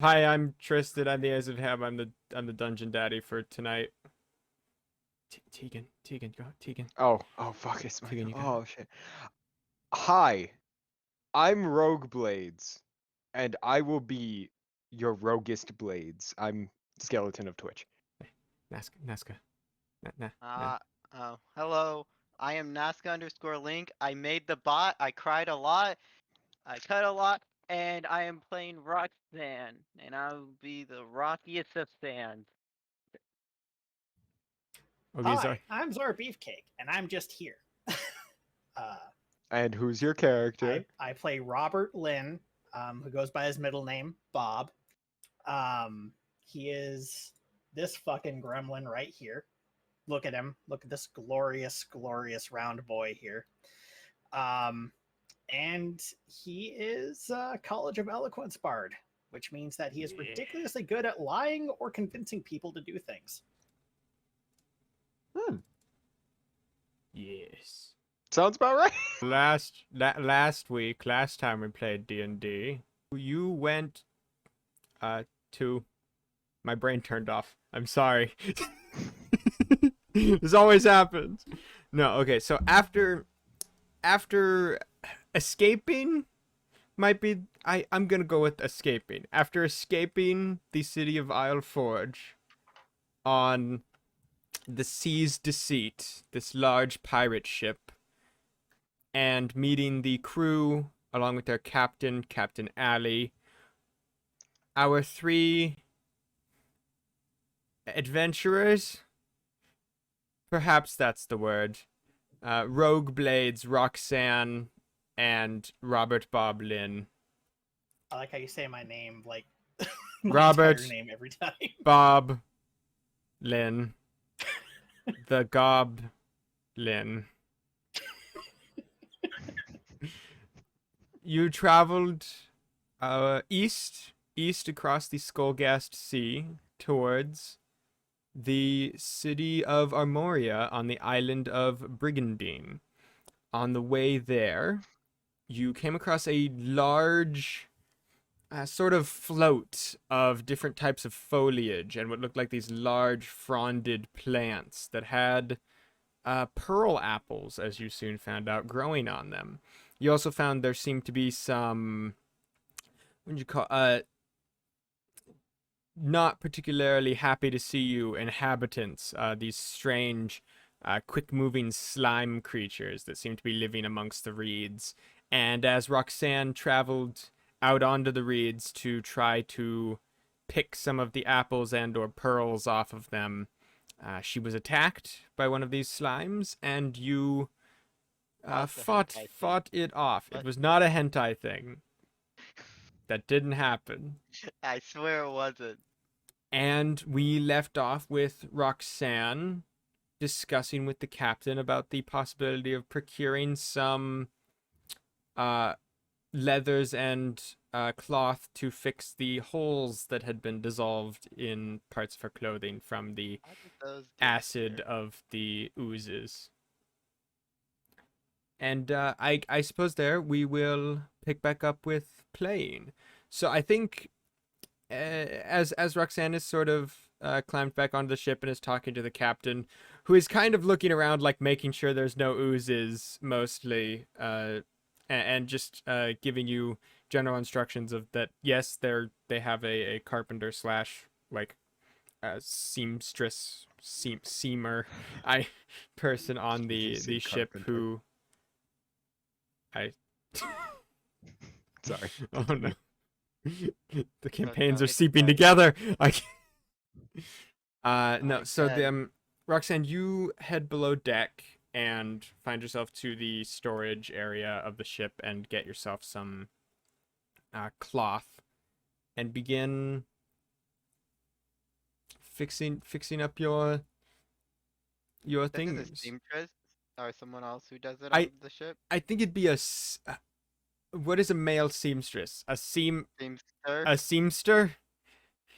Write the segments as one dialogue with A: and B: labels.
A: Hi, I'm Tristan. I'm the TheAceOfHam. I'm the dungeon daddy for tonight. Tegan, go. Tegan,
B: Oh, fuck, it's my
A: Tegan, you got it.
B: oh shit. Hi, I'm Rogue Blades, and I will be your roguest blades. I'm Skeleton of Twitch.
A: Nazca. Nah.
C: Uh, Hello. I am Nazca_Link. I made the bot. I cried a lot. I cut a lot. And I am playing Roxanne. And I'll be the rockiest of sands.
A: Okay,
D: Hi,
A: sorry.
D: I'm CzarBeefcake, and I'm just here. uh,
B: And who's your character?
D: I play Robert Lynn, who goes by his middle name, Bob. He is this fucking gremlin right here. Look at him. Look at this glorious, glorious round boy here. And he is a College of Eloquence bard, which means that he is ridiculously good at lying or convincing people to do things.
A: Yes.
B: Sounds about right.
A: Last time we played D&D, you went to my brain turned off. I'm sorry. This always happens. No, okay. So after escaping might be I'm going to go with escaping. After escaping the city of Isle Forge on the Sea's Deceit, this large pirate ship, and meeting the crew along with their captain, Captain Alley, our three adventurers, perhaps that's the word, Rogue Blades, Roxanne, and Robert Bob Lynn.
D: I like how you say my name, like my
A: Robert
D: entire name every time.
A: Bob Lynn. The Goblin. You traveled east across the Skullgast Sea towards the city of Armoria on the island of Brigandine. On the way there, you came across a large sort of float of different types of foliage and what looked like these large fronded plants that had pearl apples, as you soon found out, growing on them. You also found there seemed to be some, what would you call, not particularly happy to see you inhabitants, these strange, quick-moving slime creatures that seem to be living amongst the reeds. And as Roxanne traveled out onto the reeds to try to pick some of the apples and or pearls off of them, she was attacked by one of these slimes, and you fought it off. It was not a hentai thing. That didn't happen.
C: I swear it wasn't.
A: And we left off with Roxanne discussing with the captain about the possibility of procuring some leathers and cloth to fix the holes that had been dissolved in parts of her clothing from the acid of the oozes. And I suppose there we will pick back up with playing. So I think as Roxanne is sort of climbed back onto the ship and is talking to the captain, who is kind of looking around, like making sure there's no oozes mostly, and just giving you general instructions of that. Yes, they have a carpenter slash like seamer person on the ship
B: Carpenter?
A: who
B: Sorry.
A: oh no. The campaigns
C: no,
A: are
C: it's
A: seeping
C: fine.
A: together. No, so
C: Okay.
A: Roxanne, you head below deck and find yourself to the storage area of the ship and get yourself some cloth and begin fixing up your
C: This is a
A: things.
C: seamstress or someone else who does it
A: I
C: on the ship.
A: I think it'd be what is a male seamstress?
C: Seamster.
A: A seamster?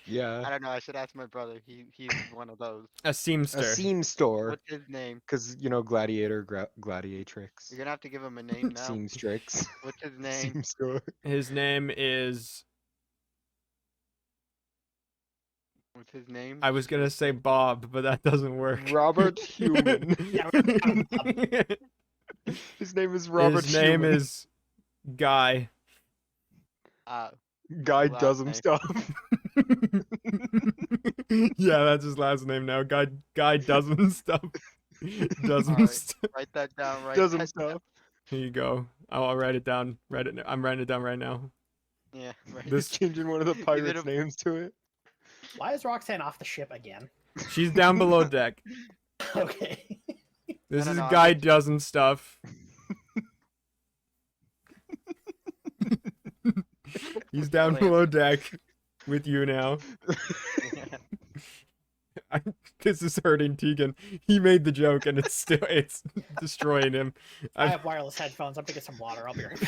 B: Yeah.
C: I don't know. I should ask my brother. He's one of those.
A: A
B: A
A: seamster.
B: seam store.
C: What's his name?
B: Because, gladiator, gladiatrix.
C: You're gonna have to give him a name now.
B: Seamstrix.
C: What's his name?
B: Seam store.
A: His name is
C: What's his name?
A: I was gonna say Bob, but that doesn't work.
B: Robert Human.
D: Yeah, we're gonna call him Bob.
B: His name is Robert
A: His name
B: Human.
A: is Guy.
B: Guy
C: last
B: does him
C: name.
B: stuff.
A: Yeah, that's his last name now. Guy does him stuff. Does him
C: Alright.
A: stuff.
C: Write that down. Right.
B: Does him stuff.
A: Here you go. I'll write it down. I'm writing it down right now.
C: Yeah. Right.
A: This-
B: He's changing one of the pirates'
C: a-
B: names to it.
D: Why is Roxanne off the ship again?
A: She's down below deck.
D: Okay.
A: This
C: No,
A: is
C: no,
A: Guy
C: I'm-
A: does him stuff. He's down
C: Really?
A: below deck with you now. This is hurting Tegan. He made the joke and it's destroying him.
D: I have wireless headphones. I'm gonna get some water. I'll be right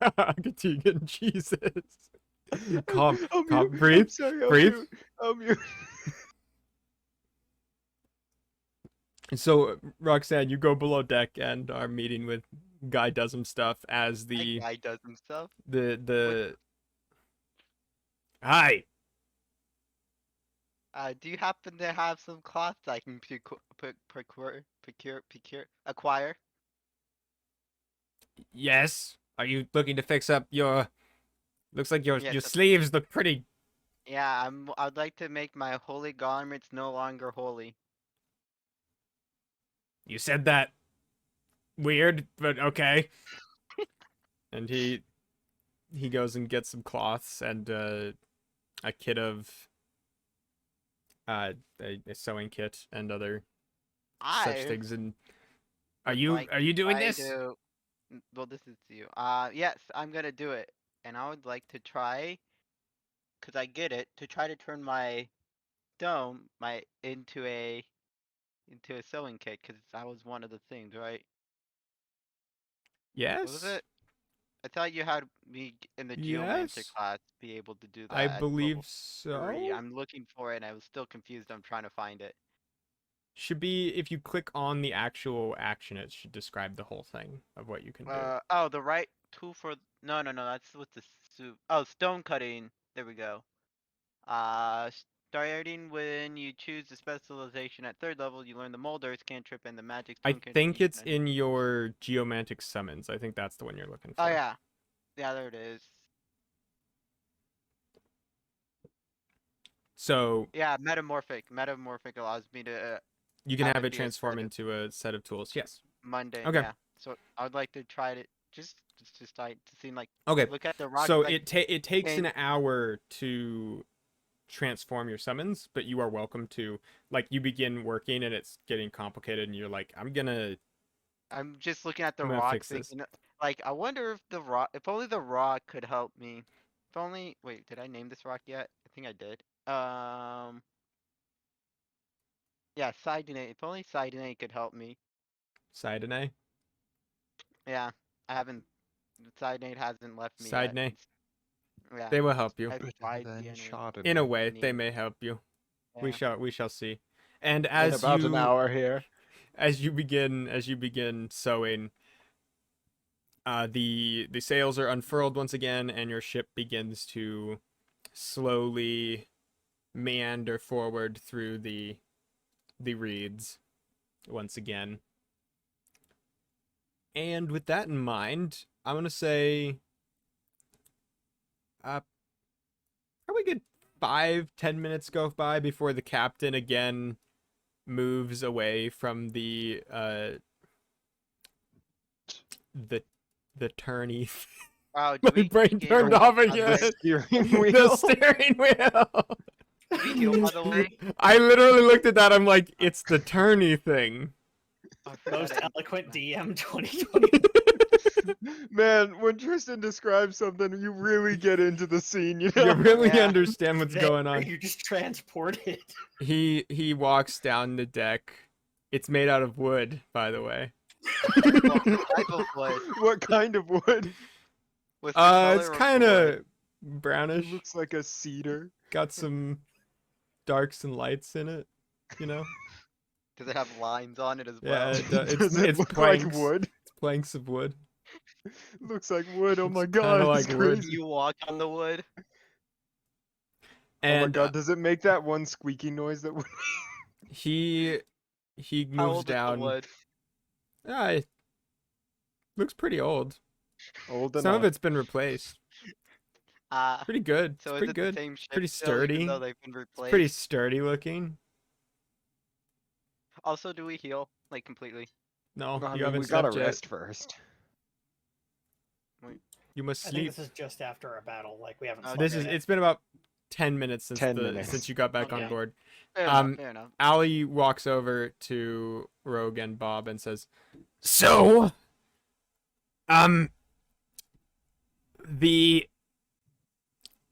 D: back.
A: Tegan, Jesus. Calm,
B: I'm
A: calm,
B: mute.
A: breathe,
B: I'm sorry,
A: breathe.
B: I'm mute.
A: So Roxanne, you go below deck and are meeting with Guy does him stuff as
C: That
A: the
C: guy does some stuff.
A: the Hi.
C: Do you happen to have some cloths I can acquire?
A: Yes. Are you looking to fix up your? Looks like your
C: Yes.
A: sleeves look pretty.
C: Yeah, I'd like to make my holy garments no longer holy.
A: You said that weird, but okay. And he goes and gets some cloths and a kit of a sewing kit and other such things. And are you doing this?
C: Well, this is to you. Yes, I'm gonna do it, and I would like to try, cause I get it, to try to turn my dome into a sewing kit, cause that was one of the things, right?
A: Yes.
C: What was it? I thought you had me in the geomancer
A: Yes.
C: class be able to do that.
A: I
C: at
A: believe
C: level
A: so.
C: 3. I'm looking for it, and I was still confused. I'm trying to find it.
A: Should be if you click on the actual action, it should describe the whole thing of what you can do.
C: Oh, the right tool for no, that's with the soup. Oh, stone cutting. There we go. Starting when you choose the specialization at 3rd level, you learn the molders, cantrip, and the magic
A: I
C: stone
A: think
C: cantrip.
A: it's in your geomantic summons. I think that's the one you're looking for.
C: Oh yeah, there it is.
A: So
C: Yeah, metamorphic. Metamorphic allows me to
A: you can
C: have
A: have
C: it
A: it
C: be a
A: transform
C: set of-
A: into a set of tools. Yes.
C: mundane.
A: Okay.
C: Yeah. So I would like to try to just to seem like
A: Okay.
C: look at the rock.
A: So
C: like,
A: it takes
C: and-
A: an hour to transform your summons, but you are welcome to, like, you begin working and it's getting complicated and you're like, I'm
C: just looking at the
A: I'm gonna
C: rock
A: fix this.
C: thinking, like, I wonder if only the rock could help me. If only, wait, did I name this rock yet? I think I did. Yeah, Sidonate. If only Sidonate could help me.
A: Sidonate.
C: Yeah, I haven't. Sidonate hasn't left me
A: Sidonate.
C: yet. Yeah.
A: They will help you.
C: I've
B: Better
C: tried
B: than
C: DNA.
B: Chardonnay.
A: In a way,
C: need-
A: they may help you.
C: Yeah.
A: We shall see. And
B: In
A: as
B: about
A: you
B: an hour here.
A: as you begin sewing, the sails are unfurled once again, and your ship begins to slowly meander forward through the reeds once again. And with that in mind, I'm gonna say, probably good 5-10 minutes go by before the captain again moves away from the tourney.
C: Wow,
A: My
C: do we
A: brain
C: gain
A: turned
C: a-
A: off
C: a
A: again.
C: list?
B: Steering
A: The
B: wheel.
A: steering wheel.
C: Video, by the way.
A: I literally looked at that. I'm like, it's the tourney thing.
C: I forgot
D: Most
C: it.
D: eloquent DM 2020.
B: Man, when Tristan describes something, you really get into the scene, you know?
A: You really
C: Yeah.
A: understand what's going on.
D: You're just transported.
A: He walks down the deck. It's made out of wood, by the way.
C: What type of wood?
B: What kind of wood?
C: What's the color
A: It's
C: of the
A: kind
C: wood?
A: of brownish.
B: It looks like a cedar.
A: Got some darks and lights in it, you know.
C: Does it have lines on it as
A: Yeah,
C: well?
A: it does.
B: Does it
A: It's
B: look
A: planks.
B: like wood?
A: It's planks of wood.
B: Looks like wood. Oh my
A: Looks kinda
B: god,
A: like
B: it's
A: wood.
B: crazy.
C: You walk on the wood.
B: Oh my
A: And
B: god, does it make that one squeaky noise that would
A: he
C: How
A: moves
C: old is the
A: down.
C: wood?
A: It looks pretty old.
B: old
A: Some of
B: enough?
A: it's been replaced. Pretty good. It's
C: So is
A: pretty
C: it
A: good.
C: the same ship
A: Pretty
C: still, even
A: sturdy.
C: though they've been
A: It's pretty
C: replaced?
A: sturdy looking.
C: Also, do we heal like completely?
A: No,
B: I
A: you
B: mean,
A: haven't
B: we gotta
A: slept yet.
B: rest first.
A: You must
D: I think
A: sleep.
D: this is just after a battle. Like we haven't.
C: Okay.
D: slept
A: This is.
D: yet.
A: It's been about 10 minutes since
B: 10 minutes.
A: since you got back on
D: Okay.
A: board.
C: Fair
A: Um,
C: enough. Fair enough.
A: Allie walks over to Rogue and Bob and says, "So, the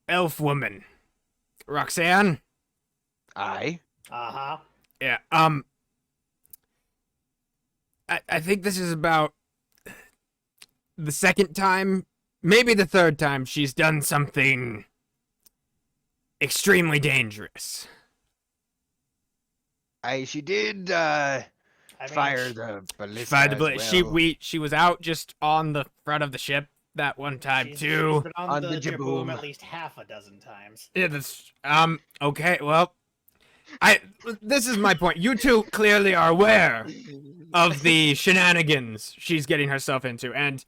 A: elf woman, Roxanne.
B: Aye.
D: Uh-huh.
A: Yeah. I think this is about the second time, maybe the third time she's done something extremely dangerous.
B: Aye, she did
D: I mean,
B: fire the ballista
A: Fired the
B: as
A: bullet.
B: well.
A: She was out just on the front of the ship that one time
D: she's
A: too.
D: been on,
B: On
D: the
B: the
D: Jaboom
B: Jaboom.
D: at least half a dozen times.
A: Yeah, that's okay. Well, this is my point. You two clearly are aware of the shenanigans she's getting herself into, and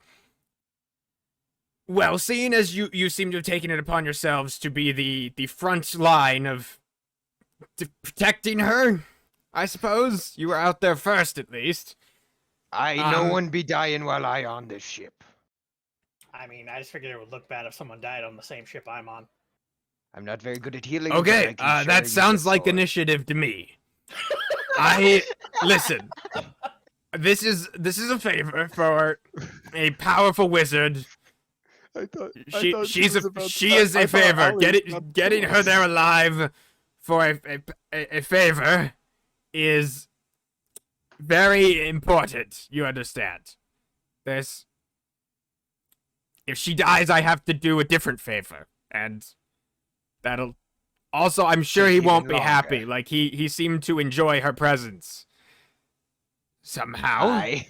A: well, seeing as you seem to have taken it upon yourselves to be the front line of protecting her, I suppose you were out there first, at least.
B: Aye, no
A: Um,
B: one be dying while I on this ship.
D: I mean, I just figured it would look bad if someone died on the same ship I'm on.
B: I'm not very good at healing. but I
A: Okay,
B: can sure
A: that
B: use
A: sounds
B: a
A: like
B: sword.
A: initiative to me. Listen. This is a favor for a powerful wizard.
B: I thought
A: She
B: was about to
A: is
B: I
A: a
B: thought
A: favor.
B: Allie was about to
A: Getting
B: kill
A: her
B: us.
A: there alive for a favor is very important. You understand? If she dies, I have to do a different favor, and that'll. Also, I'm sure
B: Take
A: he
B: even
A: won't be
B: longer.
A: happy. Like he seemed to enjoy her presence somehow.
B: Aye.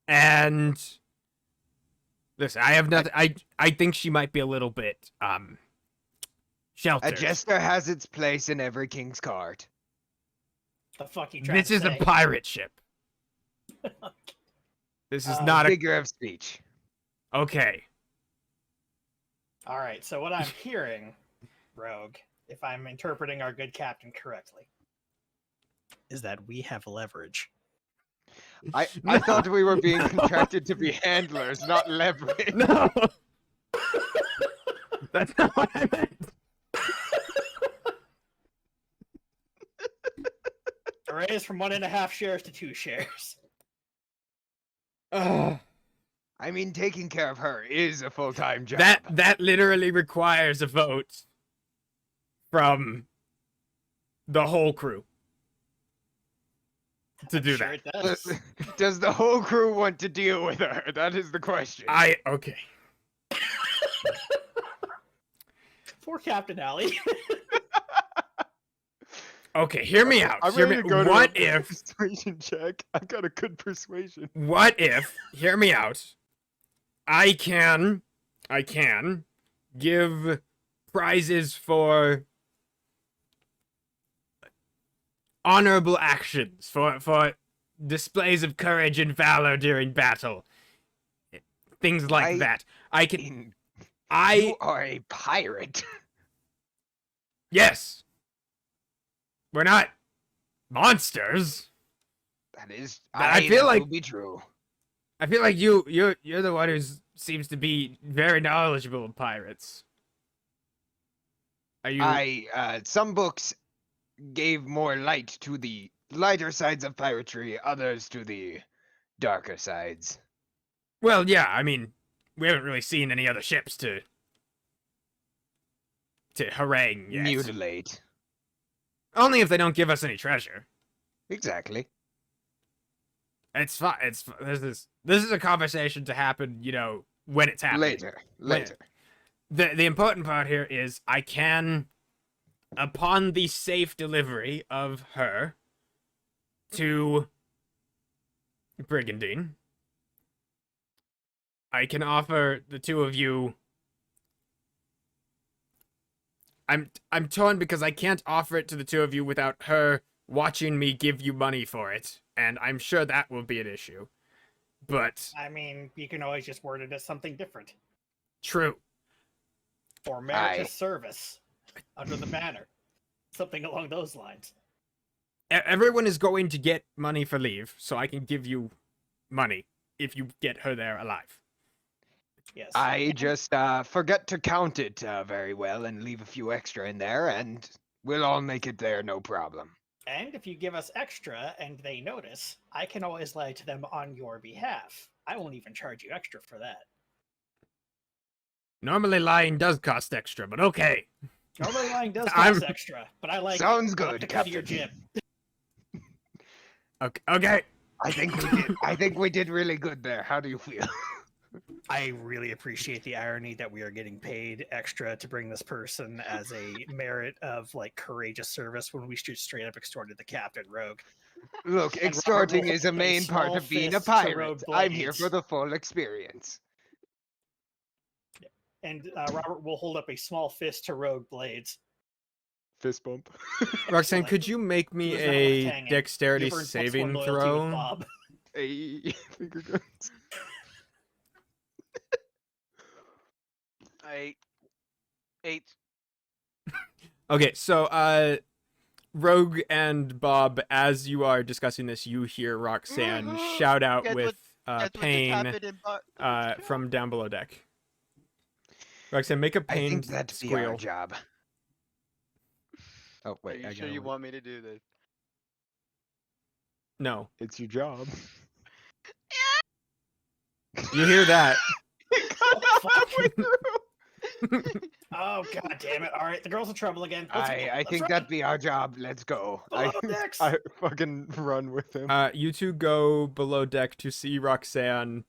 A: And listen, I have nothing. I think she might be a little bit
B: A
A: sheltered.
B: jester has its place in every king's court.
D: The fuck you trying
A: This
D: to
A: is a
D: say?
A: pirate ship. This is not a
B: Figure of speech.
A: okay.
D: All right. So what I'm hearing, Rogue, if I'm interpreting our good captain correctly, is that we have leverage.
B: I
A: No.
B: thought we were being contracted to be handlers, not leverage.
A: No, that's not what I meant.
D: Raise from 1.5 shares to 2 shares.
A: Ugh.
B: I mean, taking care of her is a full-time job.
A: That literally requires a vote from the whole crew to do
D: Sure
A: that.
D: it does.
B: Does the whole crew want to deal with her? That is the question.
A: Okay.
D: Poor Captain Alley.
A: Okay, hear me out.
B: I'm
A: Hear
B: ready
A: me.
B: to go to
A: What
B: a
A: if?
B: persuasion check? I've got a good persuasion.
A: What if? Hear me out. I can give prizes for honorable actions, for displays of courage and valor during battle, things like that. I can.
B: You
A: I
B: are a pirate.
A: yes. We're not monsters.
B: That is.
A: I feel
B: that
A: like-
B: will be true.
A: I feel like you're the one who seems to be very knowledgeable of pirates. Are you?
B: Some books gave more light to the lighter sides of piracy, others to the darker sides.
A: Well, yeah. I mean, we haven't really seen any other ships to harangue yet.
B: Mutilate.
A: Only if they don't give us any treasure.
B: Exactly.
A: It's fine. This is a conversation to happen. When it's happening.
B: Later.
A: The important part here is I can, upon the safe delivery of her to Brigandine, I can offer the two of you. I'm torn because I can't offer it to the two of you without her watching me give you money for it, and I'm sure that will be an issue. But
D: I mean, you can always just word it as something different.
A: true.
D: For meritorious service under the banner. Something along those lines.
A: Everyone is going to get money for leave, so I can give you money if you get her there alive.
D: Yes.
B: I just forget to count it very well and leave a few extra in there, and we'll all make it there, no problem.
D: And if you give us extra and they notice, I can always lie to them on your behalf. I won't even charge you extra for that.
A: Normally lying does cost extra, but okay.
D: Normally lying does
A: I'm-
D: cost extra, but I like
B: Sounds
D: it. I'll
B: good,
D: have to go to your
B: Captain.
D: gym.
A: Okay.
B: I think we did. I think we did really good there. How do you feel?
D: I really appreciate the irony that we are getting paid extra to bring this person as a merit of like courageous service when we should straight up extorted the captain rogue.
B: Look,
D: And Robert
B: extorting
D: will
B: is a
D: hold a
B: main part
D: small
B: of being a
D: fist to
B: pirate.
D: Rogue
B: I'm here
D: Blades.
B: for the full experience.
D: And Robert will hold up a small fist to Rogue Blades.
B: Fist bump.
A: Roxanne,
D: Excellent.
A: could you make me
D: He was not worth
A: a
D: hanging.
A: dexterity
D: You've earned +1
A: saving
D: loyalty with
A: throw?
D: Bob.
B: Hey, finger guns.
C: 8.
A: Okay, so Rogue and Bob, as you are discussing this, you hear Roxanne shout out
C: Guess
A: with
C: That's what just
A: pain
C: happened in
A: from down below deck. Roxanne, make a
B: I
A: pain
B: think that'd be our
A: squeal.
B: job. Oh
C: Are
B: wait,
C: you
B: I
C: sure
B: gotta
C: you
B: wait.
C: want me to do this?
A: No,
B: It's your job.
A: you hear that?
D: Oh god damn it! All right, the girl's in trouble again. Let's go.
B: I
D: Let's
B: think
D: run.
B: that'd be our job. Let's go.
D: Below decks.
B: I fucking run with him.
A: You two go below deck to see Roxanne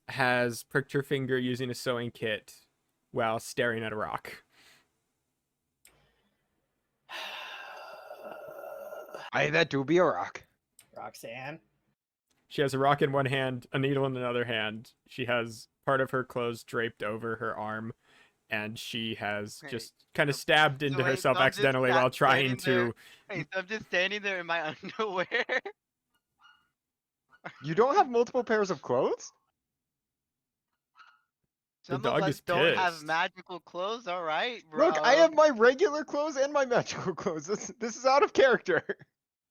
A: has pricked her finger using a sewing kit while staring at a rock.
B: That do be a rock.
D: Roxanne.
A: She has a rock in one hand, a needle in another hand. She has part of her clothes draped over her arm, and she has
C: Wait,
A: just kind of stabbed into
C: wait,
A: herself
C: so I'm just
A: accidentally while trying
C: standing
A: to.
C: Hey, so I'm just standing there in my underwear.
B: You don't have multiple pairs of clothes?
A: The
C: Some
A: dog
C: of us
A: is
C: don't have
A: pissed.
C: magical clothes, all right, bro.
B: Look, I have my regular clothes and my magical clothes. This is out of character.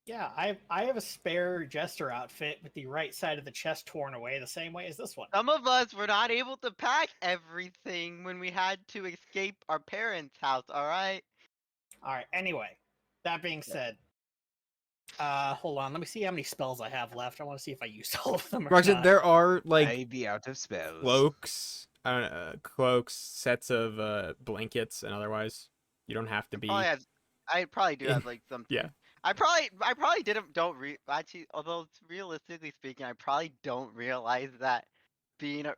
D: Yeah, I have a spare jester outfit with the right side of the chest torn away the same way as this one.
C: Some of us were not able to pack everything when we had to escape our parents' house, all right?
D: All right. Anyway, that being said, hold on. Let me see how many spells I have left. I want to see if I used all of them or
A: Roxanne,
D: not.
A: there are like
B: I be out of spells.
A: cloaks, sets of blankets, and otherwise, you don't have to be.
C: I probably do have like something.
A: Yeah.
C: I probably actually, although realistically speaking, I probably don't realize that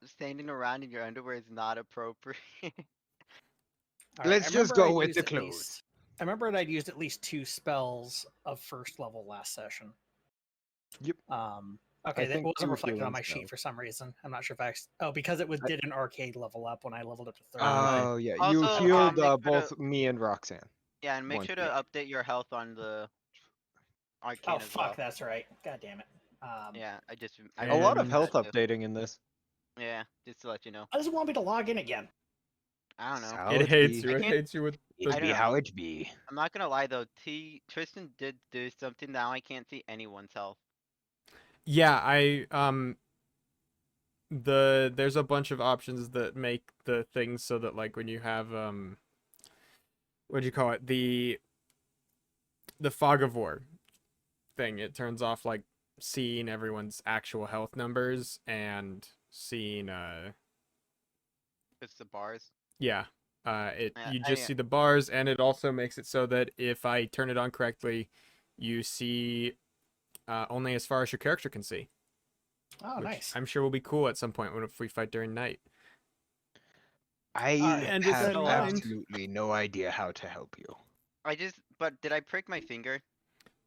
C: standing around in your underwear is not appropriate.
D: All
B: Let's
D: I
B: just
D: remember
B: go
D: I'd
B: with
D: used
B: the
D: at
B: clothes.
D: least- I remember I'd used at least 2 spells of first level last session.
B: Yep.
D: Okay, that
B: think
D: wasn't
B: 2
D: reflected on
B: healing
D: my sheet
B: spells.
D: for some reason. I'm not sure if because it did an arcade level up when I leveled up to 3rd.
B: Oh yeah,
C: Also,
B: you healed
C: make sure
B: both me and Roxanne.
C: Yeah, and make
B: One
C: sure to
B: thing.
C: update your health on the arcane
D: Oh
C: as
D: fuck,
C: well.
D: that's right. God damn it.
C: Yeah, I
A: A
B: A lot of
A: And-
B: health
C: that too.
B: updating in this.
C: Yeah, just to let you know.
D: Why does it want me to log in again?
C: I don't know.
B: How
A: It
B: it
A: hates
B: be.
A: you.
C: I
A: It
C: can't-
A: hates you with.
B: It
C: I
B: be
C: don't
B: how
C: know.
B: it be.
C: I'm not gonna lie though, Tristan did do something now I can't see anyone's health.
A: Yeah, there's a bunch of options that make the things so that like when you have what do you call it, the fog of war thing, it turns off like seeing everyone's actual health numbers and seeing
C: It's the bars.
A: yeah
C: Yeah,
A: you just see the bars, and it also makes it so that if I turn it on correctly, you see only as far as your character can see.
D: Oh,
A: Which
D: nice.
A: I'm sure will be cool at some point if we fight during night.
B: I
A: And with
B: have
A: that in mind-
B: absolutely no idea how to help you.
C: But did I prick my finger?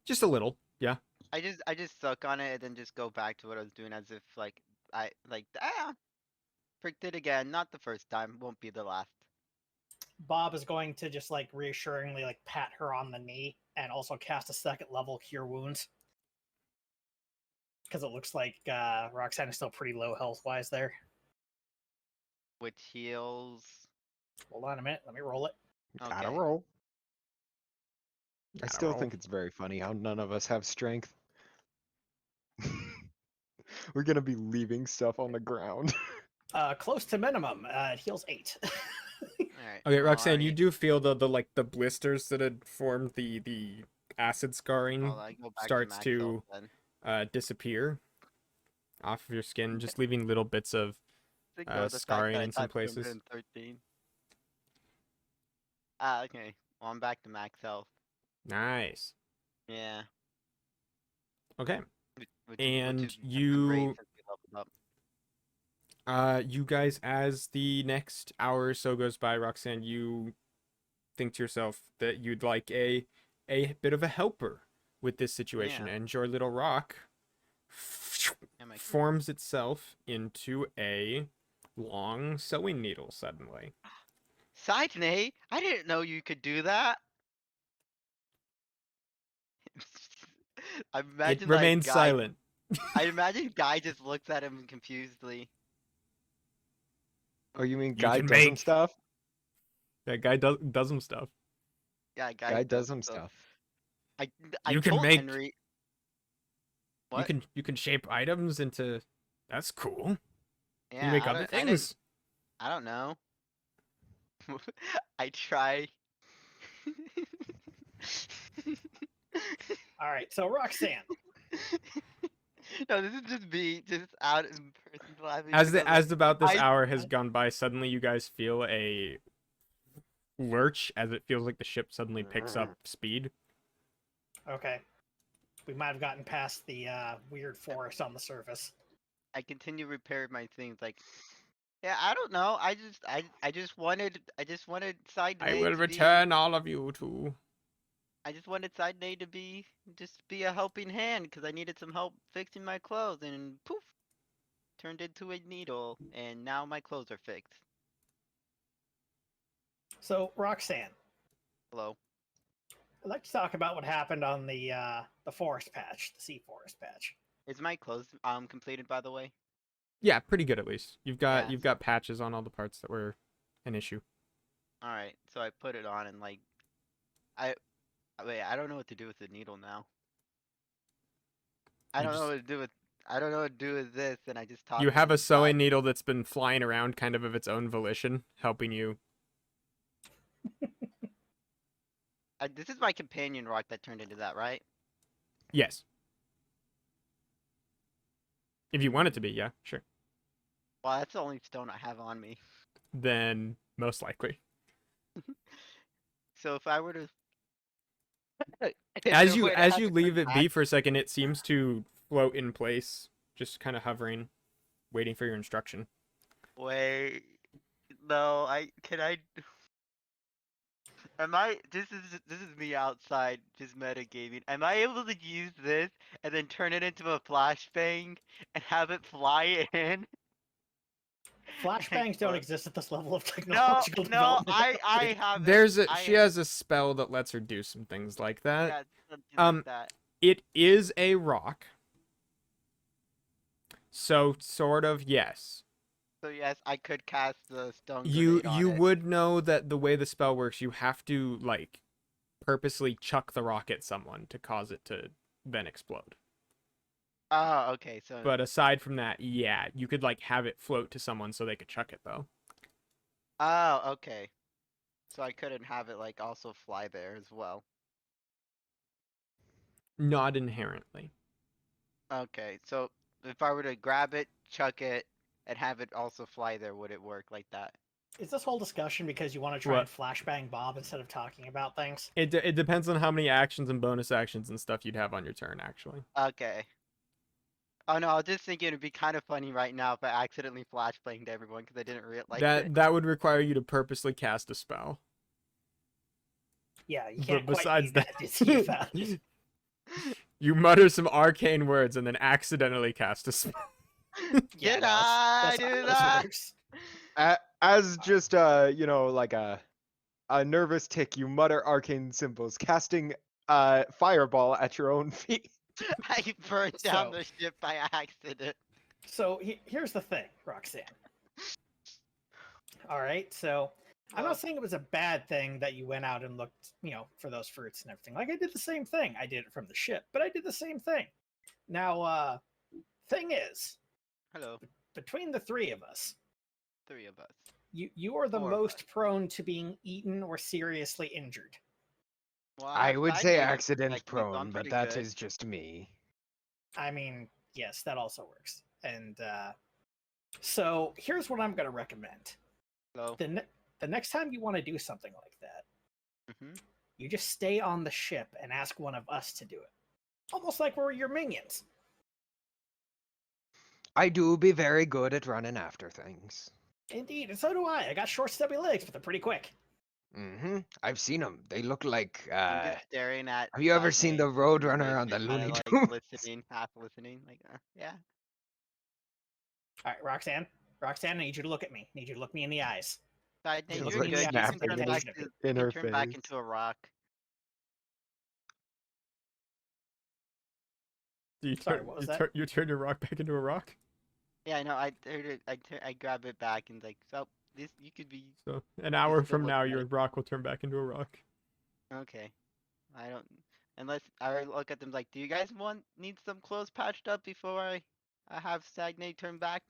A: Just a little, yeah.
C: I just suck on it and then just go back to what I was doing as if like pricked it again. Not the first time. Won't be the last.
D: Bob is going to just like reassuringly like pat her on the knee and also cast a second level Cure Wounds. Because it looks like Roxanne is still pretty low health wise there.
C: Which heals.
D: Hold on a minute, let me roll it.
B: Gotta
C: Okay.
B: roll. I
A: Gotta
B: still
A: roll.
B: think it's very funny how none of us have strength. We're gonna be leaving stuff on the ground.
D: Close to minimum. It heals 8.
C: Alright.
A: Okay,
C: well,
A: Roxanne, you
C: alright.
A: do feel the blisters that had formed the acid scarring
C: Well, I go back
A: starts
C: to,
A: to
C: max health then.
A: disappear off of your skin, just leaving little bits of
C: Ignore the fact
A: scarring
C: that I
A: in some
C: typed
A: places.
C: 213. Okay. Well, I'm back to max health.
A: Nice.
C: Yeah.
A: Okay.
C: Which
A: And
C: is great
A: you
C: since we leveled up.
A: you guys, as the next hour or so goes by, Roxanne, you think to yourself that you'd like a bit of a helper with this situation,
C: Yeah.
A: and your little rock
C: Am I
A: forms itself into a long sewing needle suddenly.
C: Sidney, I didn't know you could do that. I
A: It
C: imagine
A: remains
C: like Guy.
A: silent.
C: I imagine Guy just looks at him confusedly.
B: Oh, you mean
A: You
B: Guy
A: can
B: does some
A: make-
B: stuff?
A: That guy does some stuff.
C: Yeah,
B: Guy does some
C: so-
B: stuff.
C: I
A: You can
C: told
A: make-
C: Henry. What?
A: You can shape items into. That's cool.
C: Yeah,
A: you make
C: I
A: other
C: don't- I didn't-
A: things.
C: I don't know. I try.
D: Alright, so Roxanne.
C: No, this is just me, just out in person laughing.
A: As
C: because,
A: as about this
C: I-
A: hour has gone by, suddenly you guys feel a lurch as it feels like the ship suddenly picks up speed.
D: Okay. We might have gotten past the weird forest on the surface.
C: I continue to repair my things like. Yeah, I don't know. I just wanted Side
A: I
C: Nate
A: will
C: to
A: return all of you to.
C: I just wanted Side Nate to be a helping hand because I needed some help fixing my clothes and poof, turned into a needle and now my clothes are fixed.
D: So Roxanne,
C: Hello.
D: I'd like to talk about what happened on the forest patch, the sea forest patch.
C: Is my clothes completed by the way?
A: Yeah, pretty good at least. You've
C: Yeah.
A: got patches on all the parts that were an issue.
C: All right, so I put it on and like, wait, I don't know what to do with the needle now. I
A: You
C: don't know
A: just-
C: what to do with. I don't know what to do with this, and I just talked.
A: You
C: to
A: have a
C: this
A: sewing
C: guy.
A: needle that's been flying around kind of its own volition, helping you.
C: This is my companion rock that turned into that, right?
A: Yes. If you want it to be, yeah, sure.
C: Well, that's the only stone I have on me.
A: Then most likely.
C: So if I were to,
A: As you leave it be for a second, it seems to float in place, just kind of hovering, waiting for your instruction.
C: Wait, no, can I? Am I? This is me outside, just metagaming. Am I able to use this and then turn it into a flashbang and have it fly in?
D: Flashbangs don't exist at this level of
C: No,
D: technological
C: no,
D: development.
C: I have.
A: She has a spell that lets her do some things like that.
C: Yeah, something like that.
A: It is a rock. So sort of yes.
C: So yes, I could cast the stone
A: You
C: grenade on
A: you
C: it.
A: would know that the way the spell works, you have to like purposely chuck the rock at someone to cause it to then explode.
C: Oh, okay. So
A: But aside from that, yeah, you could like have it float to someone so they could chuck it though.
C: oh, okay. So I couldn't have it like also fly there as well.
A: Not inherently.
C: Okay, so if I were to grab it, chuck it, and have it also fly there, would it work like that?
D: Is this whole discussion because you want to try
A: What?
D: and flashbang Bob instead of talking about things?
A: It depends on how many actions and bonus actions and stuff you'd have on your turn actually.
C: Okay. Oh no, I was just thinking it'd be kind of funny right now if I accidentally flashbanged everyone because I didn't realize it.
A: That would require you to purposely cast a spell.
D: Yeah, you
A: But
D: can't
A: besides
D: quite be that dizzy about
A: that,
D: it.
A: you mutter some arcane words and then accidentally cast a spell.
C: Did
D: that's
C: I
D: how
C: do
D: this
C: that?
D: works.
B: As just like a nervous tick, you mutter arcane symbols, casting fireball at your own feet.
C: I burned down
D: So-
C: the ship by accident.
D: So here's the thing, Roxanne. All right, so I'm
C: Uh,
D: not saying it was a bad thing that you went out and looked, for those fruits and everything. Like I did the same thing. I did it from the ship, but I did the same thing. Now, thing is,
C: Hello,
D: between the three of us,
C: 3 of us.
D: you are the
C: Four of
D: most
C: us.
D: prone to being eaten or seriously injured.
C: Well,
B: I
C: have
B: would
C: side
B: say
C: name
B: accident
C: protection, so I'm
B: prone, but
C: pretty
B: that
C: good.
B: is just me.
D: I mean, yes, that also works. And so here's what I'm going to recommend.
C: Hello.
D: The next time you want to do something like that,
C: hmm
D: you just stay on the ship and ask one of us to do it. Almost like we're your minions.
B: I do be very good at running after things.
D: Indeed, and so do I. I got short, stubby legs, but they're pretty quick.
B: I've seen them. They look like.
C: I'm just staring at.
B: Have you ever
C: side
B: seen the
C: names
B: Roadrunner on the
C: kind
B: Looney
C: of
B: Tunes?
C: like listening, half listening, like yeah.
D: All right, Roxanne. Roxanne, I need you to look at me. I need you to look me in the eyes.
C: Side name,
B: Feels
C: you're
B: like
C: good. You can
B: snapping
C: turn
D: in
C: back
D: his-
C: to
B: in
C: you
B: her
C: can turn back
B: face.
C: into a rock.
A: Do you
D: Sorry,
A: turn,
D: what was
A: you,
D: that?
A: you turn your rock back into a rock?
C: Yeah, I know. I heard it. I grab it back and like, so this you could be
A: So an hour
C: still
A: from
C: look
A: now,
C: nice.
A: your rock will turn back into a rock.
C: okay. I don't unless I look at them like, do you guys need some clothes patched up before I have Stagnate turn back?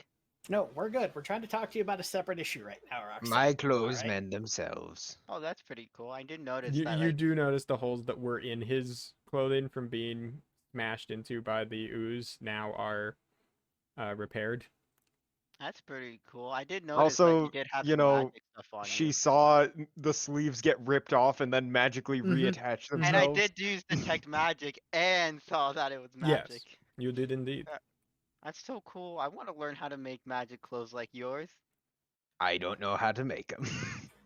D: No, we're good. We're trying to talk to you about a separate issue right now, Roxanne.
B: My clothes
D: Alright?
B: mend themselves.
C: Oh, that's pretty cool. I did notice
A: You
C: that.
A: you
C: Like,
A: do notice the holes that were in his clothing from being smashed into by the ooze now are repaired.
C: that's pretty cool. I did notice that
B: Also,
C: you did have
B: you
C: some
B: know,
C: magic stuff on
B: She
C: you.
B: saw the sleeves get ripped off and then magically
A: Mhm.
B: reattach
A: Mhm.
C: And I
B: themselves.
C: did use detect magic and saw that it was
A: Yes.
C: magic.
A: You did indeed.
C: That's so cool. I want to learn how to make magic clothes like yours.
B: I don't know how to make them.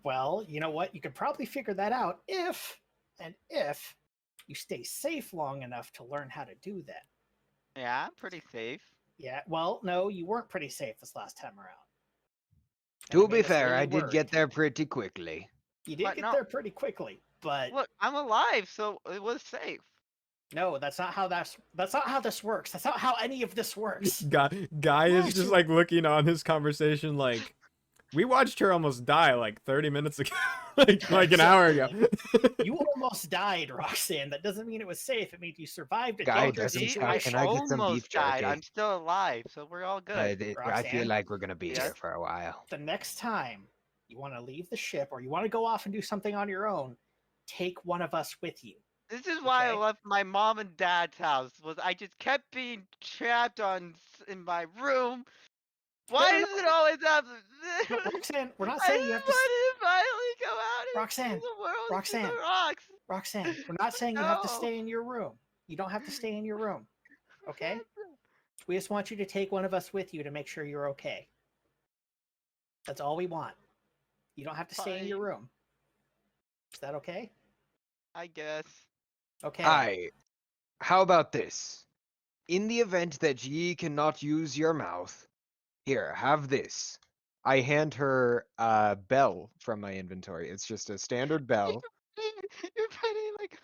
D: Well, you know what? You could probably figure that out if you stay safe long enough to learn how to do that.
C: Yeah, I'm pretty safe.
D: Yeah, well, no, you weren't pretty safe this last time around. And
B: To
D: it
B: be
D: made us
B: fair,
D: really
B: I did
D: worried.
B: get there pretty quickly.
D: You did
C: But
D: get
C: no-
D: there pretty quickly, but
C: Look, I'm alive, so it was safe.
D: no, that's not how that's not how this works. That's not how any of this works.
A: Guy is
D: What?
A: just like looking on this conversation like, we watched her almost die like 30 minutes ago, like an hour ago.
D: You almost died, Roxanne. That doesn't mean it was safe. It means you survived a
B: Guy
D: dangerous
B: doesn't
C: See, I
B: Can
D: situation.
B: I get some beef
C: almost died.
B: jerky?
C: I'm still alive, so we're all good.
B: I feel
D: Roxanne?
B: like we're gonna be
C: Yes?
B: here for a while.
D: The next time you want to leave the ship or you want to go off and do something on your own, take one of us with you.
C: This is why I
D: Okay.
C: left my mom and dad's house. Was I just kept being trapped in my room? Why
D: no,
C: does it always happen?
D: No, Roxanne, we're not
C: I
D: saying
C: just
D: you have to.
C: wanted to finally go out and
D: Roxanne,
C: see the world and see
D: Roxanne.
C: the rocks.
D: Roxanne, we're not saying you have to
C: No.
D: stay in your room. You don't have to stay in your room. Okay? We just want you to take one of us with you to make sure you're okay. That's all we want. You don't have to stay in your
C: Fine.
D: room. Is that okay?
C: I guess.
D: Okay.
B: How about this? In the event that ye cannot use your mouth, here, have this. I hand her a bell from my inventory. It's just a standard bell.
C: You're putting like.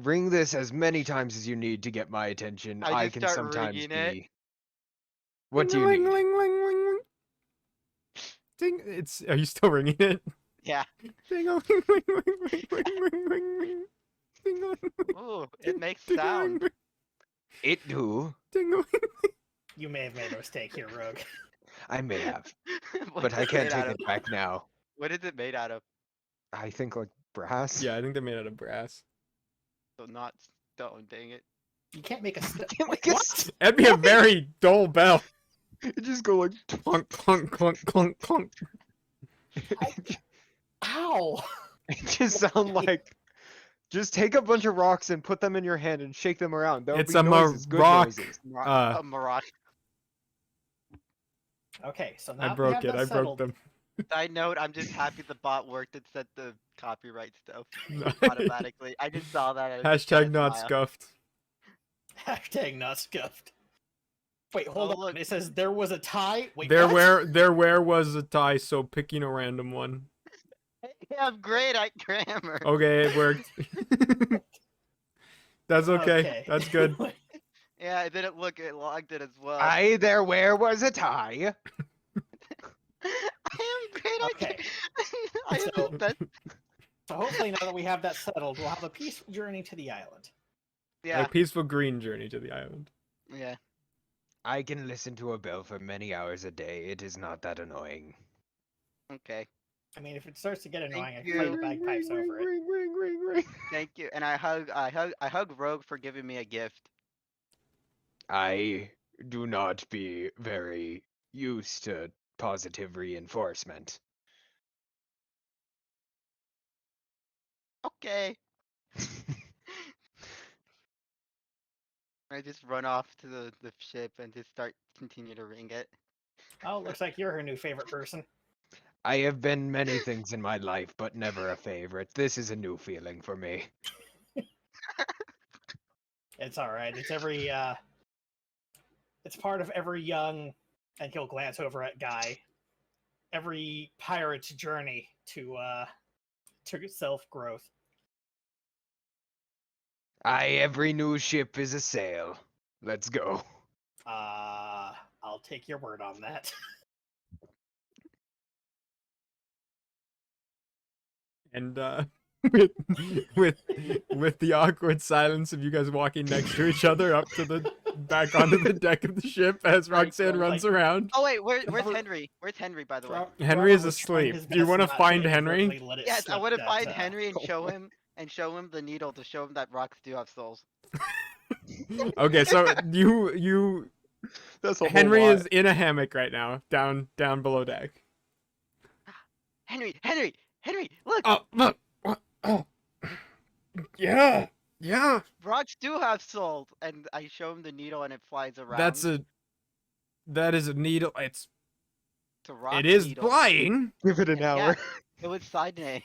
B: Ring this as many times as you need to get my attention.
C: I
B: I
C: just
B: can
C: start
B: sometimes
C: ringing it.
B: be. What do you need?
A: Ding. It's. Are you still ringing it?
C: Yeah.
A: Ding.
C: Ooh, it makes sound.
B: It do.
A: Ding.
D: You may have made a mistake here, Rogue.
B: I may have,
C: What
B: but
C: is
B: I
C: it
B: can't
C: made
B: take
C: out
B: it
C: of?
B: back now.
C: What is it made out of?
B: I think like brass.
A: Yeah, I think they're made out of brass.
C: So not stone. Dang it.
D: You can't make a.
B: Can't make a
D: What?
A: That'd be a very dull bell.
B: It just go like.
A: Clunk, clunk, clunk, clunk, clunk.
D: Ow!
B: It just sound like. Just take a bunch of rocks and put them in your hand and shake them around. There'll
A: It's
B: be
A: a
B: noises, good
A: rock.
B: noises.
A: Uh,
C: A Maroc.
D: Okay, so now
A: I
D: we
A: broke
D: have
A: it.
D: that
A: I broke
D: settled.
A: them.
C: Side note, I'm just happy the bot worked and set the copyright stuff
A: Nice.
C: automatically. I just saw that. and I just
A: Hashtag
C: kinda
A: not
C: smiled.
A: scuffed.
D: Hashtag not scuffed. Wait, hold
C: Oh,
D: on.
C: look.
D: It says there was a tie. Wait,
A: There
D: what?
A: where was a tie, so picking a random one.
C: Yeah, I'm great at grammar.
A: Okay, it worked. That's okay.
D: Okay.
A: That's good.
C: Yeah, I didn't look. It logged it as well.
B: I there where was a tie.
C: I am great at.
D: Okay.
C: I am
D: So-
C: the best.
D: So hopefully now that we have that settled, we'll have a peaceful journey to the island.
C: Yeah,
A: A peaceful green journey to the island.
C: yeah.
B: I can listen to a bell for many hours a day. It is not that annoying.
C: Okay.
D: I mean, if it starts to get annoying, I
C: Thank
D: can play
C: you.
D: the bagpipes over it.
C: Thank you. And I hug Rogue for giving me a gift.
B: I do not be very used to positive reinforcement.
C: Okay. I just run off to the ship and just continue to ring it.
D: Oh, looks like you're her new favorite person.
B: I have been many things in my life, but never a favorite. This is a new feeling for me.
D: It's all right. It's it's part of every young, and he'll glance over at Guy. Every pirate's journey to self growth.
B: Every new ship is a sail. Let's go.
D: I'll take your word on that.
A: And with with the awkward silence of you guys walking next to each other up to the back onto the deck of the ship as Roxanne runs around.
C: Oh wait, where's
D: Robert-
C: Henry? Where's Henry, by the way?
A: Henry is
D: Robert was trying
A: asleep.
D: his
A: Do you
D: best
A: wanna
D: not to
A: find Henry?
D: inadvertently let it
C: Yes, I
D: slip
C: want to
D: that,
C: find Henry and show
D: Coldplay-
C: him the needle to show him that rocks do have souls.
A: Okay, so you
B: That's a
A: Henry is in a hammock right now, down below deck.
C: Henry, look!
A: Oh, look. What? Oh. Yeah. Yeah.
C: Rocks do have souls, and I show him the needle and it flies around.
A: That is a needle.
C: to rock
A: It is
C: needle.
A: flying.
B: Give it an
C: Yeah.
B: hour.
C: It was side name.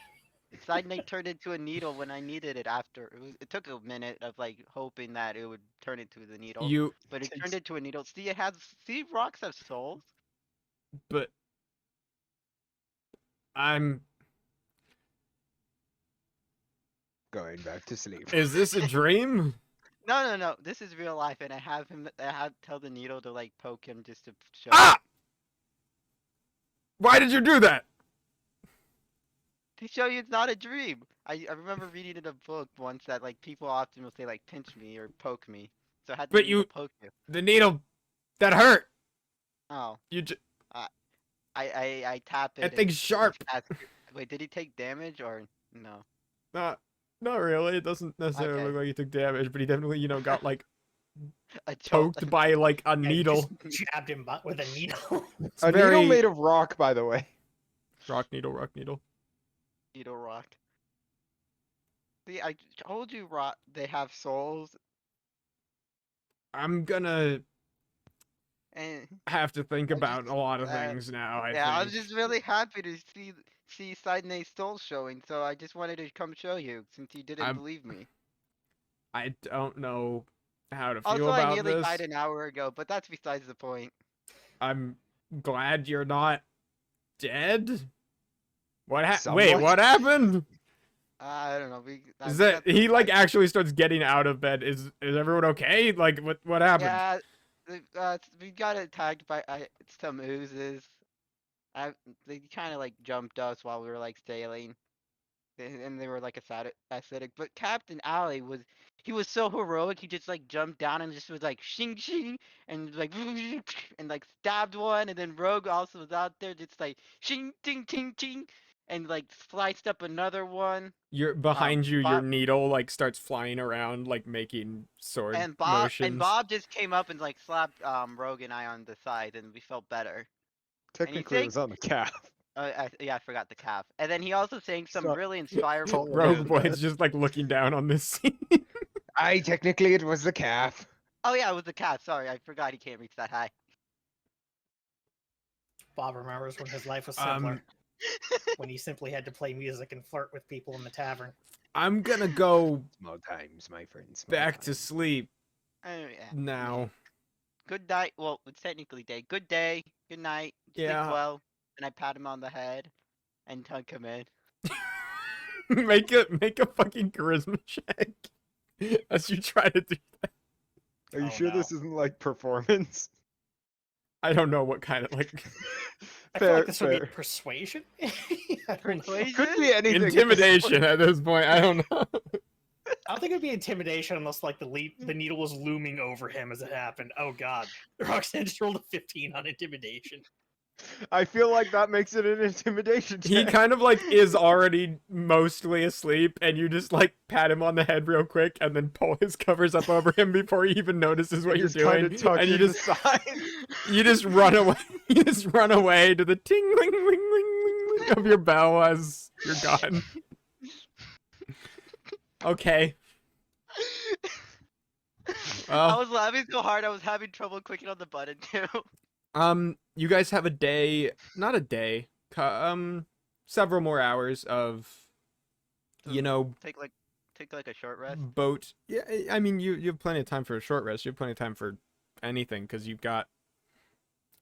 C: Side name turned into a needle when I needed it after. It took a minute of like hoping that it would turn into the needle.
A: You
C: But it turned into a needle. See rocks have souls?
A: but I'm
B: Going back to sleep.
A: is this a dream?
C: No. This is real life, and I have tell the needle to like poke him just to show.
A: Ah! Why did you do that?
C: To show you it's not a dream. I remember reading in a book once that like people often will say like pinch me or poke me. So I had the
A: But
C: needle
A: you-
C: poke you.
A: The needle that hurt.
C: Oh.
A: You just
C: I tap it.
A: That
C: and
A: thing's sharp.
C: Wait, did he take damage or no?
A: not really. It doesn't necessarily
C: Okay.
A: look like he took damage, but he definitely, got like
C: A jolt.
A: poked by like a
D: Yeah, you
A: needle.
D: just jabbed him with a needle.
A: It's
B: A
A: very
B: needle made of rock, by the way.
A: rock needle.
C: Needle rock. See, I told you, rock. They have souls,
A: I'm gonna
C: and
A: have to think
C: I
A: about
C: just-
A: a lot of
C: uh,
A: things now. I
C: yeah, I was
A: think.
C: just really happy to see Side Nate's soul showing. So I just wanted to come show you since you didn't
A: I'm-
C: believe me.
A: I don't know how to feel
C: Also,
A: about
C: I nearly
A: this.
C: died an hour ago, but that's besides the point.
A: I'm glad you're not dead. What Wait,
B: Somewhat.
A: what happened?
C: I don't know.
A: Is that he like actually starts getting out of bed? Is everyone okay? Like what happened?
C: Yeah, we got attacked by some oozes. They kind of like jumped us while we were like sailing, and they were like acidic. But Captain Ali he was so heroic. He just like jumped down and just was like shing shing and like and like stabbed one, and then Rogue also was out there just like shing ting ting ting and like sliced up another one.
A: You're behind you. Your
C: Bob-
A: needle like starts flying around, like making sword
C: And Bob
A: motions.
C: just came up and like slapped Rogue and I on the side, and we felt better.
B: Technically, it was on the calf.
C: Yeah, I forgot the calf. And then he also saying some
B: Sorry.
C: really inspiring.
B: Totally.
A: Rogue Boy's just like looking down on this scene.
B: Technically, it was the calf.
C: Oh yeah, it was the calf. Sorry, I forgot he can't reach that high.
D: Bob remembers when his life was simpler,
A: Um,
D: when he simply had to play music and flirt with people in the tavern.
A: I'm gonna go
B: Small times, my friends.
A: back to sleep
C: Oh, yeah.
A: now.
C: good night. Well, it's technically day. Good day. Good night. Sleep
A: Yeah.
C: well. And I pat him on the head and tuck him in.
A: make a fucking charisma check as you try to do.
B: Are you
D: Oh,
B: sure
D: no.
B: this isn't like performance?
A: I don't know what kind of like
D: I feel
B: Fair,
D: like this would be
B: fair.
D: persuasion. I don't know.
C: Persuasion?
B: Could be anything. at this
A: intimidation
B: point.
A: at this point. I don't know.
D: I don't think it'd be intimidation unless like the needle was looming over him as it happened. Oh god. Roxanne just rolled a 15 on intimidation.
B: I feel like that makes it an intimidation check.
A: He kind of like is already mostly asleep, and you just like pat him on the head real quick, and then pull his covers up over him before he even notices what you're
B: just kinda
A: doing,
B: tuck
A: and you
B: in the
A: just
B: side.
A: you just run away. You just run away to the ting ling ling ling ling ling of your bell as you're gone. Okay.
C: I
A: Well,
C: was laughing so hard I was having trouble clicking on the button too.
A: you guys have a day, not a day, several more hours of, you know,
C: Take like a short rest.
A: boat. Yeah, I mean, you have plenty of time for a short rest. You have plenty of time for anything because you've got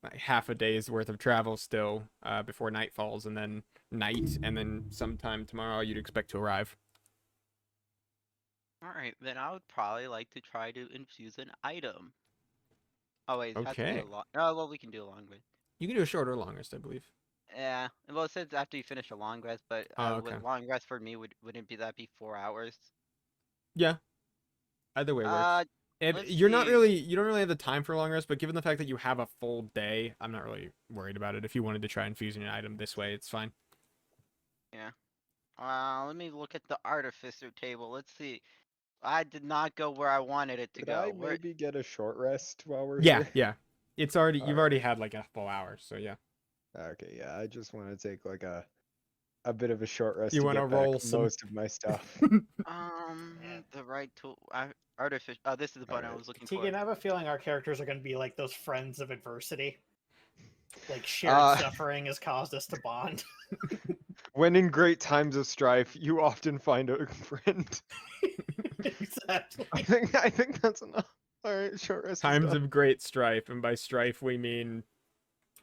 A: like half a day's worth of travel still before night falls, and then night, and then sometime tomorrow you'd expect to arrive.
C: Alright, then I would probably like to try to infuse an item. Oh wait, it has to be
A: Okay.
C: a long. Oh well, we can do a long rest.
A: You can do a short or long rest, I believe.
C: Yeah, well it says after you finish a long rest, but
A: Oh, okay.
C: with long rest for me wouldn't be that be 4 hours?
A: Yeah. Either way works.
C: Let's
A: You don't
C: see.
A: really have the time for a long rest, but given the fact that you have a full day, I'm not really worried about it. If you wanted to try infusing an item this way, it's fine.
C: Let me look at the artificer table. Let's see. I did not go where I wanted it to
B: Could
C: go.
B: I
C: Where?
B: maybe get a short rest while we're
A: Yeah,
B: here?
A: yeah. You've already
B: Alright.
A: had like a full hour, so yeah.
B: Okay, yeah. I just want to take like a bit of a short rest
A: You
B: to
A: wanna
B: get back
A: roll some-
B: most of my stuff.
C: The right tool. Artificial. Oh, this is the button I
B: Alright.
C: was looking
D: Tegan, I
C: for.
D: have a feeling our characters are going to be like those friends of adversity. Like shared
B: Uh,
D: suffering has caused us to bond.
B: When in great times of strife, you often find a friend.
D: Exactly.
B: I think that's enough. All right, short rest.
A: Times
B: is done.
A: of great strife, and by strife we mean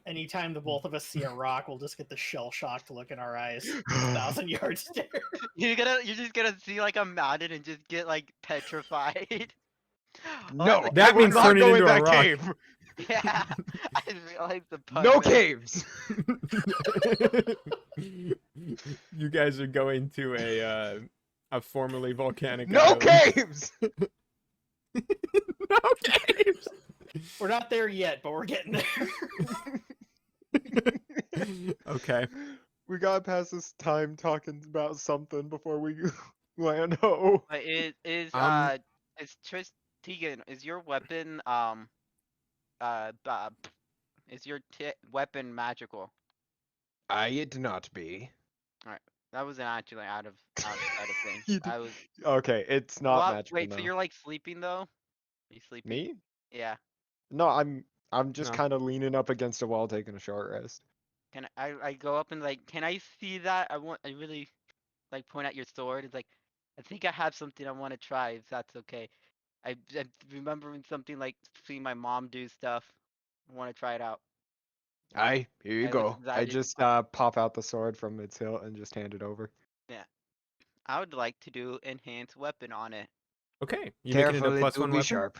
D: Anytime the both of us see a rock, we'll just get the shell-shocked look in our eyes. 1,000-yard stare.
C: You're just gonna see like a mountain and just get like petrified.
B: No,
A: That
B: I will
A: means
B: not
A: turning
B: go
A: into
B: in
A: a
B: that
A: rock.
B: cave.
C: Yeah, I didn't realize the pun.
B: No
C: of it.
B: caves.
A: you guys are going to a formerly volcanic
B: No
A: island.
B: caves.
A: No caves.
D: We're not there yet, but we're getting there.
A: Okay.
B: We gotta pass this time talking about something before we land home.
C: But is Tegan, is your weapon is your weapon magical?
B: I'd not be.
C: That wasn't actually out of things.
B: You did-
C: I was.
B: Okay, it's not
C: Well,
B: magical.
C: wait,
B: no.
C: so you're like sleeping though? Are you sleeping?
B: Me?
C: Yeah.
B: No, I'm just
A: No.
B: kind of leaning up against a wall, taking a short rest.
C: Can I go up and like, can I see that? I really like point at your sword. It's like, I think I have something I want to try. If that's okay. I'm remembering something like seeing my mom do stuff. I want to try it out.
B: Aye, here you
C: I
B: go.
C: was
B: I
C: excited.
B: just pop out the sword from its hilt and just hand it over.
C: I would like to do enhanced weapon on it.
A: Okay. You making it a plus one weapon?
B: sharp.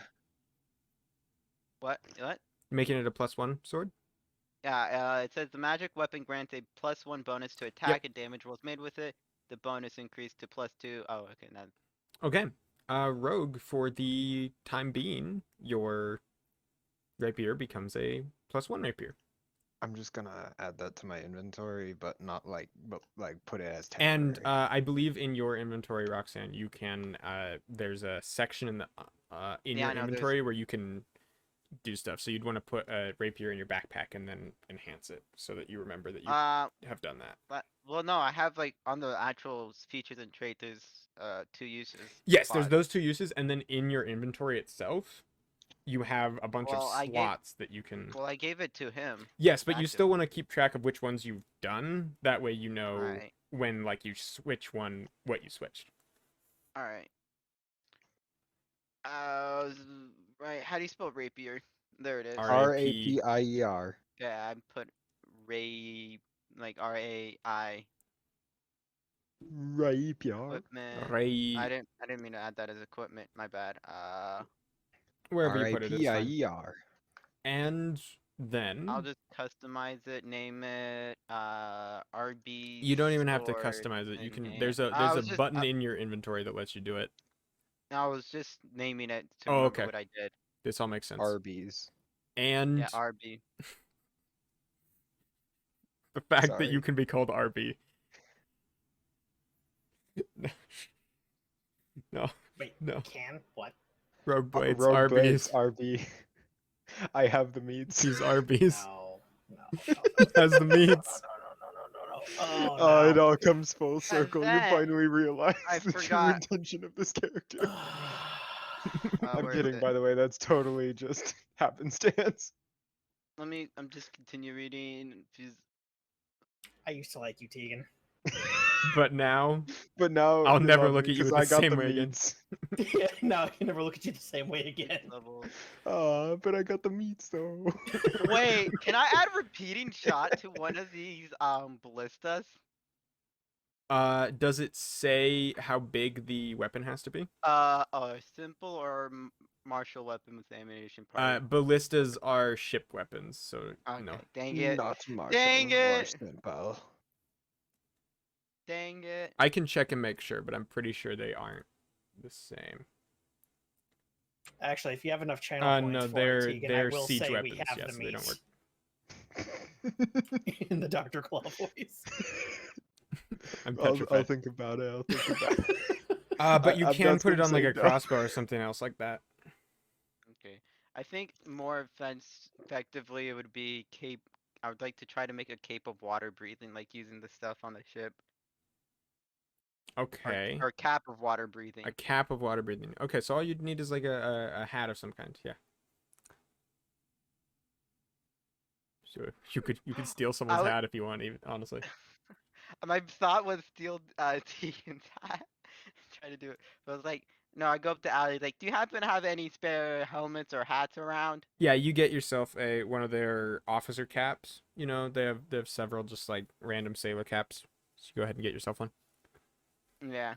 C: What? What?
A: Making it a +1 sword?
C: Yeah, it says the magic weapon grants a +1 bonus to attack and damage rolls made with it. The bonus increased to +2. Oh, okay. Now,
A: Okay. Rogue, for the time being, your rapier becomes a +1 rapier.
B: I'm just gonna add that to my inventory, but not like, put it as
A: And
B: temporary.
A: I believe in your inventory, Roxanne, you can. There's a section in the in
C: Yeah,
A: your
C: I know, there's-
A: inventory where you can do stuff. So you'd want to put a rapier in your backpack and then enhance it so that you remember that you have done that.
C: but well, no, I have like on the actual features and trait. There's 2 uses.
A: Yes, there's
C: slots.
A: those 2 uses, and then in your inventory itself, you have a bunch
C: Well,
A: of slots that you can.
C: Well, I gave it to him.
A: Yes, but you
C: active.
A: still want to keep track of which ones you've done. That way, you know
C: Alright.
A: when like you switch one, what you switched.
C: All right. Right. How do you spell rapier? There it is.
B: R-A-P-I-E-R.
C: Yeah, I put Ray, like R-A-I
B: Rapier.
C: equipment.
A: Ray,
C: I didn't mean to add that as equipment. My bad.
A: wherever you put it, it's fine.
B: R-A-P-I-E-R.
A: And then
C: I'll just customize it. Name it RB.
A: you don't even have to
C: stored
A: customize it. You
C: in
A: can.
C: hand.
A: There's
C: I
A: a
C: was just
A: button in your inventory that lets you do it.
C: I was just naming it to
A: Oh,
C: remember
A: okay.
C: what I did.
A: This all makes sense.
B: Arby's.
A: And
C: Yeah, RB.
A: the fact that
B: Sorry.
A: you can be called RB. No,
D: Wait,
A: no.
D: can what?
A: Rogue Blades,
B: Rogue
A: Arby's.
B: Blades, RB. I have the meats.
A: He's Arby's.
D: No, no,
A: Has the meats.
D: no.
B: Oh,
D: Oh,
B: it all comes full circle. You
C: then
B: finally realize
C: I
B: the true
C: forgot-
B: intention of this character.
D: no.
B: I'm
C: where is
B: kidding,
C: it?
B: by the way. That's totally just happenstance.
C: I'm just continue reading.
D: I used to like you, Tegan.
A: But now,
B: But now
A: I'll
B: you
A: never
B: love
A: look
B: me
A: at you
B: 'cause
A: the
B: I got
A: same
B: the
A: way again.
B: meats.
D: Now I can never look at you the same way again.
C: Level.
B: But I got the meats though.
C: Wait, can I add repeating shot to one of these ballistas?
A: does it say how big the weapon has to be?
C: A simple or martial weapon with ammunition part.
A: Ballistas are ship weapons, so
C: Okay,
A: no.
C: dang it.
B: Not Marshall.
C: Dang it!
B: Simple.
C: Dang it.
A: I can check and make sure, but I'm pretty sure they aren't the same.
D: Actually, if you have enough channel points
A: No,
D: for
A: they're
D: it, Tegan,
A: they're
D: I will
A: siege
D: say
A: weapons.
D: we have
A: Yes,
D: the
A: they don't
D: meats
A: work.
D: in the Dr. Claw voice.
A: I'm
B: I'll
A: petrified.
B: think about it. I'll think about it.
A: But you can
B: that's
A: put it
B: what
A: on
B: I'm
A: like a
B: saying, no.
A: crossbow or something else like that.
C: Okay. I think more effectively it would be cape. I would like to try to make a cape of water breathing, like using the stuff on the ship.
A: Okay.
C: Or cap of water breathing.
A: A cap of water breathing. Okay, so all you'd need is like a hat of some kind. Yeah. Sure. You could steal someone's
C: would-
A: hat if you want, even honestly.
C: My thought was steal Tegan's hat. Try to do it. But I was like, no, I go up to Allie, like, do you happen to have any spare helmets or hats around?
A: Yeah, you get yourself one of their officer caps. You know, they have several just like random sailor caps. So you go ahead and get yourself one.
C: Yeah.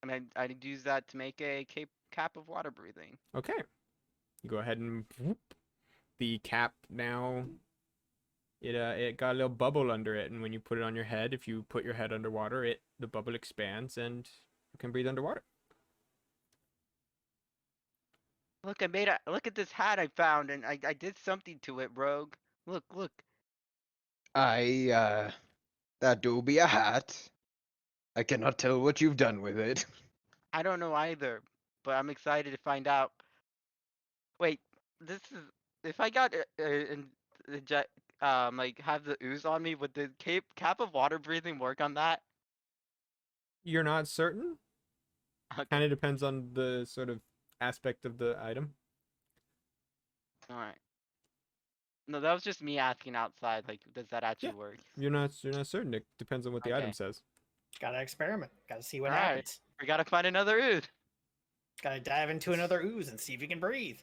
C: And I'd use that to make a cap of water breathing.
A: Okay. You go ahead and whoop. The cap now it got a little bubble under it, and when you put it on your head, if you put your head underwater, the bubble expands and you can breathe underwater.
C: Look, look at this hat I found, and I did something to it, Rogue. Look.
B: That do be a hat. I cannot tell what you've done with it.
C: I don't know either, but I'm excited to find out. Wait, if I got like have the ooze on me, would the cap of water breathing work on that?
A: You're not certain?
C: Okay.
A: Kind of depends on the sort of aspect of the item.
C: All right. No, that was just me asking outside. Like, does that actually work?
A: You're not certain. It depends on what the item
C: Okay.
A: says.
D: Gotta experiment. Gotta see what
C: Alright.
D: happens.
C: We gotta find another ooze.
D: Gotta dive into another ooze and see if you can breathe.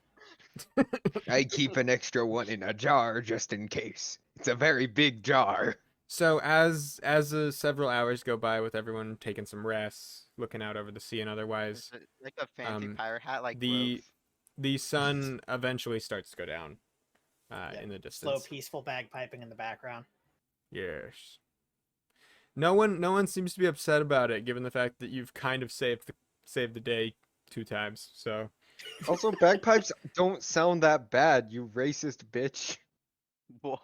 B: I keep an extra one in a jar just in case. It's a very big jar.
A: So as several hours go by with everyone taking some rests, looking out over the sea and otherwise,
C: Is it like a fancy pirate hat, like
A: the
C: Rogue's?
A: the sun eventually starts to go down
D: Yeah,
A: in the
D: Slow,
A: distance.
D: peaceful bagpiping in the background.
A: Yes. No one seems to be upset about it, given the fact that you've kind of saved the day 2 times. So
B: Also, bagpipes don't sound that bad, you racist bitch.
C: Whoa.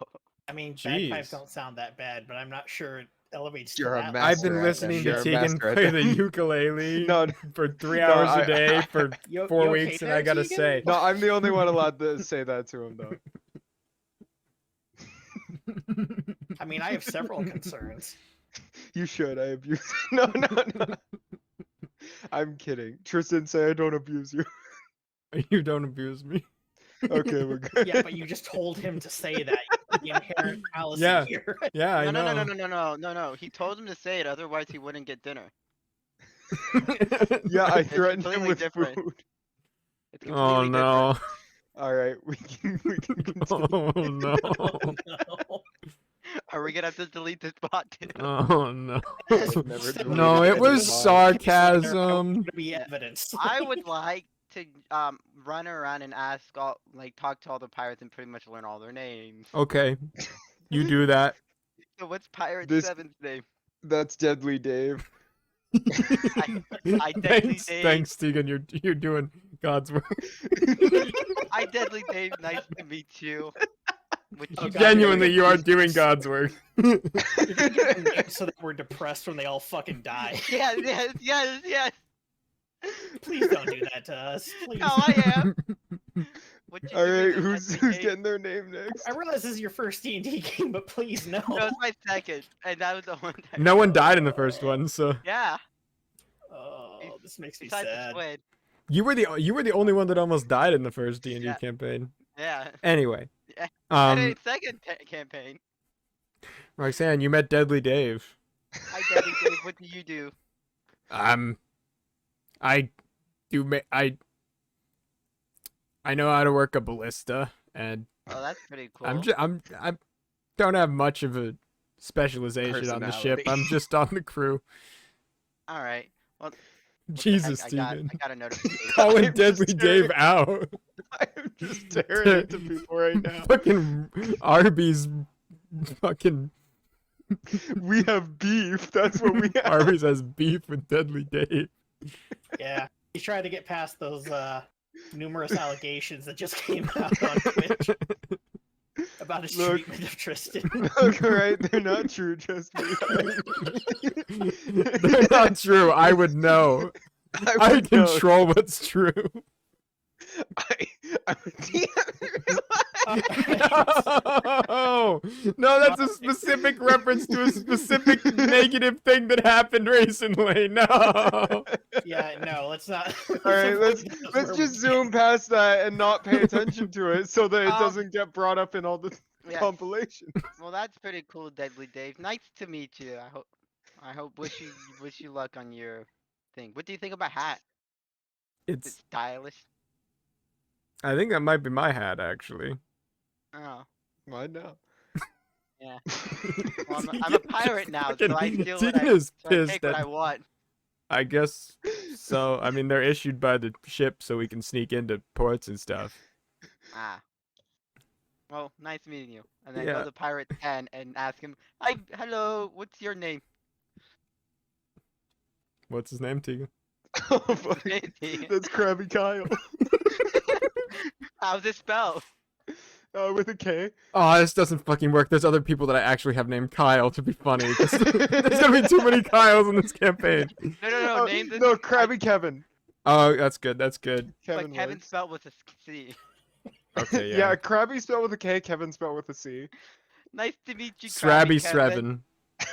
D: I mean,
A: Jeez.
D: bagpipes don't sound that bad, but I'm not sure it elevates
B: You're
D: to
B: a
D: that
B: master
A: I've been
B: at
A: listening
B: them.
A: to
B: You're a
A: Tegan
B: master at
A: play the
B: them.
A: ukulele
B: No,
A: for 3
B: no,
A: hours a
B: I-
A: day for
D: You-
A: 4
D: you okay
A: weeks, and
D: there,
A: I gotta
D: Tegan?
A: say,
B: no, I'm the only one allowed to say that to him, though.
D: I mean, I have several concerns.
B: You should. I abuse. No. I'm kidding. Tristan, say I don't abuse you.
A: you don't abuse me.
B: Okay, we're good.
D: Yeah, but you just told him to say that. The inherent fallacy
A: Yeah.
D: here.
A: Yeah, I
C: No,
A: know.
C: no. He told him to say it, otherwise he wouldn't get dinner.
B: Yeah, I
C: It's
B: threatened him
C: completely
B: with
C: different.
B: food.
C: It's
A: Oh
C: completely
A: no.
B: All right, we can continue.
A: Oh no.
D: Oh, no.
C: Are we gonna have to delete this bot too?
A: Oh no.
B: I've never
D: Still,
B: deleted
A: No, it
B: any
A: was
B: bot.
A: sarcasm.
D: To be evidence.
C: I would like to run around and ask all, like, talk to all the pirates and pretty much learn all their names.
A: Okay. You do that.
C: So what's Pirate
B: This-
C: 7's name?
B: That's Deadly Dave.
C: I Deadly
A: Thanks,
C: Dave.
A: thanks, Tegan. You're doing God's work.
C: I Deadly Dave. Nice to meet you. Which
D: Oh, God,
A: Genuinely,
D: you're
A: you are
D: gonna
A: doing
D: use-
A: God's work.
D: So that we're depressed when they all fucking die.
C: Yes, yes, yes, yes.
D: Please don't do that to us. Please.
C: No, I am. What you
B: All
C: doing
B: right,
C: there,
B: who's
C: Deadly Dave?
B: getting their name next?
D: I realize this is your first D&D game, but please no.
C: No, it's my second, and that was the one. Time.
A: No one died in the first one, so
C: Yeah.
D: Oh, this makes me
C: Besides the
D: sad.
C: squid.
A: you were the only one that almost died in the first D&D
C: Yeah.
A: campaign.
C: Yeah.
A: Anyway,
C: Yeah. And
A: um,
C: a second campaign.
A: Roxanne, you met Deadly Dave.
C: Hi, Deadly Dave. What do you do?
A: I do I know how to work a ballista, and
C: Oh, that's pretty cool.
A: I don't have much of a specialization on the ship.
B: Personality.
A: I'm just on the crew.
C: All right. Well,
A: Jesus,
C: I got
A: Steven.
C: a notification.
A: Calling
B: I'm just
A: Deadly Dave
B: staring.
A: out.
B: I'm just staring into people right now.
A: Fucking Arby's fucking
B: We have beef. That's what we have.
A: Arby's has beef with Deadly Dave.
D: Yeah, he's trying to get past those numerous allegations that just came out on Twitch about his
B: Look.
D: treatment of Tristan.
B: Look, all right, they're not true. Trust me.
A: They're not true. I would know. I
B: would know.
A: control what's true.
B: I would
A: No, no, that's a specific reference to a specific negative thing that happened recently. No.
D: Yeah, no, let's not.
B: All right,
D: avoid
B: let's
D: those where
B: just
D: we
B: zoom past that and not pay attention to it so that it
C: Um,
B: doesn't get brought up in all the
C: Yeah.
B: compilations.
C: Well, that's pretty cool, Deadly Dave. Nice to meet you. I hope wish you luck on your thing. What do you think about hat? It's
A: It's.
C: stylish.
A: I think that might be my hat, actually.
C: Oh.
B: Why not?
C: Yeah. Well, I'm a pirate now, so I
A: Fucking
C: steal what
A: Tegan
C: I,
A: is
C: so I
A: pissed
C: take what I
A: at-
C: want.
A: I guess so. I mean, they're issued by the ship, so we can sneak into ports and stuff.
C: Ah. Well, nice meeting you. And then
A: Yeah.
C: go to Pirate 10 and ask him, "Hi, hello, what's your name?"
A: What's his name, Tegan?
B: Oh, fuck. That's Krabby Kyle.
C: How's it spelled?
B: With a K.
A: Oh, this doesn't fucking work. There's other people that I actually have named Kyle to be funny. There's gonna be too many Kyles in this campaign.
C: No,
B: Oh,
C: name this.
B: no, Krabby Kevin.
A: Oh, that's good. That's good.
B: Kevin
C: But Kevin
B: works.
C: spelled with a C.
A: Okay,
B: Yeah.
A: yeah.
B: Krabby spelled with a K, Kevin spelled with a C.
C: Nice to meet you,
A: Srabby
C: Krabby Kevin.
A: Srevin.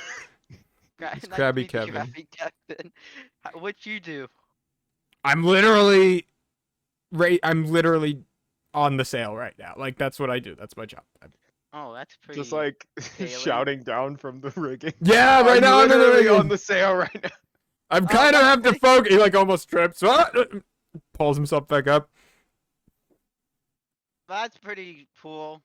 C: Nice to
A: Krabby
C: meet you,
A: Kevin.
C: Krabby Kevin. What you do?
A: I'm literally on the sail right now. Like that's what I do. That's my job.
C: Oh, that's pretty.
B: Just like
C: sailing.
B: shouting down from the rigging.
A: Yeah, right
B: I'm
A: now. No,
B: literally
A: no,
B: on
A: no.
B: the sail right now.
A: I'm kind of
C: Oh,
A: have to focus. He like almost trips. Pulls himself back up.
C: That's pretty cool.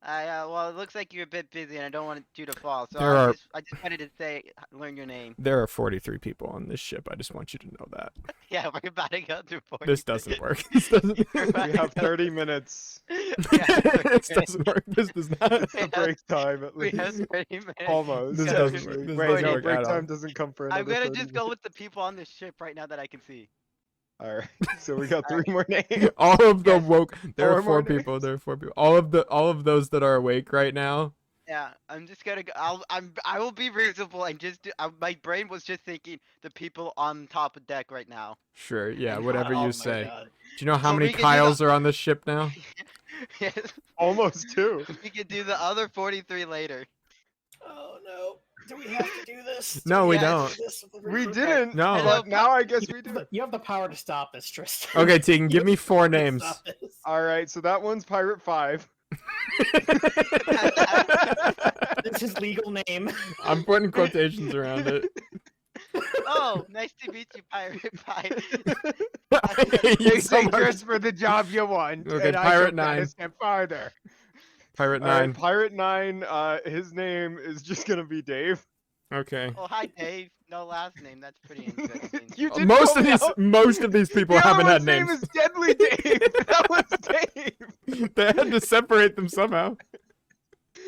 C: Well, it looks like you're a bit busy, and I don't want you to fall. So
A: There are-
C: I just wanted to say, learn your name.
A: There are 43 people on this ship. I just want you to know that.
C: Yeah, we're about to go through 40.
A: This doesn't work. This doesn't.
B: We have 30 minutes.
A: This doesn't work. This does not.
B: It's the break time at
C: We
B: least.
C: have 30 minutes.
B: Almost.
A: This
B: actually.
A: doesn't work. This
B: Wait,
A: doesn't
B: no,
A: work
B: break
A: at all.
B: time doesn't come for another
C: I'm gonna
B: 30
C: just go with the people on the ship right now that I can see.
B: Alright, so we got
C: Alright.
B: 3 more names.
A: All of the woke. There are
B: 4 more
A: 4 people.
B: names.
A: There are 4 people. All of those that are awake right now.
C: Yeah, I'm just gonna go. I will be reasonable and just do, my brain was just thinking the people on top of deck right now.
A: Sure. Yeah.
C: And
A: whatever
D: Oh
A: you
D: my
A: say.
D: God.
A: Do you know how
C: So
A: many
C: we can do the-
A: Kyles are on this ship now?
C: Yes,
B: Almost 2.
C: we can do the other 43 later.
D: Oh no. Do we have to do this?
A: No, we
C: Yes.
A: don't.
B: We didn't.
A: No.
B: But now I guess we
D: You
B: do.
D: have the- you have the power to stop this, Tristan.
A: Okay, Tegan, give me 4
D: You have to
A: names.
D: stop this.
B: Alright, so that one's Pirate 5.
D: That's his legal name.
A: I'm putting quotations around it.
C: Oh, nice to meet you, Pirate Pie.
A: I hate
B: They
A: you so
B: say
A: much.
B: dress for the job you want,
A: Okay,
B: and I
A: Pirate
B: took that
A: 9.
B: a step farther.
A: Pirate
B: All right,
A: 9.
B: Pirate 9, his name is just gonna be Dave.
A: Okay.
C: Oh, hi, Dave. No last name. That's pretty interesting.
B: You didn't call me out.
A: Most of these people
B: The other
A: haven't had
B: one's name
A: names.
B: is Deadly Dave. That one's Dave.
A: They had to separate them somehow.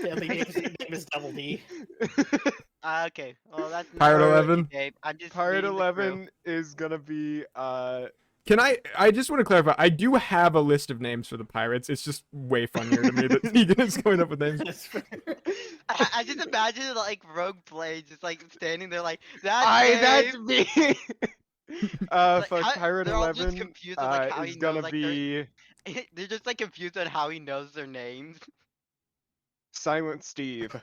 D: Deadly Dave's name is Double D.
C: Okay. Well, that's
A: Pirate
C: not
A: 11?
C: Dave. I'm just
B: Pirate
C: reading the crew.
B: 11 is gonna be
A: Can I just want to clarify, I do have a list of names for the pirates. It's just way funnier to me that Negan is coming up with names.
D: That's fair.
C: I just imagine like Rogue Blade just like standing there like that's
B: that's
C: Dave.
B: me.
C: Like,
B: Fuck,
C: how-
B: Pirate
C: they're all just
B: 11
C: confused on, like, how
B: is
C: he
B: gonna
C: knows, like, they're-
B: be
C: They're just like confused on how he knows their names.
B: Silent Steve.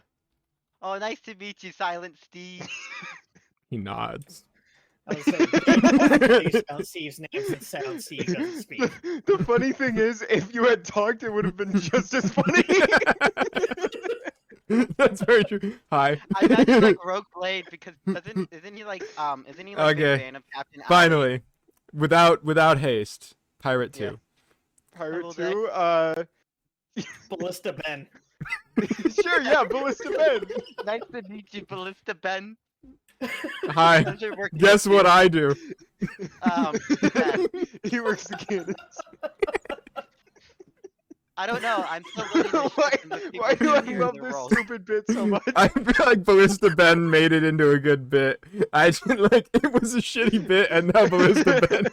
C: Oh, nice to meet you, Silent Steve.
A: He nods.
D: I was saying, Silent Steve's name since Silent Steve doesn't speak.
B: The funny thing is, if you had talked, it would have been just as funny.
A: That's very true. Hi.
C: I imagine like Rogue Blade because isn't he like a
A: Okay.
C: fan of Captain Alley?
A: Finally, without haste, Pirate 2.
C: Yeah.
B: Pirate
C: Double
B: 2,
D: Ballista Ben.
B: sure, yeah, Ballista Ben.
C: Nice to meet you, Ballista Ben.
A: Hi.
C: Pleasure working
A: Guess
C: with
A: what
C: you.
A: I do?
C: Ben.
B: He works the cannons.
C: I don't know. I'm still learning the
B: why,
C: system of people
B: why do I
C: doing
B: love
C: their
B: this
C: roles.
B: stupid bit so much?
A: I feel like Ballista Ben made it into a good bit. I just, like it was a shitty bit, and now Ballista Ben.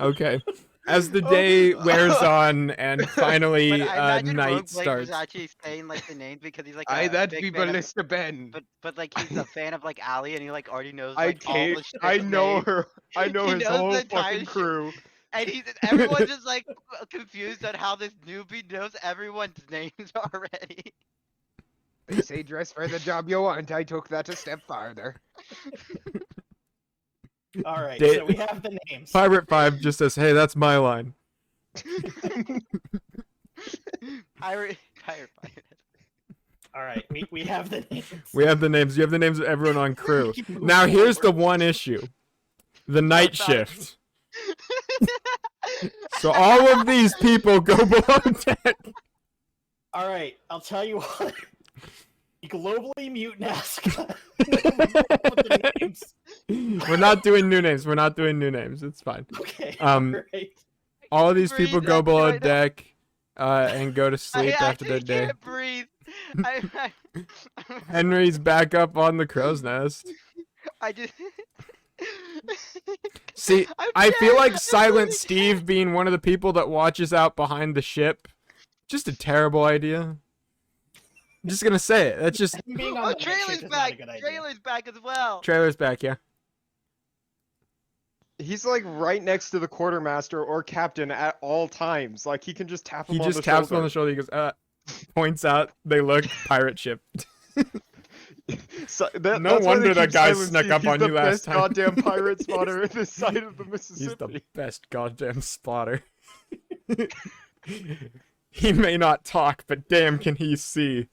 A: Okay. As the day wears on and finally
C: But I imagine
A: night
C: Rogue Blade
A: starts.
C: was actually saying like the names because he's like
B: I
C: a
B: that
C: big
B: be
C: fan of-
B: Ballista Ben.
C: but like he's a fan of like Allie and he like already knows
B: I
C: like all
B: can't.
C: the shit's
B: I know
C: names.
B: her. I know
C: He
B: his
C: knows
B: whole
C: the entire
B: fucking
C: shit.
B: crew.
C: And everyone's just like confused on how this newbie knows everyone's names already.
B: They say dress for the job you want. I took that a step farther.
D: All right,
A: Dave-
D: so we have the names.
A: Pirate 5 just says, "Hey, that's my line."
C: Pirate.
D: All right, we have the names.
A: We have the names. You have the names of everyone on crew.
D: Keep moving
A: Now here's the
D: forward.
A: one issue: the night
C: What's that?
A: shift. So all of these people go below deck.
D: All right, I'll tell you what. Globally mute NASCAR. The names.
A: We're not doing new names. We're not doing new names. It's fine.
D: Okay.
A: Um,
D: all right.
A: All of these people
C: Breathe
A: go
C: after
A: below
C: I know.
A: deck and go to sleep
C: I
A: after their
C: actually
A: day.
C: can't breathe.
A: Henry's back up on the crow's nest.
C: I just.
A: See,
C: I'm
A: I feel
C: dead.
A: like
C: I'm
A: Silent
C: literally
A: Steve
C: dead.
A: being one of the people that watches out behind the ship, just a terrible idea. I'm just gonna say it. That's just
D: Him being on
C: Oh,
D: the night shift
C: trailer's
D: is not a
C: back.
D: good idea.
C: Trailer's back as well.
A: trailer's back, yeah.
B: He's like right next to the quartermaster or captain at all times. Like he can just tap him
A: He
B: on
A: just
B: the
A: taps him on
B: shoulder.
A: the shoulder. He goes, points out. They look, pirate ship.
B: So,
A: No
B: that's why
A: wonder
B: they
A: that
B: keep
A: guy
B: Silent
A: snuck
B: Steve.
A: up
B: He's
A: on
B: the
A: you last
B: best
A: time.
B: goddamn pirate spotter this side of the
A: He's
B: Mississippi.
A: the best goddamn spotter. He may not talk, but damn, can he see?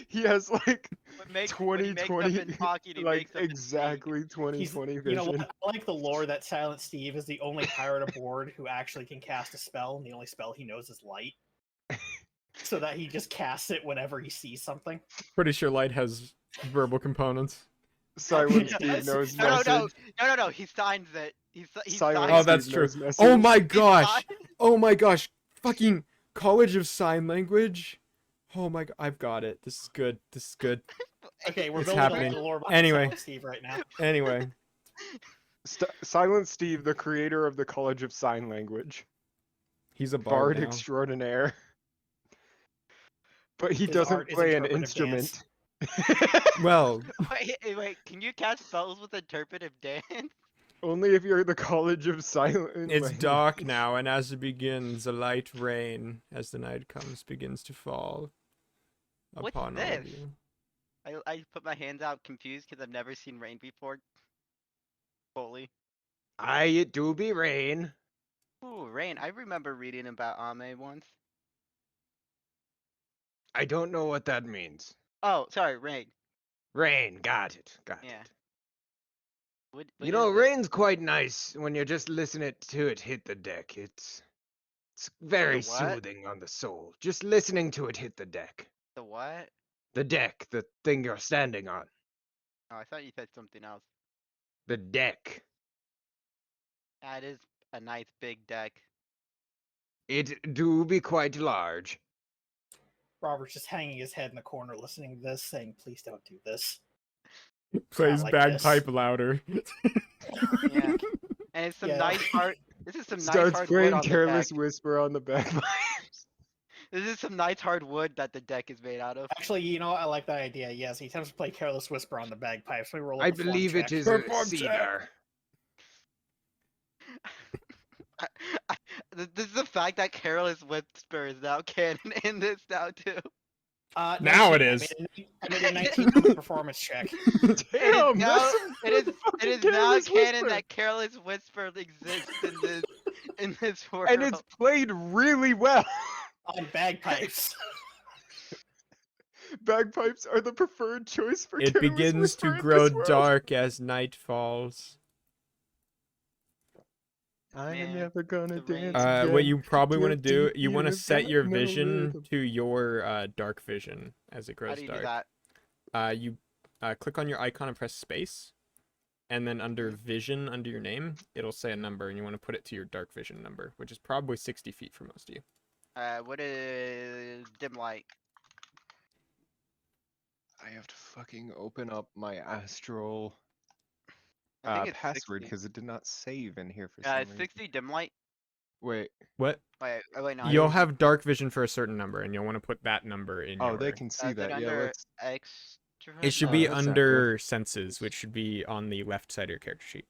B: He has like
C: When he makes up
B: 20/20,
C: in talking, he
B: like
C: makes up in
B: exactly 20/20
D: He's,
B: vision.
D: you know what? I like the lore that Silent Steve is the only pirate aboard who actually can cast a spell, and the only spell he knows is light. So that he just casts it whenever he sees something.
A: Pretty sure light has verbal components.
B: Silent
D: Yeah,
B: Steve
D: that's-
B: knows
C: No,
B: message.
C: No. He signs it. He
B: Silent
A: Oh,
C: signs
A: that's
B: Steve
A: true.
B: knows message.
A: Oh my
C: He
A: gosh.
C: signs-
A: Oh my gosh. Fucking College of Sign Language. Oh my god, I've got it. This is good. This is good.
D: Okay, we're
A: It's
D: building
A: happening.
D: up the lore behind
A: Anyway.
D: Silent Steve right now.
A: Anyway,
B: Silent Steve, the creator of the College of Sign Language,
A: he's a
B: bard
A: bard now.
B: extraordinaire. But he
D: His
B: doesn't
D: art is
B: play an
D: interpretive
B: instrument.
A: Well,
C: Wait, can you cast spells with interpretive dance?
B: Only if you're the College of Silent.
A: it's
B: Language.
A: dark now, and as it begins, a light rain, as the night comes, begins to fall
C: What's
A: upon all of
C: this?
A: you.
C: I put my hands out confused because I've never seen rain before. Fully.
B: Aye, it do be rain.
C: Ooh, rain. I remember reading about Ame once.
B: I don't know what that means.
C: Oh, sorry, rain.
B: Rain, got it, got
C: Yeah.
B: it.
C: What
B: You
C: is
B: know,
C: it?
B: rain's quite nice when you're just listening to it hit the deck. It's very
C: The what?
B: soothing on the soul. Just listening to it hit the deck.
C: The what?
B: The deck, the thing you're standing on.
C: Oh, I thought you said something else.
B: The deck.
C: That is a nice big deck.
B: It do be quite large.
D: Robert's just hanging his head in the corner, listening to this, saying, "Please don't do this."
A: Plays
D: like
A: bagpipe
D: this.
A: louder.
C: Yeah. And it's some
D: Yeah.
C: nice hard. This is some nice
B: Starts
C: hard wood
B: playing
C: on the
B: Careless
C: deck.
B: Whisper on the bagpipes.
C: This is some nice hard wood that the deck is made out of.
D: Actually, you know what? I like that idea. Yes, he attempts to play Careless Whisper on the bagpipes. We roll a
B: I
D: perform
B: believe it
D: check.
B: is a
A: Perform check.
B: cedar.
C: This is the fact that Careless Whisper is now canon in this now too.
A: Now
D: 19.
A: it is.
D: I made a 19 on the performance check.
B: Damn,
C: now,
B: that's some
C: it is
B: fucking
C: now
B: Careless
C: canon
B: Whisper.
C: that Careless Whisper exists in this world.
B: And it's played really well.
D: On bagpipes.
B: Bagpipes are the preferred choice for
A: It
B: Careless
A: begins
B: Whisper
A: to
B: in
A: grow
B: this world.
A: dark as night falls.
B: I am
C: Man,
B: never gonna
C: the rain.
B: dance again.
A: What you probably want to
B: Drifting
A: do, you want to
B: in a
A: set your
B: metal
A: vision
B: rhythm.
A: to your dark vision as it
C: How
A: grows
C: do you
A: dark.
C: do that?
A: You click on your icon and press space, and then under vision, under your name, it'll say a number, and you want to put it to your dark vision number, which is probably 60 feet for most of you.
C: What is dim light?
B: I have to fucking open up my astral
C: I think it's
B: password
C: 60.
B: because it did not save in here for some reason.
C: 60 dim light.
B: Wait.
A: What?
C: Wait, no.
A: You'll
C: I-
A: have dark vision for a certain number, and you'll want to put that number in
B: Oh,
A: your...
B: they can see
C: is it
B: that. Yeah,
C: under
B: let's.
C: extra?
A: It should
B: Oh,
A: be
B: that's not
A: under senses, which should be on the left side of your character sheet.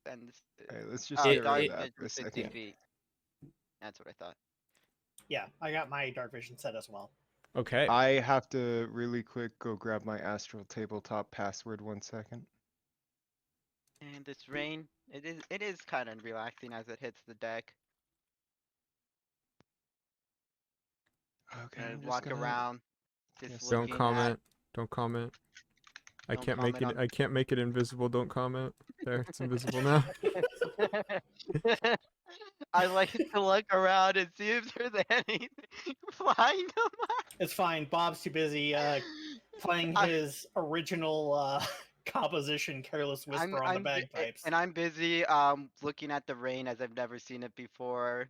C: And this,
B: Alright, let's just
C: oh,
B: get
C: dark
B: rid of that
C: vision
B: for a
C: 60
B: second.
C: feet. That's what I thought.
D: Yeah, I got my dark vision set as well.
A: Okay.
B: I have to really quick go grab my astral tabletop password 1 second.
C: And this rain, it is kind of relaxing as it hits the deck.
B: Okay.
C: And
B: I'm just
C: walk
B: gonna-
C: around, just
B: Yes.
A: Don't
C: looking
A: comment. Don't comment. I
C: Don't
A: can't make
C: comment
A: it.
C: on-
A: I can't make it invisible. Don't comment. There, it's invisible now.
C: I like to look around and see if there's anything flying
D: It's fine. Bob's too busy playing
C: I-
D: his original composition, Careless Whisper, on the bagpipes.
C: and I'm busy looking at the rain as I've never seen it before.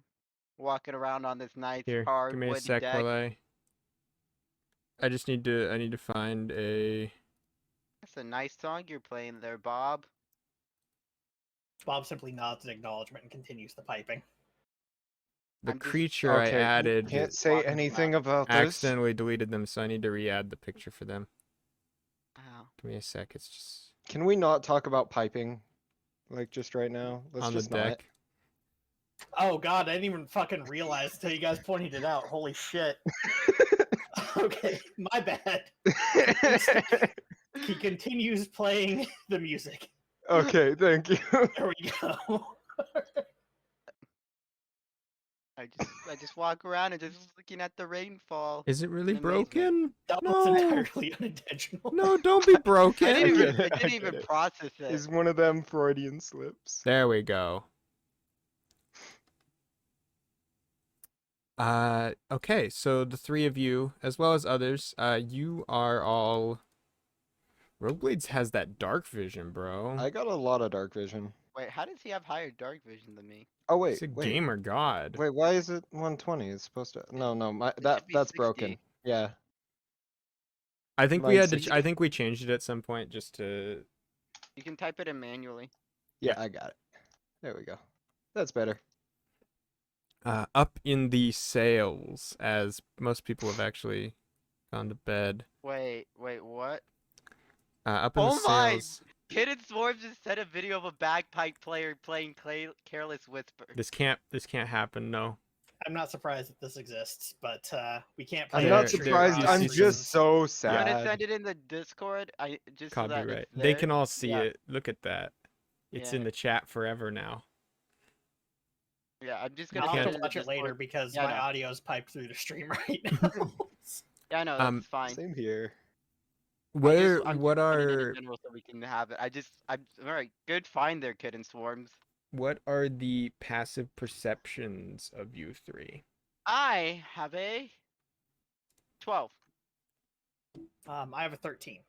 C: Walking around on this nice
A: Here,
C: hard
A: give me a
C: woody
A: sec
C: deck.
A: while I just need to. I need to find a.
C: That's a nice song you're playing there, Bob.
D: Bob simply nods in acknowledgement and continues the piping.
A: The
C: I'm just-
A: creature I
B: Okay, you
A: added
B: Can't say
C: walking
B: anything
C: around.
B: about this.
A: accidentally deleted them, so I need to re-add the picture for them.
C: Wow.
A: Give me a sec. It's just
B: Can we not talk about piping? Like just right now? Let's
A: on the
B: just
A: deck.
D: Oh god, I didn't even fucking realize until you guys pointed it out. Holy shit. Okay, my bad.
B: not.
D: He continues playing the music.
B: Okay, thank you.
D: There we go.
C: I just walk around and just looking at the rainfall.
A: Is it really
C: Amazing.
A: broken?
D: That
A: No.
D: was entirely unintentional.
A: No, don't be
C: I
A: broken.
C: didn't
B: get
C: even,
B: it,
C: I
B: I
C: didn't
B: get
C: even
B: it.
C: process it.
B: Is one of them Freudian slips?
A: There we go. Okay, so the three of you, as well as others, you are all... Rogueblades has that dark vision, bro.
B: I got a lot of dark vision.
C: Wait, how does he have higher dark vision than me?
B: Oh wait,
A: He's a
B: wait,
A: gamer god.
B: wait. Why is it 120? It's supposed to. No, my
C: should
B: that's
C: be
B: broken.
C: 60.
B: Yeah.
A: I think we
B: Mine's
A: had to.
B: 60.
A: I think we changed it at some point just to.
C: You can type it in manually.
B: Yeah, I got it. There we go. That's better.
A: Up in the sails, as most people have actually gone to bed.
C: Wait, what?
A: Up in
C: Oh
A: the
C: my!
A: sails.
C: Kid and Swarm just sent a video of a bagpipe player playing Careless Whisper.
A: This can't happen. No.
D: I'm not surprised that this exists, but we can't play
B: I'm
D: it
B: not
D: for sure
B: surprised.
A: you
B: I'm
A: see
B: just so
C: I'm gonna
B: sad.
C: send it in the Discord. Just so that
A: Copyright.
C: it's
A: They
C: there.
A: can all see
C: Yeah.
A: it. Look at that. It's in
C: Yeah.
A: the chat forever now.
C: Yeah, I'm just
D: I'll
C: gonna
D: have
C: send
D: to
C: it in the
D: watch it
C: Discord.
D: later because
C: Yeah, I
D: my
C: know.
D: audio is piped through the stream right now.
C: Yeah, no,
A: Um,
C: that's fine.
B: Same here.
A: What
C: I'm
A: are
C: just
A: what
C: putting it in
A: are
C: general so we can have it. I'm alright. Good find there, Kid and Swarms.
A: what are the passive perceptions of you three?
C: I have a 12.
D: I have a 13.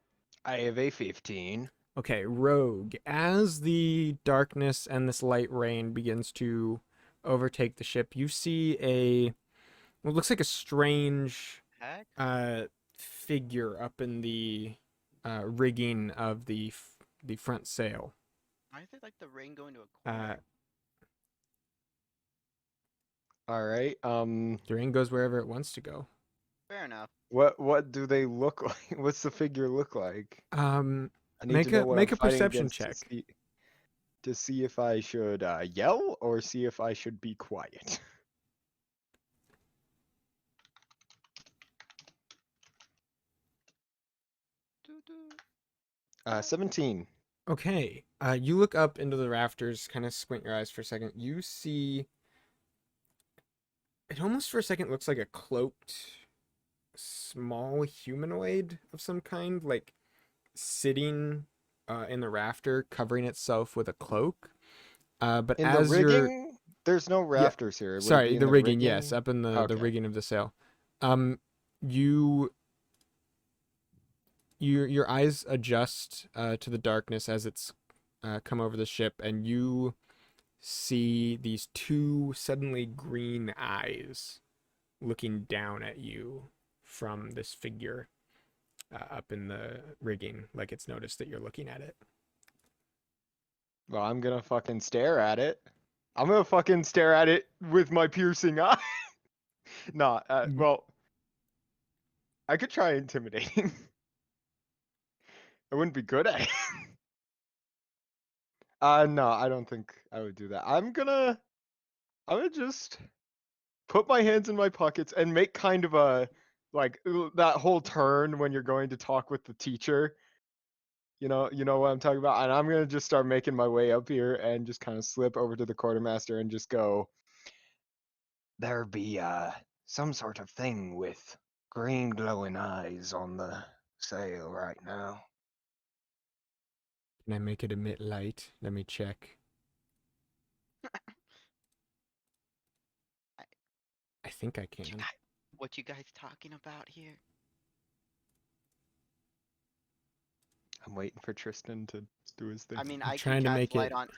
B: I have a 15.
A: Okay, Rogue. As the darkness and this light rain begins to overtake the ship, you see what looks like a strange
C: Heck?
A: figure up in the rigging of the front sail.
C: Why is it like the rain going to a
A: Uh,
C: corner?
B: All right.
A: the rain goes wherever it wants to go.
C: Fair enough.
B: What do they look like? What's the figure look like? I need
A: Make
B: to know
A: a
B: what
A: make
B: I'm
A: a
B: fighting
A: perception
B: against
A: check.
B: to see if I should yell or see if I should be quiet. 17.
A: Okay. You look up into the rafters, kind of squint your eyes for a second. You see. It almost for a second looks like a cloaked, small humanoid of some kind, like sitting in the rafter, covering itself with a cloak. But
B: In the
A: as you're,
B: rigging, there's no
A: yeah,
B: rafters here. Would it
A: sorry,
B: be in
A: the
B: the
A: rigging, yes,
B: rigging?
A: up in the
B: Okay.
A: rigging of the sail. Your eyes adjust to the darkness as it's come over the ship, and you see these two suddenly green eyes looking down at you from this figure up in the rigging, like it's noticed that you're looking at it.
B: Well, I'm gonna fucking stare at it. I'm gonna fucking stare at it with my piercing eye. Nah, well, I could try intimidating. I wouldn't be good at it. No, I don't think I would do that. I'm gonna just put my hands in my pockets and make kind of a like that whole turn when you're going to talk with the teacher. You know what I'm talking about. And I'm gonna just start making my way up here and just kind of slip over to the quartermaster and just go. There be some sort of thing with green glowing eyes on the sail right now.
A: Can I make it emit light? Let me check. I think I can.
C: What you guys talking about here?
B: I'm waiting for Tristan to do his thing.
C: I mean,
A: I'm
C: I can
A: trying to
C: cast
A: make
C: light
A: it.
C: on.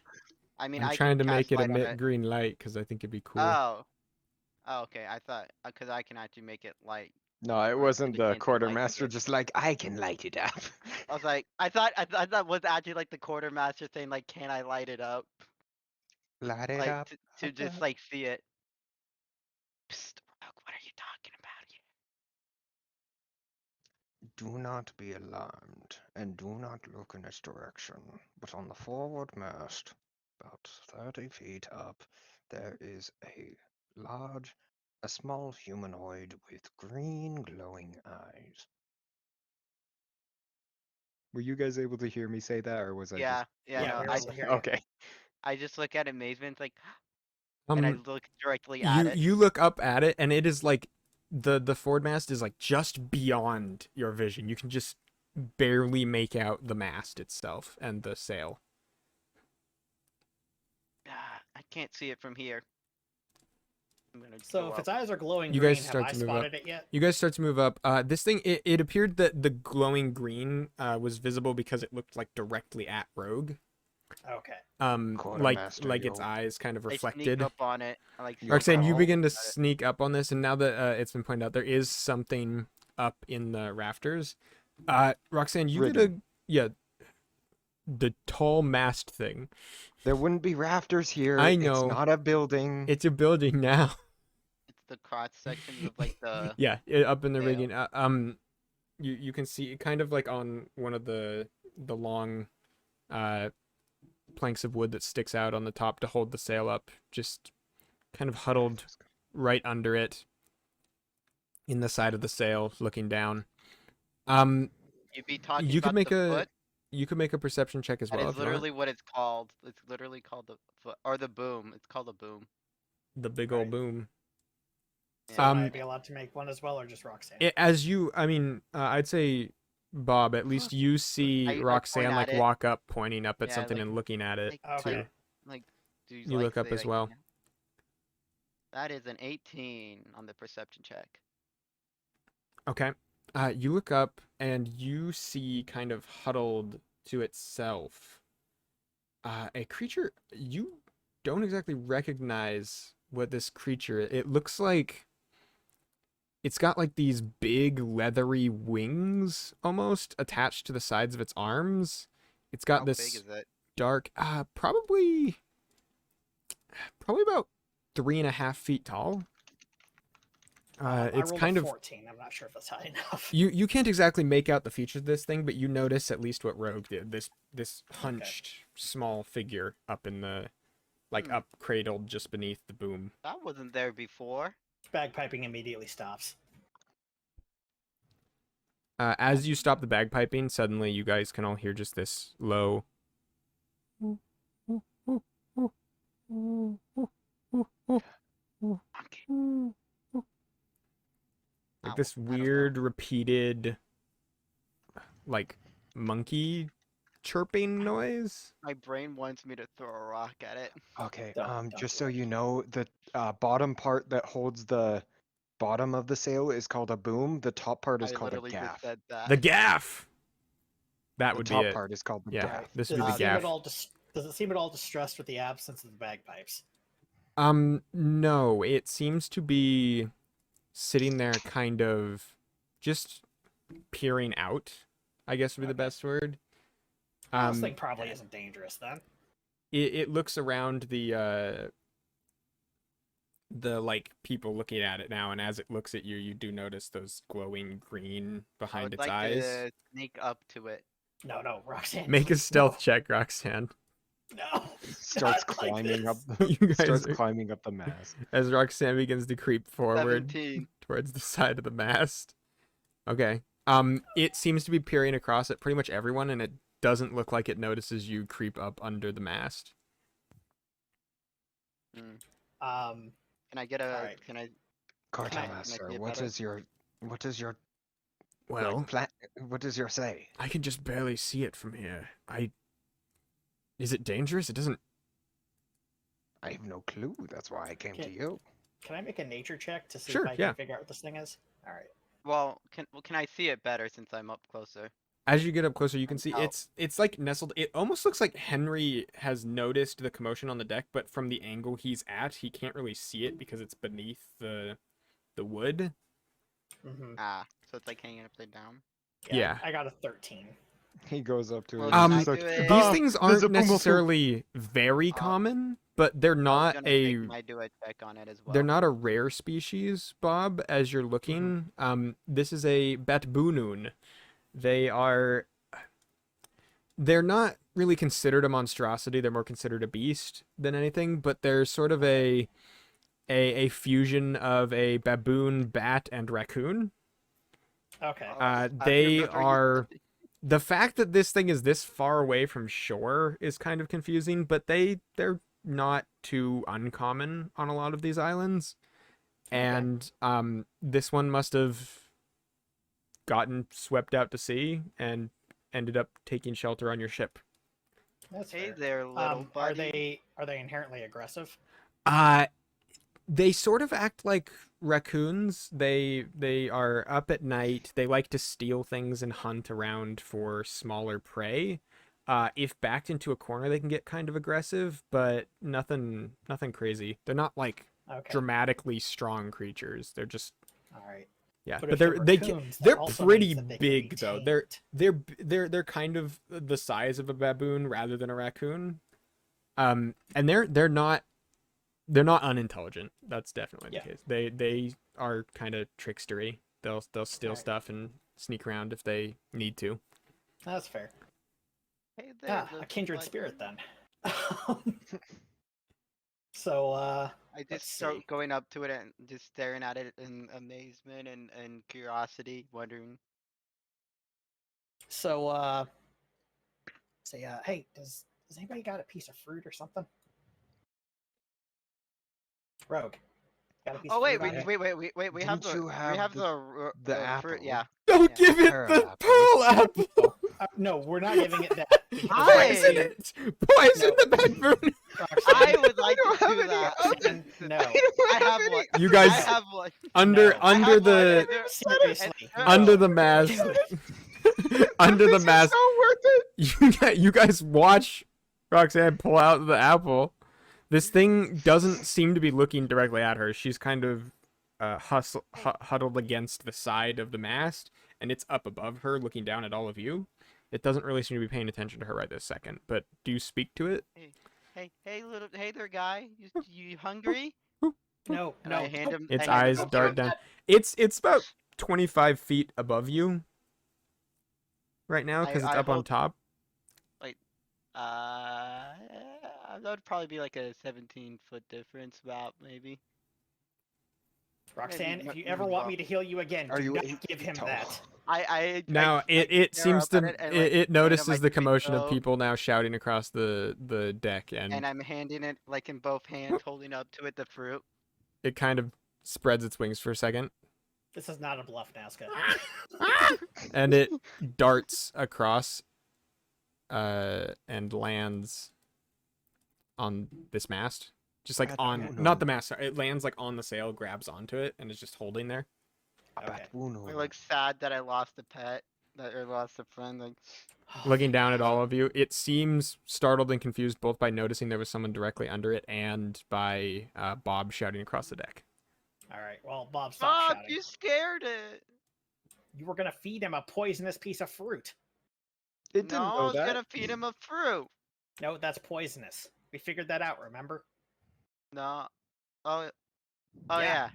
C: I mean,
A: I'm
C: I
A: trying
C: can
A: to make
C: cast
A: it
C: light on
A: emit
C: it.
A: green light because I think it'd be cool.
C: Oh. Oh, okay. I thought because I can actually make it light.
B: No, it
C: or
B: wasn't
C: the
B: the
C: instant light
B: quartermaster
C: trigger.
B: just like, I can light it up.
C: I was like, I thought was actually like the quartermaster saying like, can I light it up?
B: Light it
C: Like
B: up.
C: to just like see it. Psst, Rogue, what are you talking about here?
B: Do not be alarmed, and do not look in this direction. But on the forward mast, about 30 feet up, there is a small humanoid with green glowing eyes. Were you guys able to hear me say that, or was I
C: Yeah,
B: just...
C: yeah,
D: Yeah,
C: no,
D: we were
C: I
D: able to
C: just
D: hear you.
B: Okay.
C: I just look at amazement like, and I
A: Um,
C: look directly at it.
A: you look up at it, and it is like the forward mast is like just beyond your vision. You can just barely make out the mast itself and the sail.
C: I can't see it from here. I'm gonna
D: So
C: go
D: if
C: up.
D: its eyes are glowing
A: You
D: green,
A: guys
D: have
A: start
D: I
A: to move up.
D: spotted it yet?
A: You guys start to move up. This thing, it appeared that the glowing green was visible because it looked like directly at Rogue.
D: Okay.
A: Like
B: Quartermaster,
A: its
B: yo.
A: eyes kind of
C: I
A: reflected.
C: sneak up on it. I like.
B: Yo,
C: sneak
A: Roxanne,
C: up
A: you
B: Carl.
A: begin to
C: at it.
A: sneak up on this, and now that it's been pointed out, there is something up in the rafters. Roxanne, you
B: Rigging.
A: the tall mast thing.
B: There wouldn't be rafters here.
A: I
B: It's
A: know.
B: not a building.
A: It's a building now.
C: It's the cross section of like the.
A: Yeah, up in the
C: sail.
A: rigging. You can see kind of like on one of the long planks of wood that sticks out on the top to hold the sail up, just kind of huddled right under it in the side of the sail looking down.
C: You'd be talking
A: You could
C: about
A: make
C: the
A: a
C: foot.
A: you could make a perception check as
C: That
A: well
C: is
A: if you want.
C: literally what it's called. It's literally called the foot or the boom. It's called a boom.
A: the big old
D: Right.
A: boom.
D: So
C: Yeah.
D: am I be allowed to make one as well, or just Roxanne?
A: I'd say, Bob, at least you see
C: I point
A: Roxanne like
C: at it.
A: walk up, pointing up at
C: Yeah,
A: something
C: like-
A: and looking at it
C: like,
A: too.
C: like, do
A: You
C: like
A: look up
C: say,
A: as
C: like,
A: well.
C: yeah. That is an 18 on the perception check.
A: Okay. You look up and you see kind of huddled to itself a creature you don't exactly recognize what this creature. It looks like it's got like these big leathery wings almost attached to the sides of its arms. It's got
C: How
A: this
C: big is it?
A: dark, probably about 3.5 feet tall.
D: I
A: It's
D: rolled
A: kind
D: a
A: of
D: 14. I'm not sure if that's high enough.
A: you can't exactly make out the features of this thing, but you notice at least what Rogue did. This hunched small figure up in the up cradled just beneath the boom.
C: That wasn't there before.
D: Bagpiping immediately stops.
A: As you stop the bagpiping, suddenly you guys can all hear just this low like this weird repeated like monkey chirping noise.
C: My brain wants me to throw a rock at it.
B: Okay,
D: Don't
B: just
D: do
B: so
D: it.
B: you know, the bottom part that holds the bottom of the sail is called a boom. The top part is
C: I
B: called a
C: literally just
B: gaff.
C: said that.
A: The gaff. That
B: The
A: would be
B: top
A: it.
B: part is called the
A: Yeah,
B: gaff.
A: this
D: Does
A: would be the
D: it seem
A: gaff.
D: at all does it seem at all distressed with the absence of the bagpipes?
A: No, it seems to be sitting there kind of just peering out, I guess would be the
D: Okay.
A: best word.
D: This thing probably isn't dangerous then.
A: It looks around the like people looking at it now, and as it looks at you, you do notice those glowing green
C: I
A: behind
C: would
A: its
C: like
A: eyes.
C: to sneak up to it.
D: No, Roxanne.
A: Make a
D: please,
A: stealth check, Roxanne.
D: No.
B: Starts
D: Not like
B: climbing up.
A: You guys
B: Starts
A: are-
B: climbing up the mast.
A: As Roxanne begins to creep forward
C: 17.
A: towards the side of the mast. Okay. It seems to be peering across at pretty much everyone, and it doesn't look like it notices you creep up under the mast.
C: Mm.
D: Can
C: I get a?
D: Alright.
C: Can I?
B: Quartermaster,
C: see it
B: what
C: better?
B: is your
A: Well,
B: plan? What does your say?
A: I can just barely see it from here. Is it dangerous? It doesn't.
B: I have no clue. That's why I came to
D: Okay.
B: you.
D: I make a nature check to see
A: Sure,
D: if I
A: yeah.
D: can figure out what this thing is? Alright.
C: Well, can I see it better since I'm up closer?
A: As you get up closer, you can
C: And
A: see
C: how-
A: it's like nestled. It almost looks like Henry has noticed the commotion on the deck, but from the angle he's at, he can't really see it because it's beneath the wood.
D: Mm-hmm.
C: So it's like hanging upside down.
A: Yeah.
D: I got a 13.
B: He goes up to
C: Well,
B: it.
C: can
B: and
C: I
B: he's
C: do
B: like,
C: it?
A: These
B: "Ah,
A: things
B: there's
A: aren't
B: a boom of food."
A: necessarily very common, but they're
C: I was
A: not
C: gonna say,
A: a
C: can I do a check on it as well?
A: they're not a rare species, Bob. As you're looking, this is a batboonun. They're not really considered a monstrosity. They're more considered a beast than anything, but they're sort of a fusion of a baboon, bat, and raccoon.
D: Okay.
A: They are. The fact that this thing is this far away from shore is kind of confusing, but they're not too uncommon on a lot of these islands. And this one must have gotten swept out to sea and ended up taking shelter on your ship.
D: That's
C: Hey
D: fair.
C: there, little buddy.
D: Are they inherently aggressive?
A: They sort of act like raccoons. They are up at night. They like to steal things and hunt around for smaller prey. If backed into a corner, they can get kind of aggressive, but nothing crazy. They're not like
D: Okay.
A: dramatically strong creatures. They're just
D: Alright.
A: yeah.
D: But
A: But
D: if they're
A: they're
D: raccoons, that
A: they're
D: also
A: pretty
D: means that they can be
A: big though.
D: tamed.
A: They're kind of the size of a baboon rather than a raccoon. And they're not unintelligent. That's definitely the
D: Yeah.
A: case. They are kind of trickstery. They'll steal
D: Alright.
A: stuff and sneak around if they need to.
D: That's fair.
C: Hey there,
D: A
C: little
D: kindred
C: buddy.
D: spirit then. So,
C: I
D: let's
C: just start
D: see.
C: going up to it and just staring at it in amazement and curiosity, wondering.
D: So, say, hey, does anybody got a piece of fruit or something? Rogue. Got a piece
C: Oh
D: of
C: wait,
D: fruit on you?
C: we have
B: Didn't
C: the
B: you have
C: we have
B: the
C: the
B: apple?
C: fruit. Yeah.
A: Don't
C: Yeah.
A: give it
B: Pearl
A: the
B: apple.
A: pearl apple.
D: No, we're not giving it that. because
A: Poison
C: I-
A: it. Poison
D: No.
A: the baboon.
C: I would like
B: don't
C: to
B: have
C: do
B: any
C: that.
D: Roxanne, no.
C: I have one.
A: You guys-
C: I have one.
A: Under
D: No.
C: I
A: under
C: have
A: the
C: one.
D: Seriously.
A: under
D: no.
A: the mask.
D: Do it.
A: Under the
B: This is
A: mask.
B: so worth it.
A: You guys watch Roxanne pull out the apple. This thing doesn't seem to be looking directly at her. She's kind of huddled against the side of the mast, and it's up above her, looking down at all of you. It doesn't really seem to be paying attention to her right this second. But do you speak to it?
C: Hey there, guy. You hungry?
D: No,
C: And
D: no.
C: I hand him.
A: Its
C: I hand him
A: eyes
C: the
A: dart
C: fruit.
A: down. It's about 25 feet above you right now because it's
C: I
A: up on
C: hold-
A: top.
C: That would probably be like a 17-foot difference, about maybe.
D: Roxanne,
C: Maybe-
D: if you
C: maybe
D: ever want
C: not.
D: me to heal you again,
B: Are
D: do
B: you
D: not
B: 8
D: give
B: feet
D: him
B: tall?
D: that.
A: Now it
C: stare
A: seems
C: up at
A: to
C: it and, like,
A: it
C: hand him
A: notices
C: my
A: the commotion of
C: tomato,
A: people now shouting across the deck,
C: and
A: and
C: I'm handing it like in both hands, holding up to it the fruit.
A: it kind of spreads its wings for a second,
D: This is not a bluff, Nazca.
A: and it darts across and lands on this mast, just like
B: I
A: on
B: don't
A: not
B: know.
A: the mast, sorry, it lands like on the sail, grabs onto it, and is just holding there.
D: Okay.
C: I like sad that I lost a pet, or lost a friend. Like,
A: Looking down at all of you, it seems startled and confused both by noticing there was someone directly under it and by Bob shouting across the deck.
D: All right. Well, Bob, stop
C: fuck,
D: shouting.
C: you scared it.
D: You were gonna feed him a poisonous piece of fruit.
B: It didn't
C: No, I
B: know
C: was
B: that.
C: gonna feed him a fruit.
D: No, that's poisonous. We figured that out. Remember?
C: No. Oh
D: Yeah.
C: yeah.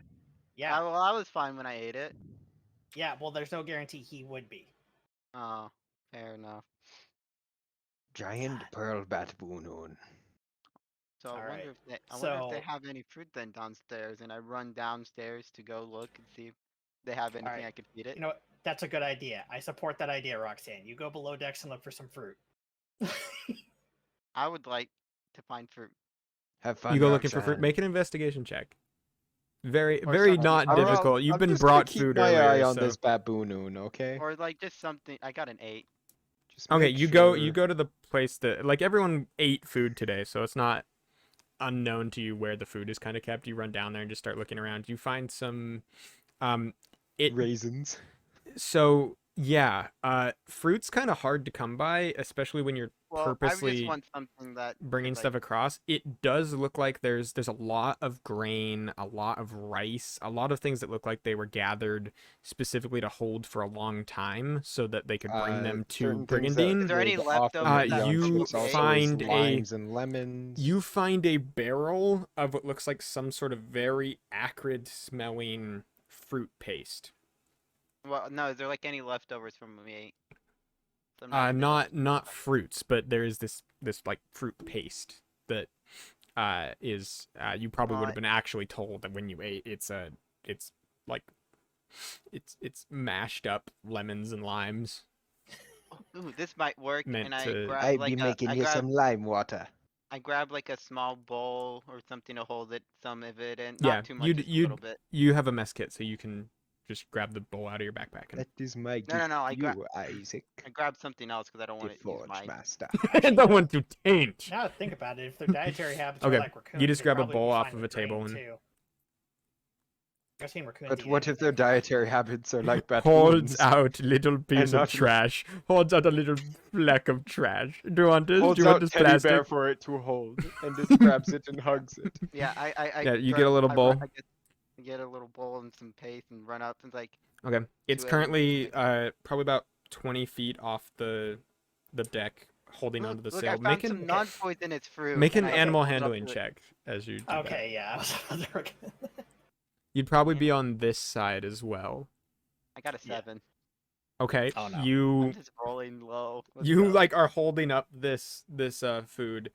D: Yeah.
C: Well, I was fine when I ate it.
D: Yeah. Well, there's no guarantee he would be.
C: Oh, fair enough.
B: Giant pearl baboon.
C: So I
D: All
C: wonder
D: right,
C: if they
D: so-
C: have any fruit then downstairs, and I run downstairs to go look and see if they have anything
D: right,
C: I could feed it.
D: You know what? That's a good idea. I support that idea, Roxanne. You go below decks and look for some fruit.
C: I would like to find fruit.
B: Have fun.
A: You go looking for fruit.
B: Roxanne.
A: Make an investigation check. Very
C: Or
A: very
C: something.
A: not
B: I'm-
A: difficult. You've
B: I'm
A: been
B: just gonna
A: brought
B: keep
A: food
B: my eye
A: earlier,
B: on
A: so.
B: this baboon, okay?
C: Or like just something. I got an 8.
B: Just
A: Okay,
B: make
A: you
B: sure.
A: go to the place that, like, everyone ate food today, so it's not unknown to you where the food is kind of kept. You run down there and just start looking around. You find some
B: raisins.
A: so yeah, fruit's kind of hard to come by, especially when you're
C: Well, I
A: purposely
C: just want something that
A: bringing
C: would,
A: stuff
C: like,
A: across. It does look like there's a lot of grain, a lot of rice, a lot of things that look like they were gathered specifically to hold for a long time so that they could bring them to
B: certain things that
A: Brigandine.
C: Is there any
B: live
C: leftovers
B: often
C: that
B: beyond
A: you
B: ships also is
A: find
B: limes and lemons.
A: You find a barrel of what looks like some sort of very acrid smelling fruit paste.
C: Well, no. Is there like any leftovers from me? So I'm gonna
A: Not fruits, but there is this like fruit paste that is you probably would have been actually told that when you ate it's mashed up lemons and limes.
C: Ooh, this might work.
A: Meant
C: And I
A: to-
C: grab
B: I'd
C: like
B: be
C: a,
B: making
C: I
B: you
C: grab,
B: some lime water.
C: I grab like a small bowl or something to hold it, some of it in.
A: Yeah,
C: Not too much,
A: you'd-
C: just a
A: you'd-
C: little bit.
A: You have a mess kit, so you can just grab the bowl out of your backpack and
B: That is my gift
C: No, I
B: to you, Isaac,
C: I grab something else because I don't
B: the
C: want to use
B: Forge
C: mine.
B: Master.
A: I don't want to taint.
D: Now that I think about it, if their dietary habits
A: Okay,
D: are like raccoons,
A: you just
D: they'd
A: grab a
D: probably
A: bowl
D: be
A: off
D: fine
A: of
D: with
A: a table
D: grain,
A: and-
D: too. I've seen raccoons
B: But
D: eat
B: what if their
D: anything.
B: dietary habits are like
A: Holds
B: baboons?
A: out little piece of
B: not-
A: trash. Holds out a little fleck of trash. Do you want this?
B: Holds
A: Do you want
B: out
A: this
B: teddy
A: plastic?
B: bear for it to hold, and just grabs it and hugs it.
C: Yeah, I
A: Yeah, you get a little bowl.
C: I get a little bowl and some paste and run up and like,
A: Okay. It's
C: to it.
A: currently probably about 20 feet off the deck, holding onto the
C: look,
A: sail.
C: I found some non-poisonous fruit.
A: Make an
C: and I
A: animal
C: hold it up
A: handling
C: to it.
A: check as you do that.
D: Okay, yeah. I was about to recommend that.
A: You'd probably be on this side as well.
C: I got a
D: Yeah.
C: 7.
A: Okay.
D: Oh, no.
C: I'm
A: You
C: just rolling low. Let's
A: you
C: go.
A: like are holding up this food.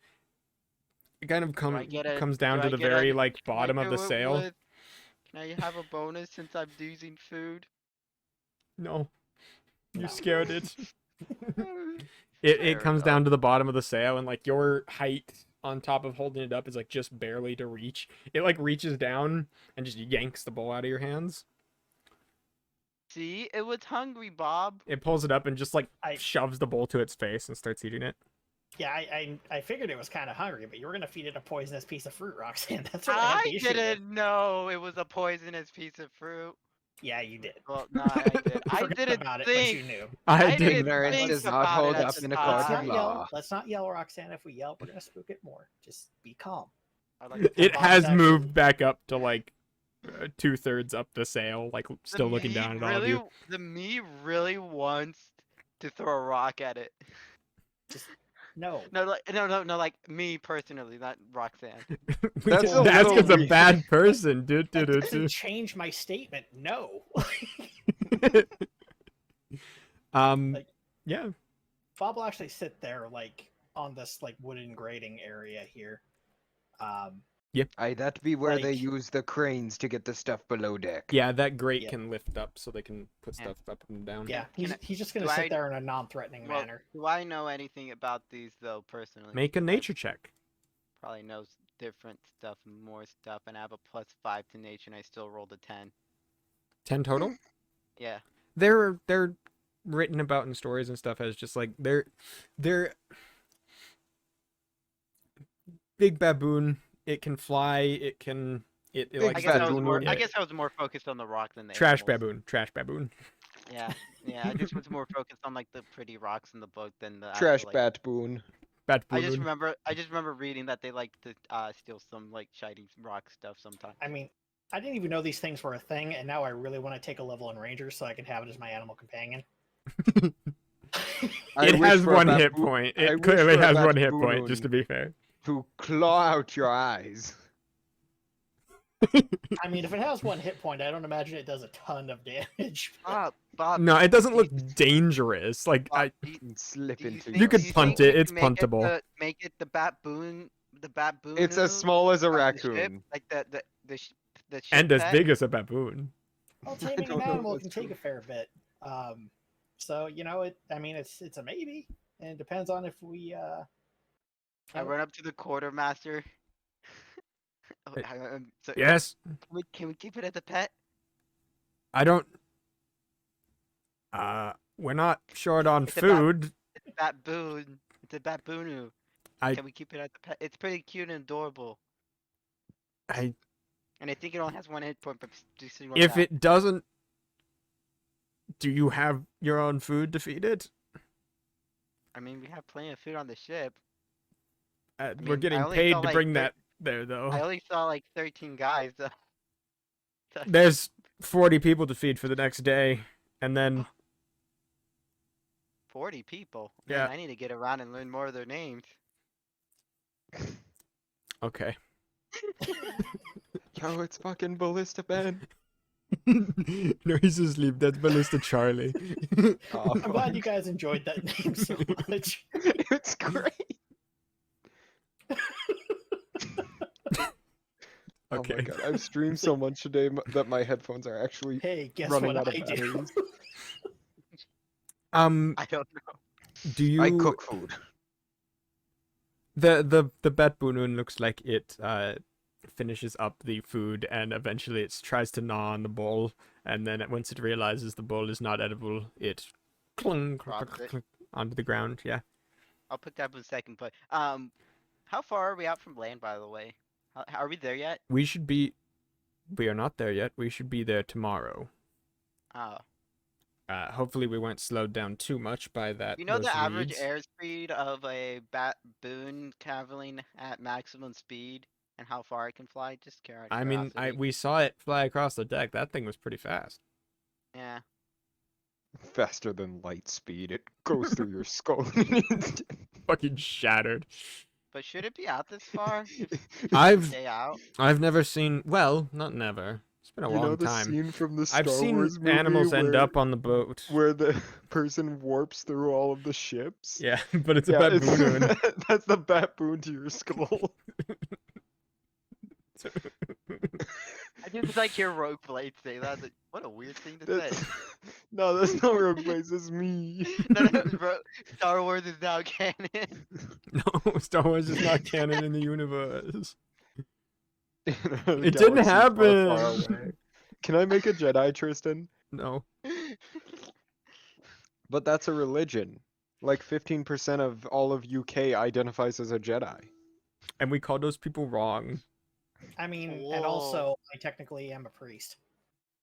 A: It kind of
C: Do I get a-
A: comes
C: do
A: down to
C: I
A: the
C: get a-
A: very like
C: Can I
A: bottom of
C: do
A: the
C: it
A: sail.
C: with- Can I have a bonus since I'm using food?
A: No. You
D: No.
A: scared it. It
C: Fair
A: comes
C: enough.
A: down to the bottom of the sail, and like your height on top of holding it up is like just barely to reach. It like reaches down and just yanks the bowl out of your hands.
C: See, it was hungry, Bob.
A: It pulls it up and just like
D: I-
A: shoves the bowl to its face and starts eating it.
D: Yeah, I figured it was kind of hungry, but you were gonna feed it a poisonous piece of fruit, Roxanne. That's what I had
C: I
D: the issue with.
C: didn't know it was a poisonous piece of fruit.
D: Yeah, you did.
C: Well, no, I did.
D: You
C: I
D: forgot
C: didn't
D: about it,
C: think.
D: but you knew.
A: I
C: I
A: did.
C: didn't
B: Ignorance
C: think
B: does not
C: about
B: hold
C: it at
B: up
C: the
B: in a
C: time.
B: court
D: Let's
B: of
D: not
B: law.
D: yell. Let's not yell, Roxanne. If we yell, we're gonna spook it more. Just be calm.
C: I like
A: It
D: Bob
A: has
D: is actually-
A: moved back up to like 2/3 up the sail, like still looking
C: me
A: down at all of
C: really,
A: you.
C: The me really wants to throw a rock at it.
D: No.
C: No, like me personally, not Roxanne.
B: That's a
A: That's
B: little
A: because a
B: weird.
A: bad person. Do, do,
D: That
A: do,
D: doesn't
A: do.
D: change my statement. No. Like-
A: Yeah.
D: Bob will actually sit there, like on this like wooden grating area here.
B: Aye, that be where they
D: Like-
B: use the cranes to get the stuff below deck.
A: Yeah, that grate
D: Yeah.
A: can lift up so they can put
C: Yeah.
A: stuff up and down.
D: Yeah,
C: Can
D: he's just gonna
C: do
D: sit
C: I-
D: there in a non-threatening
C: Well,
D: manner.
C: do I know anything about these though personally?
A: Make a
C: I
A: nature check.
C: Probably knows different stuff, more stuff, and I have a +5 to nature, and I still rolled a 10.
A: 10 total?
C: Yeah.
A: They're written about in stories and stuff as just like they're big baboon. It can fly. It can it
B: Big
A: likes
C: I guess I was
B: baboon
C: more.
B: would-
C: I guess I was more focused on the rock than the
A: trash
C: animals.
A: baboon. Trash baboon.
C: Yeah, yeah. I just was more focused on like the pretty rocks in the book than the
B: Trash
C: actual, like,
B: bat boon.
A: Bat
C: I just
A: baboon.
C: remember. I just remember reading that they like to steal some like shiny rock stuff sometimes.
D: I mean, I didn't even know these things were a thing, and now I really want to take a level in Rangers so I can have it as my animal companion.
B: I
A: It
B: wish
A: has
B: for a
A: one
B: bat
A: hit
B: boon-
A: point.
B: I
A: It
B: wish
A: clearly
B: for a
A: has
B: bat
A: one hit point. Just to
B: boon
A: be fair.
B: to claw out your eyes.
D: I mean, if it has one hit point, I don't imagine it does a ton of damage.
C: Bob.
A: No, it doesn't
C: do
A: look
C: you-
A: dangerous. Like
C: Bob,
A: I,
C: do you-
B: And slip
C: do you
B: into
C: think-
A: You
B: your
A: could
C: do you
A: punt
C: think
A: it,
C: we
A: it's
C: can make
A: puntable.
C: Make it the baboon. The baboon.
B: It's as small as a
C: the ship,
B: raccoon.
C: like the ship
A: and as
C: pet?
A: big as a baboon.
D: Well,
B: I
D: taming
B: don't
D: an
B: know if
D: animal
B: that's
D: can take
B: true.
D: a fair bit. So you know, I mean, it's a maybe, and it depends on if we.
C: I run up to the quartermaster. Oh,
A: Hey,
C: so,
A: Yes,
C: can we keep it as a pet?
A: I don't. We're not short on
C: It's about-
A: food.
C: It's a baboon. It's a baboonu.
A: I-
C: Can we keep it as a pet? It's pretty cute and adorable.
A: I
C: And I think it only has one hit point, but just so you know
A: if
C: that.
A: it doesn't, do you have your own food to feed it?
C: I mean, we have plenty of food on the ship.
A: We're
C: mean, I
A: getting
C: only
A: paid
C: saw,
A: to
C: like,
A: bring
C: thir-
A: that there, though.
C: I only saw like 13 guys. So.
A: There's 40 people to feed for the next day, and then
C: 40 people. Man,
A: Yeah.
C: I need to get around and learn more of their names.
A: okay.
B: Yo, it's fucking Ballista Ben.
A: No, he's asleep. That's Ballista Charlie.
B: Oh,
D: I'm glad you guys enjoyed that name so much.
B: it's great. Oh my
A: Okay.
B: god, I've streamed so much today that my headphones are actually
D: Hey, guess
B: running
D: what
B: out of
D: I do?
B: batteries.
C: I don't know.
A: Do you?
B: I cook food.
A: The bat bunun looks like it finishes up the food and eventually it tries to gnaw on the bowl, and then once it realizes the bowl is not edible, it clunk
C: Drops it.
A: onto the ground. Yeah.
C: I'll put that in second play. How far are we out from land, by the way? Are we there yet?
A: We are not there yet. We should be there tomorrow.
C: Oh.
A: Hopefully we weren't slowed down too much by that.
C: You know
A: those
C: the average
A: reeds.
C: airspeed of a baboon traveling at maximum speed and how far it can fly? Just curiosity.
A: I mean, we saw it fly across the deck. That thing was pretty fast.
C: Yeah.
B: Faster than light speed. It goes through your skull.
A: Fucking shattered.
C: But should it be out this far?
A: I've
C: Stay out?
A: never seen. Well, not never. It's been a
B: You know
A: long
B: the
A: time.
B: scene from the Star
A: I've seen
B: Wars movie
A: animals end
B: where-
A: up on the boat.
B: where the person warps through all of the ships.
A: Yeah, but it's a
B: Yeah,
A: baboon.
B: that's the baboon to your skull.
C: I just like hear Rogue Blade say that. Like, what a weird thing to
B: That's...
C: say.
B: No, that's not Rogue Blaze, that's me.
C: No, bro, Star Wars is now canon.
A: No, Star Wars is not canon in the universe.
B: It
A: didn't happen.
B: Can I make a Jedi, Tristan?
A: No.
B: But that's a religion. Like 15% of all of UK identifies as a Jedi.
A: And we call those people wrong.
D: I mean, and
C: Whoa.
D: also, I technically am a priest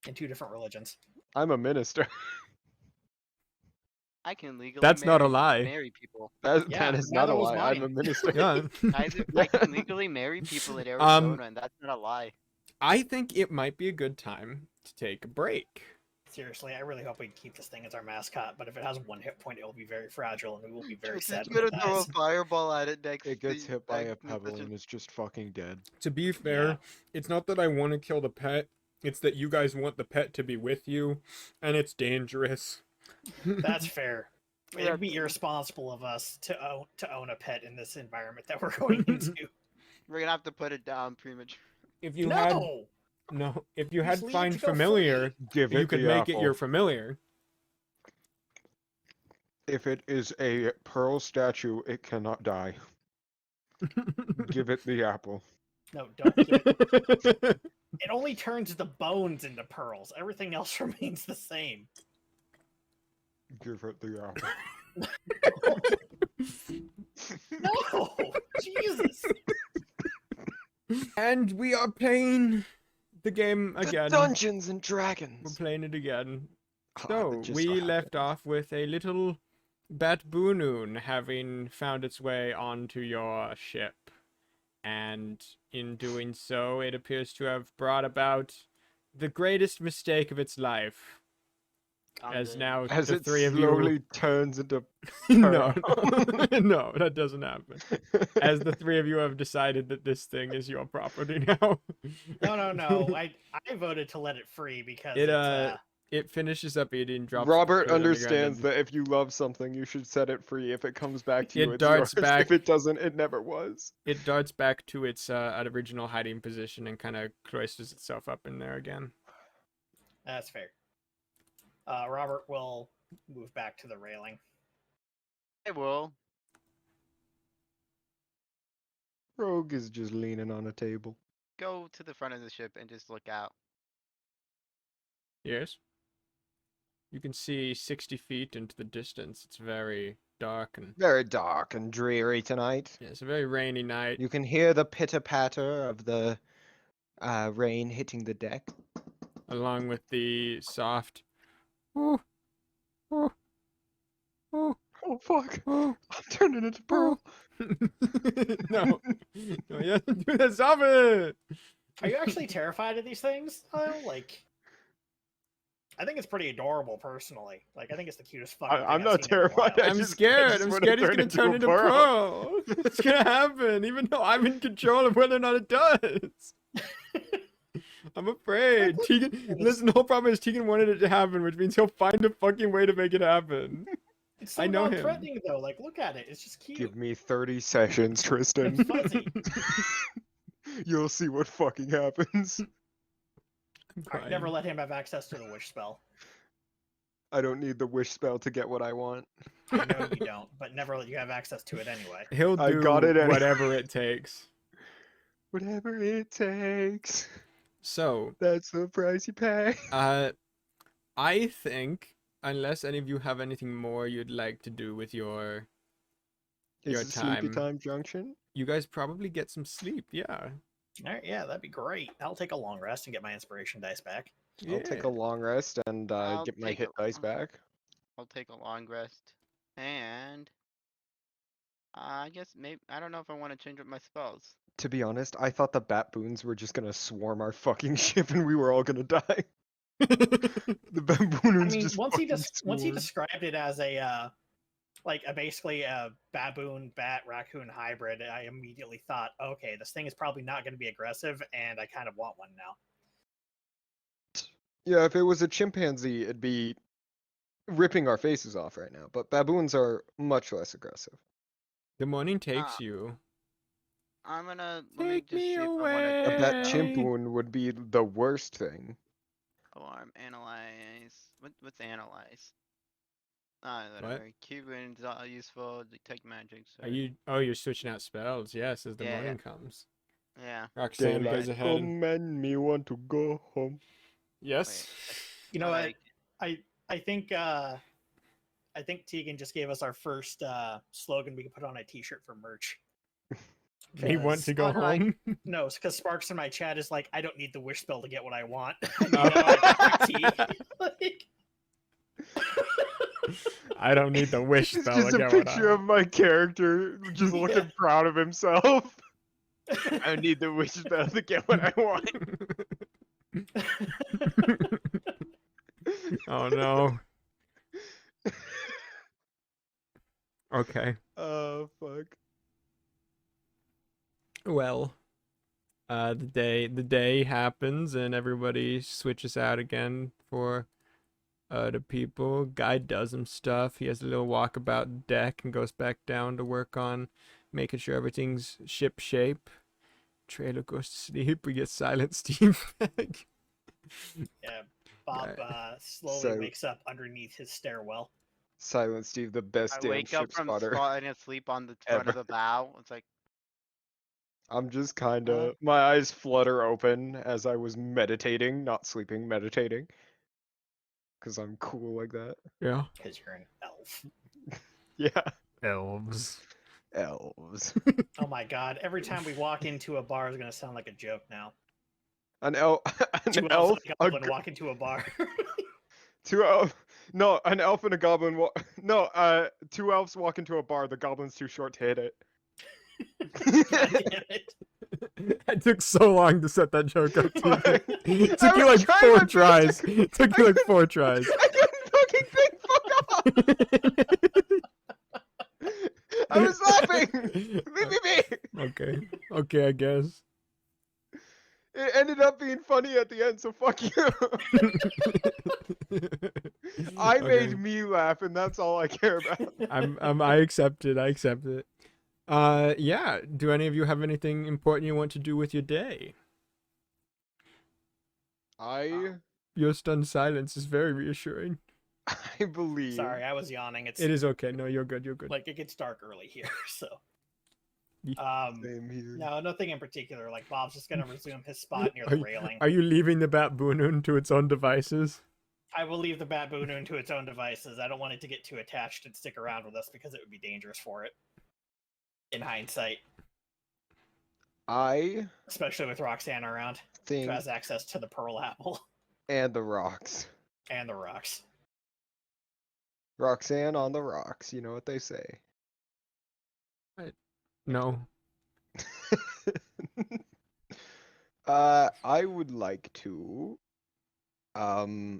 D: in 2 different religions.
B: I'm a minister.
C: I can legally
A: That's not a
C: marry-
A: lie.
C: marry people.
B: That
D: Yeah,
B: is not a
D: neither was
B: lie. I'm a
D: mine.
B: minister.
A: Yeah.
C: I can legally marry people in Arizona, and that's not a lie.
A: I think it might be a good time to take a break.
D: Seriously, I really hope we can keep this thing as our mascot, but if it has 1 hit point, it will be very fragile, and we will be very sad
C: Just
D: when it
C: gonna throw a
D: dies.
C: fireball at it next.
B: It gets hit by a
C: next
B: pebble
C: mission.
B: and it's just fucking dead.
A: To be fair,
D: Yeah.
A: it's not that I want to kill the pet. It's that you guys want the pet to be with you, and it's dangerous.
D: That's fair.
C: Yeah.
D: It'd be irresponsible of us to own a pet in this environment that we're going into.
C: We're gonna have to put it down premature.
A: If you had
D: No!
A: if you
D: Just
A: had
D: leave it
A: find
D: to go
A: familiar,
B: Give
A: you
B: it
A: could
B: the
A: make it
B: apple.
A: your familiar.
B: If it is a pearl statue, it cannot die. Give it the apple.
D: No, don't give it. It only turns the bones into pearls. Everything else remains the same.
B: Give it the apple.
D: No! Jesus!
A: And we are playing the game again.
B: Dungeons and
A: We're
B: Dragons.
A: playing it again.
B: Ah,
A: So,
B: that just
A: we
B: so
A: left
B: happened.
A: off with a little Batboonoon having found its way onto your ship. And in doing so, it appears to have brought about the greatest mistake of its life. As now
B: As
A: the
B: it
A: three of
B: slowly
A: you...
B: turns into
A: no,
B: pearl.
A: no, that doesn't happen. As the three of you have decided that this thing is your property now.
D: No. I voted to let it free because
A: It finishes up eating, drops
B: Robert
A: food on the ground,
B: understands
A: and
B: that if you love something, you should set it free. If it comes back to you,
A: It
B: it's
A: darts
B: yours.
A: back.
B: If it doesn't, it never was.
A: it darts back to its original hiding position and kind of cloisters itself up in there again.
D: that's fair. Robert will move back to the railing.
C: I will.
B: Rogue is just leaning on a table.
C: Go to the front of the ship and just look out.
A: Yes. You can see 60 feet into the distance. It's very dark and
B: Very dark and dreary tonight.
A: yeah, it's a very rainy night.
B: You can hear the pitter-patter of the rain hitting the deck.
A: Along with the soft oh, oh, oh,
B: Oh, fuck.
A: oh,
B: I'm turning into Pearl.
A: no, no, you have to do that. Stop it!
D: Are you actually terrified of these things? Kyle? Like, I think it's pretty adorable, personally. Like, I think it's the cutest fucking thing
B: I'm
D: I've
B: not
D: seen in a while.
B: terrified. I
A: I'm
B: just
A: scared. I'm
B: wanna
A: scared it's gonna turn into pearl. It's gonna happen, even though I'm in control of whether or not it does. I'm afraid. Tegan, listen, the whole problem is Tegan wanted it to happen, which means he'll find a fucking way to make it happen.
D: It's so
A: I know him.
D: non-threatening, though. Like, look at it. It's just cute.
B: Give me 30 sessions, Tristan.
D: It's fuzzy.
B: You'll see what fucking happens.
A: I'm
D: Alright, never let him have access to the wish spell.
B: I don't need the wish spell to get what I want.
D: I know you don't, but never let you have access to it anyway.
A: He'll do
B: I got it anyway.
A: whatever it takes.
B: Whatever it takes.
A: So,
B: That's the price you pay.
A: I think, unless any of you have anything more you'd like to do with your
B: Is it Sleepy
A: time.
B: Time Junction?
A: you guys probably get some sleep, yeah.
D: Alright, yeah, that'd be great. I'll take a long rest and get my inspiration dice back.
B: I'll take a
A: Yeah.
B: long rest and
C: I'll
B: get my
C: take
B: hit
C: a-
B: dice back.
C: I'll take a long rest. And I guess maybe I don't know if I want to change up my spells.
B: To be honest, I thought the Batboons were just gonna swarm our fucking ship and we were all gonna die. The
D: I
B: Batboons
D: mean,
B: just
D: once he
B: fucking
D: described it as a basically a baboon bat raccoon hybrid, I immediately thought, okay, this thing is probably not going to be aggressive, and I kind of want one now.
B: Yeah, if it was a chimpanzee, it'd be ripping our faces off right now. But baboons are much less aggressive.
A: The morning takes
C: Ah.
A: you
C: I'm gonna let me
A: Take
C: just
A: me
C: see if I want to
A: away.
C: do
B: That
A: Hey.
B: chimpoon would be the worst thing.
C: alarm analyze. What's analyze?
A: What?
C: Whatever. Cubans all useful. Detect magic.
A: Are
C: Sorry.
A: you? Oh, you're switching out spells. Yes, as the
C: Yeah,
A: morning comes.
C: yeah.
A: Roxanne
B: Daylight
A: goes ahead and
B: come and me want to go home.
A: yes.
D: You know
C: Like,
D: what? I think Tegan just gave us our first slogan we can put on a T-shirt for merch.
A: Me want to go
C: Oh, no, I-
A: home.
D: No, because Sparks in my chat is like, I don't need the wish spell to get what I want. Like,
A: I don't need the wish
B: It's
A: spell
B: just
A: to
B: a
A: get what
B: picture
A: I
B: of my character just
D: Yeah.
B: looking proud of himself. I need the wish spell to get what I want.
A: Oh no. Okay.
B: Oh fuck.
A: Well, the day happens and everybody switches out again for the people. Guy does some stuff. He has a little walkabout deck and goes back down to work on making sure everything's ship shape. Trailer goes to sleep. We get Silent Steve back.
D: yeah, Bob slowly
B: So-
D: wakes up underneath his stairwell.
B: Silent Steve, the best
C: I
B: damn
C: wake up
B: ship
C: from
B: spotter.
C: falling asleep on the front of
B: ever.
C: the bow. It's like,
B: I'm just kinda my eyes flutter open as I was meditating, not sleeping, meditating. Cause I'm cool like that.
A: Yeah.
D: Because you're an elf.
B: Yeah.
A: Elves.
B: Elves.
D: Oh my god, every time we walk into a bar is going to sound like a joke now.
B: An elf
D: Two
B: an
D: elves
B: elf,
D: and a
B: a
D: goblin walk into a bar.
B: two elf no, an elf and a goblin no, two elves walk into a bar, the goblin's too short to hit it.
D: God damn it.
A: It took so long to set that joke up too.
B: What?
A: It
B: I
A: took you
B: was
A: like
B: trying
A: 4
B: to
A: tries.
B: think.
A: It took you like 4 tries.
B: I couldn't fucking think, fuck off! I was laughing! Leave me be!
A: Okay. Okay, I guess.
B: It ended up being funny at the end, so fuck you. I
A: Okay.
B: made me laugh, and that's all I care about.
A: I accept it. I accept it. Yeah. Do any of you have anything important you want to do with your day?
B: I
A: Your stunned silence is very reassuring.
B: believe.
D: Sorry, I was yawning. It's
A: It is okay. No, you're good. You're good.
D: like it gets dark early here, so.
A: Ye-
B: Same here.
D: No, nothing in particular. Like Bob's just gonna resume his spot near
A: Are
D: the
A: you-
D: railing.
A: Are you leaving the Batboonun to its own devices?
D: I will leave the baboon into its own devices. I don't want it to get too attached and stick around with us because it would be dangerous for it. In hindsight,
B: I
D: especially with Roxanne around, who
B: think,
D: has access to the pearl apple
B: and the rocks.
D: and the rocks.
B: Roxanne on the rocks, you know what they say.
A: No.
B: I would like to,
A: Yeah.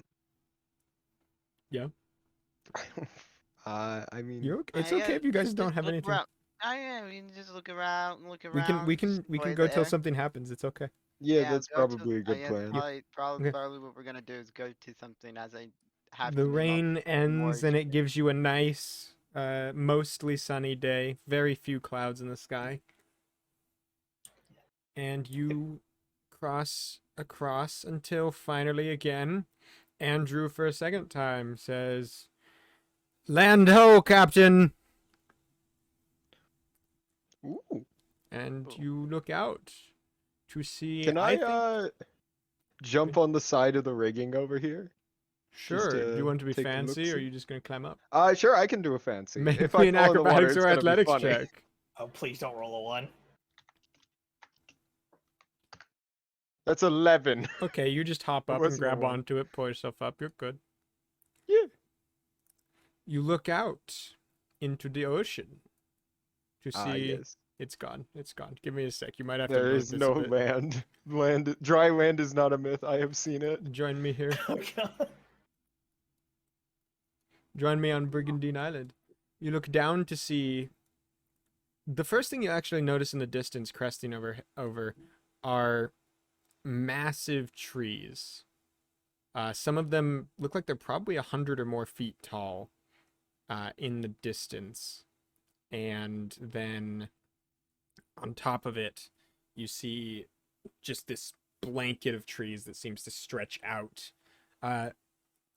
B: I mean,
A: You're okay. It's
C: I,
A: okay if you guys
C: just
A: don't have
C: look
A: anything.
C: around. Yeah, we can just look around, look
A: We
C: around.
A: can
C: just enjoy
A: go
C: the
A: till
C: air.
A: something happens. It's okay.
B: yeah, that's
C: go to-
B: probably a good
C: yeah,
B: plan.
A: Okay.
C: Probably what we're gonna do is go to something as I have
A: The
C: to move on
A: rain
C: to
A: ends
C: more
A: and it gives you a nice, mostly sunny day. Very few clouds in the sky. And you cross across until finally again, Andrew for a second time says, "Land ho, Captain!"
B: Ooh.
A: And
C: Cool.
A: you look out to see.
B: Can I,
A: think,
B: jump on the side of the rigging over here?
A: sure. Do you
B: to
A: want to be
B: take a
A: fancy, or are
B: look-see?
A: you just gonna climb up?
B: Sure, I can do a fancy.
A: Make
B: If
A: me
B: I
A: an
B: fall in the water,
A: acrobatics
B: it's
A: or
B: gonna be
A: athletics
B: funny.
A: check.
D: Oh, please don't roll a 1.
B: That's 11.
A: Okay, you just hop
B: It
A: up and
B: wasn't a
A: grab
B: one.
A: onto it, pull yourself up. You're good.
B: Yeah.
A: You look out into the ocean to see.
B: Yes.
A: It's gone. It's gone. Give me a sec. You might have to
B: There
A: move
B: is
A: this
B: no
A: a bit.
B: land. Dry land is not a myth. I have seen it.
A: Join me here.
D: Oh god.
A: Join me on Brigandine Island. You look down to see. The first thing you actually notice in the distance, cresting over, are massive trees. Some of them look like they're probably 100 or more feet tall. In the distance, and then on top of it, you see just this blanket of trees that seems to stretch out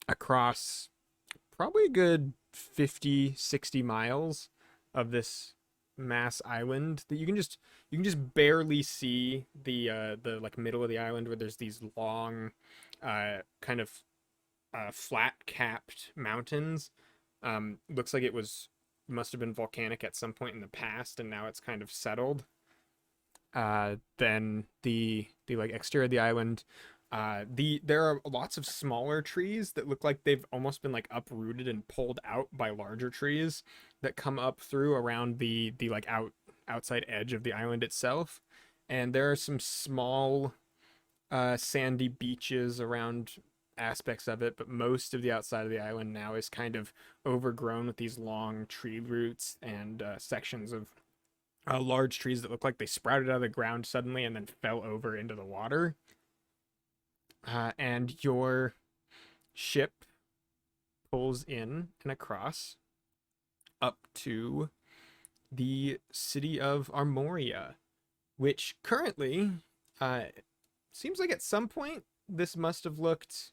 A: across probably a good 50, 60 miles of this mass island that you can just barely see the like middle of the island where there's these long kind of flat capped mountains. Looks like it must have been volcanic at some point in the past, and now it's kind of settled. Then the like exterior of the island, there are lots of smaller trees that look like they've almost been like uprooted and pulled out by larger trees that come up through around the like outside edge of the island itself. And there are some small sandy beaches around aspects of it, but most of the outside of the island now is kind of overgrown with these long tree roots and sections of large trees that look like they sprouted out of the ground suddenly and then fell over into the water. And your ship pulls in and across up to the city of Armoria, which currently seems like at some point this must have looked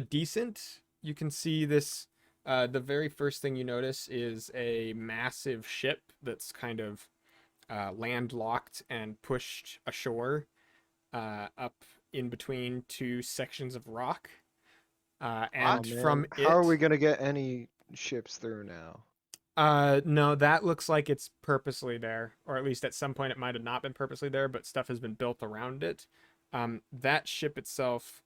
A: decent. You can see this. The very first thing you notice is a massive ship that's kind of landlocked and pushed ashore up in between two sections of rock. And
B: Oh, man.
A: from it,
B: How are we gonna get any ships through now?
A: no, that looks like it's purposely there, or at least at some point it might have not been purposely there, but stuff has been built around it. That ship itself,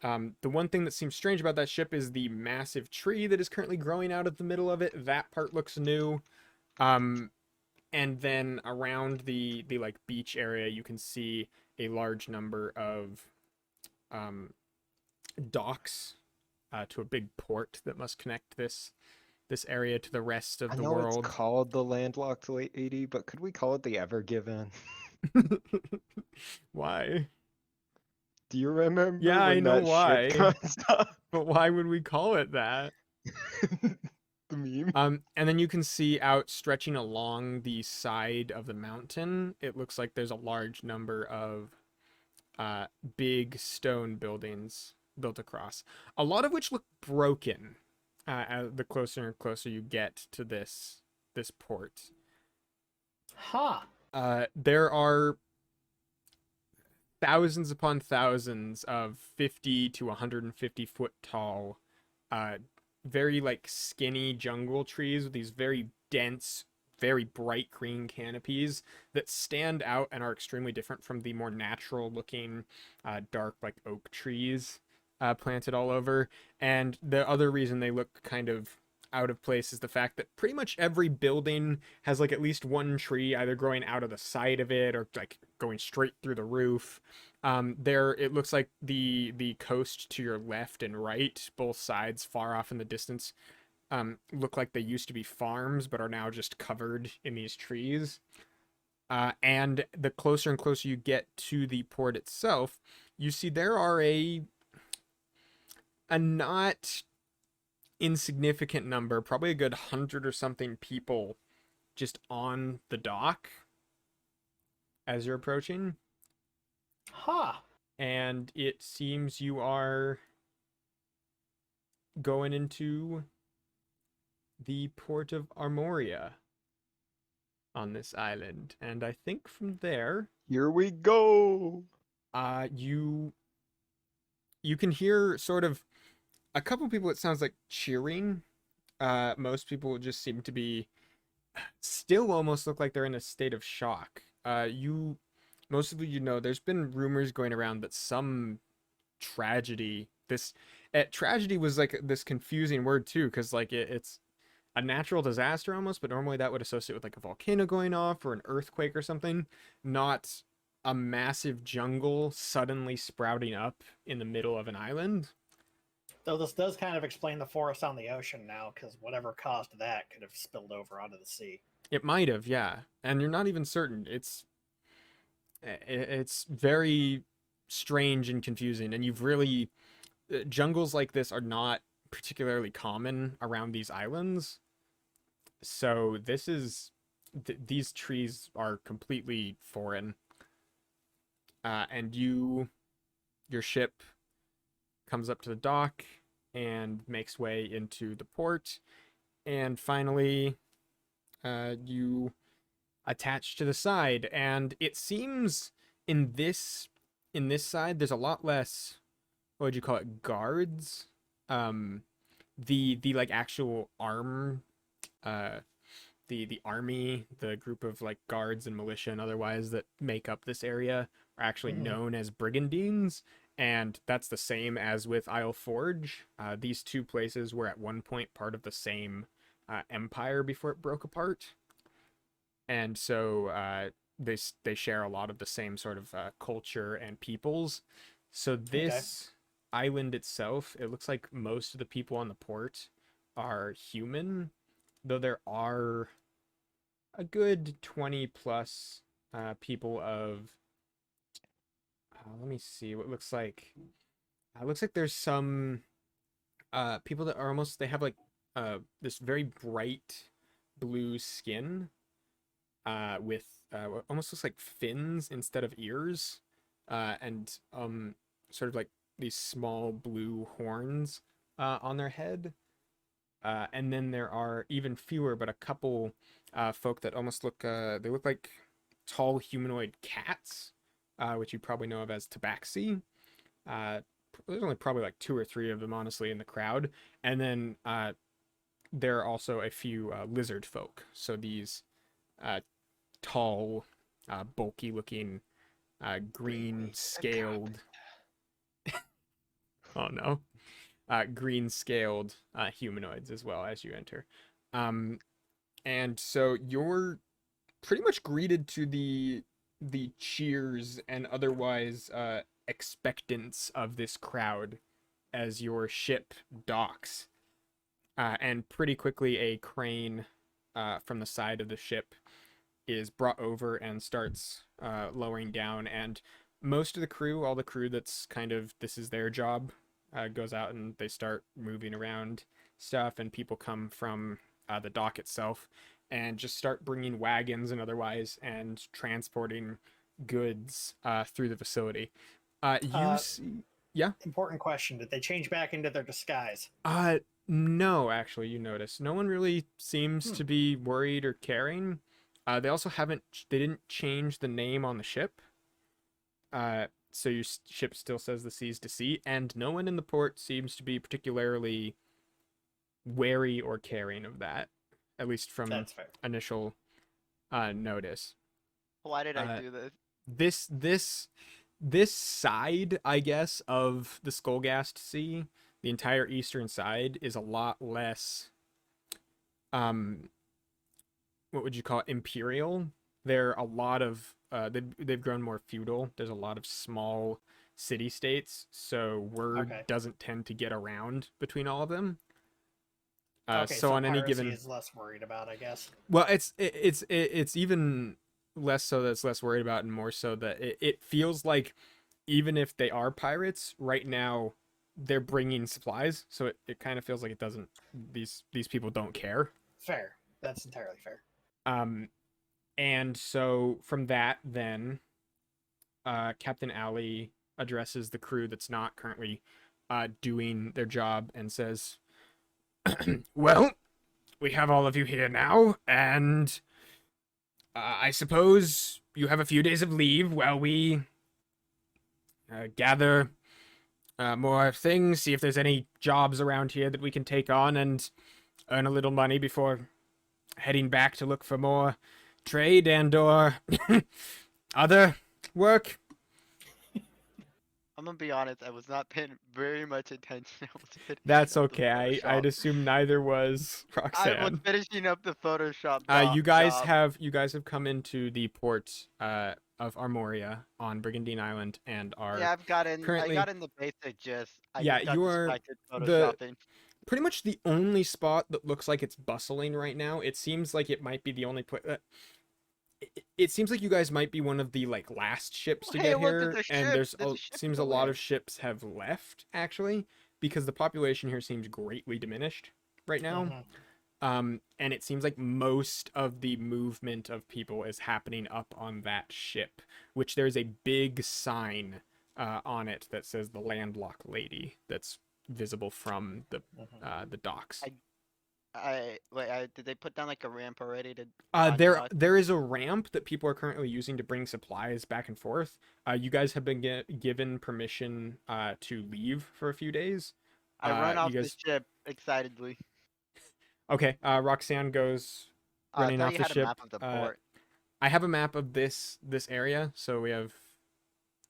A: the one thing that seems strange about that ship is the massive tree that is currently growing out of the middle of it. That part looks new. And then around the like beach area, you can see a large number of docks to a big port that must connect this area to the rest of
B: I
A: the
B: know
A: world.
B: it's called the landlocked late 80, but could we call it the Ever Given?
A: Why?
B: Do you remember
A: Yeah, I
B: when
A: know
B: that
A: why.
B: ship comes up?
A: But why would we call it that?
B: The meme.
A: And then you can see out stretching along the side of the mountain, it looks like there's a large number of big stone buildings built across, a lot of which look broken the closer and closer you get to this port.
D: Huh.
A: There are thousands upon thousands of 50 to 150 foot tall, very like skinny jungle trees with these very dense, very bright green canopies that stand out and are extremely different from the more natural looking, dark like oak trees planted all over. And the other reason they look kind of out of place is the fact that pretty much every building has like at least one tree either growing out of the side of it or like going straight through the roof. It looks like the coast to your left and right, both sides far off in the distance, look like they used to be farms but are now just covered in these trees. And the closer and closer you get to the port itself, you see there are a not insignificant number, probably a good 100 or something people just on the dock as you're approaching.
D: Huh.
A: And it seems you are going into the port of Armoria on this island. And I think from there,
B: Here we go.
A: you can hear sort of a couple people, it sounds like cheering. Most people just seem to be still almost look like they're in a state of shock. Most of you know, there's been rumors going around that some tragedy, tragedy was like this confusing word too, because like it's a natural disaster almost, but normally that would associate with like a volcano going off or an earthquake or something, not a massive jungle suddenly sprouting up in the middle of an island.
D: Though this does kind of explain the forest on the ocean now, because whatever caused that could have spilled over onto the sea.
A: It might have, yeah. And you're not even certain. It's very strange and confusing. And you've really jungles like this are not particularly common around these islands. So this is these trees are completely foreign. And your ship comes up to the dock and makes way into the port, and finally you attach to the side. And it seems in this side there's a lot less, what would you call it, guards. The like actual the army, the group of like guards and militia and otherwise that make up this area are actually known as brigandines, and that's the same as with Isle Forge. These two places were at one point part of the same empire before it broke apart, and so they share a lot of the same sort of culture and peoples. So this island itself, it looks like most of the people on the port are human, though there are a good 20 plus people of let me see what it looks like. It looks like there's some people that are almost, they have like this very bright blue skin with what almost looks like fins instead of ears, and sort of like these small blue horns on their head. And then there are even fewer, but a couple folk that almost look, they look like tall humanoid cats, which you probably know of as tabaxi. There's only probably like 2 or 3 of them, honestly, in the crowd. And then there are also a few lizard folk. So these tall, bulky looking, green scaled. Oh no. Green scaled humanoids as well as you enter. And so you're pretty much greeted to the cheers and otherwise expectance of this crowd as your ship docks. And pretty quickly a crane from the side of the ship is brought over and starts lowering down, and most of the crew, all the crew that's kind of, this is their job, goes out and they start moving around stuff, and people come from the dock itself and just start bringing wagons and otherwise and transporting goods through the facility. You see, yeah.
D: Important question: did they change back into their disguise?
A: No, actually, you notice no one really seems to be worried or caring. They also they didn't change the name on the ship. So your ship still says the Seas to Sea, and no one in the port seems to be particularly wary or caring of that, at least from initial notice.
C: Why did I do this?
A: This side, I guess, of the Skullgast Sea, the entire eastern side, is a lot less, what would you call it, imperial. There are a lot of they've grown more feudal. There's a lot of small city states, so word doesn't tend to get around between all of them. So on any given,
D: is less worried about, I guess.
A: Well, it's even less so that it's less worried about, and more so that it feels like even if they are pirates right now, they're bringing supplies, so it kind of feels like it doesn't. These people don't care.
D: Fair. That's entirely fair.
A: And so from that, then, Captain Alley addresses the crew that's not currently doing their job and says, well, we have all of you here now, and I suppose you have a few days of leave while we gather more things, see if there's any jobs around here that we can take on and earn a little money before heading back to look for more trade and or other work.
C: I'm gonna be honest, I was not paying very much attention.
A: That's okay. I'd assume neither was Roxanne.
C: I was finishing up the Photoshop.
A: You guys have come into the port of Armoria on Brigandine Island and are
C: I got in the basic gist.
A: You are pretty much the only spot that looks like it's bustling right now. It seems like it might be the only place. It seems like you guys might be one of the like last ships to get here, and there's seems a lot of ships have left actually, because the population here seems greatly diminished right now. and it seems like most of the movement of people is happening up on that ship, which there's a big sign on it that says the Landlocked Lady that's visible from the docks.
C: Did they put down like a ramp already to?
A: There is a ramp that people are currently using to bring supplies back and forth. You guys have been given permission to leave for a few days.
C: I run off
A: you guys...
C: the ship excitedly.
A: Okay, Roxanne goes
C: I
A: running
C: thought
A: off
C: you
A: the
C: had
A: ship.
C: a map of the port.
A: I have a map of this area, so we have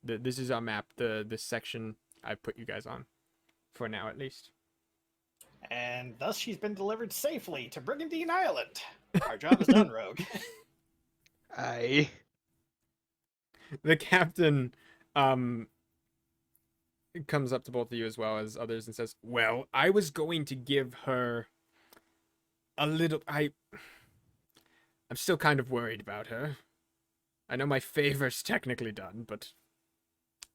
A: this is our map. This section I put you guys on for now, at least.
D: And thus she's been delivered safely to Brigandine Island. Our job is done, Rogue.
B: Aye.
A: The captain comes up to both of you as well as others and says, "Well, I was going to give her a little... I'm still kind of worried about her. I know my favor's technically done, but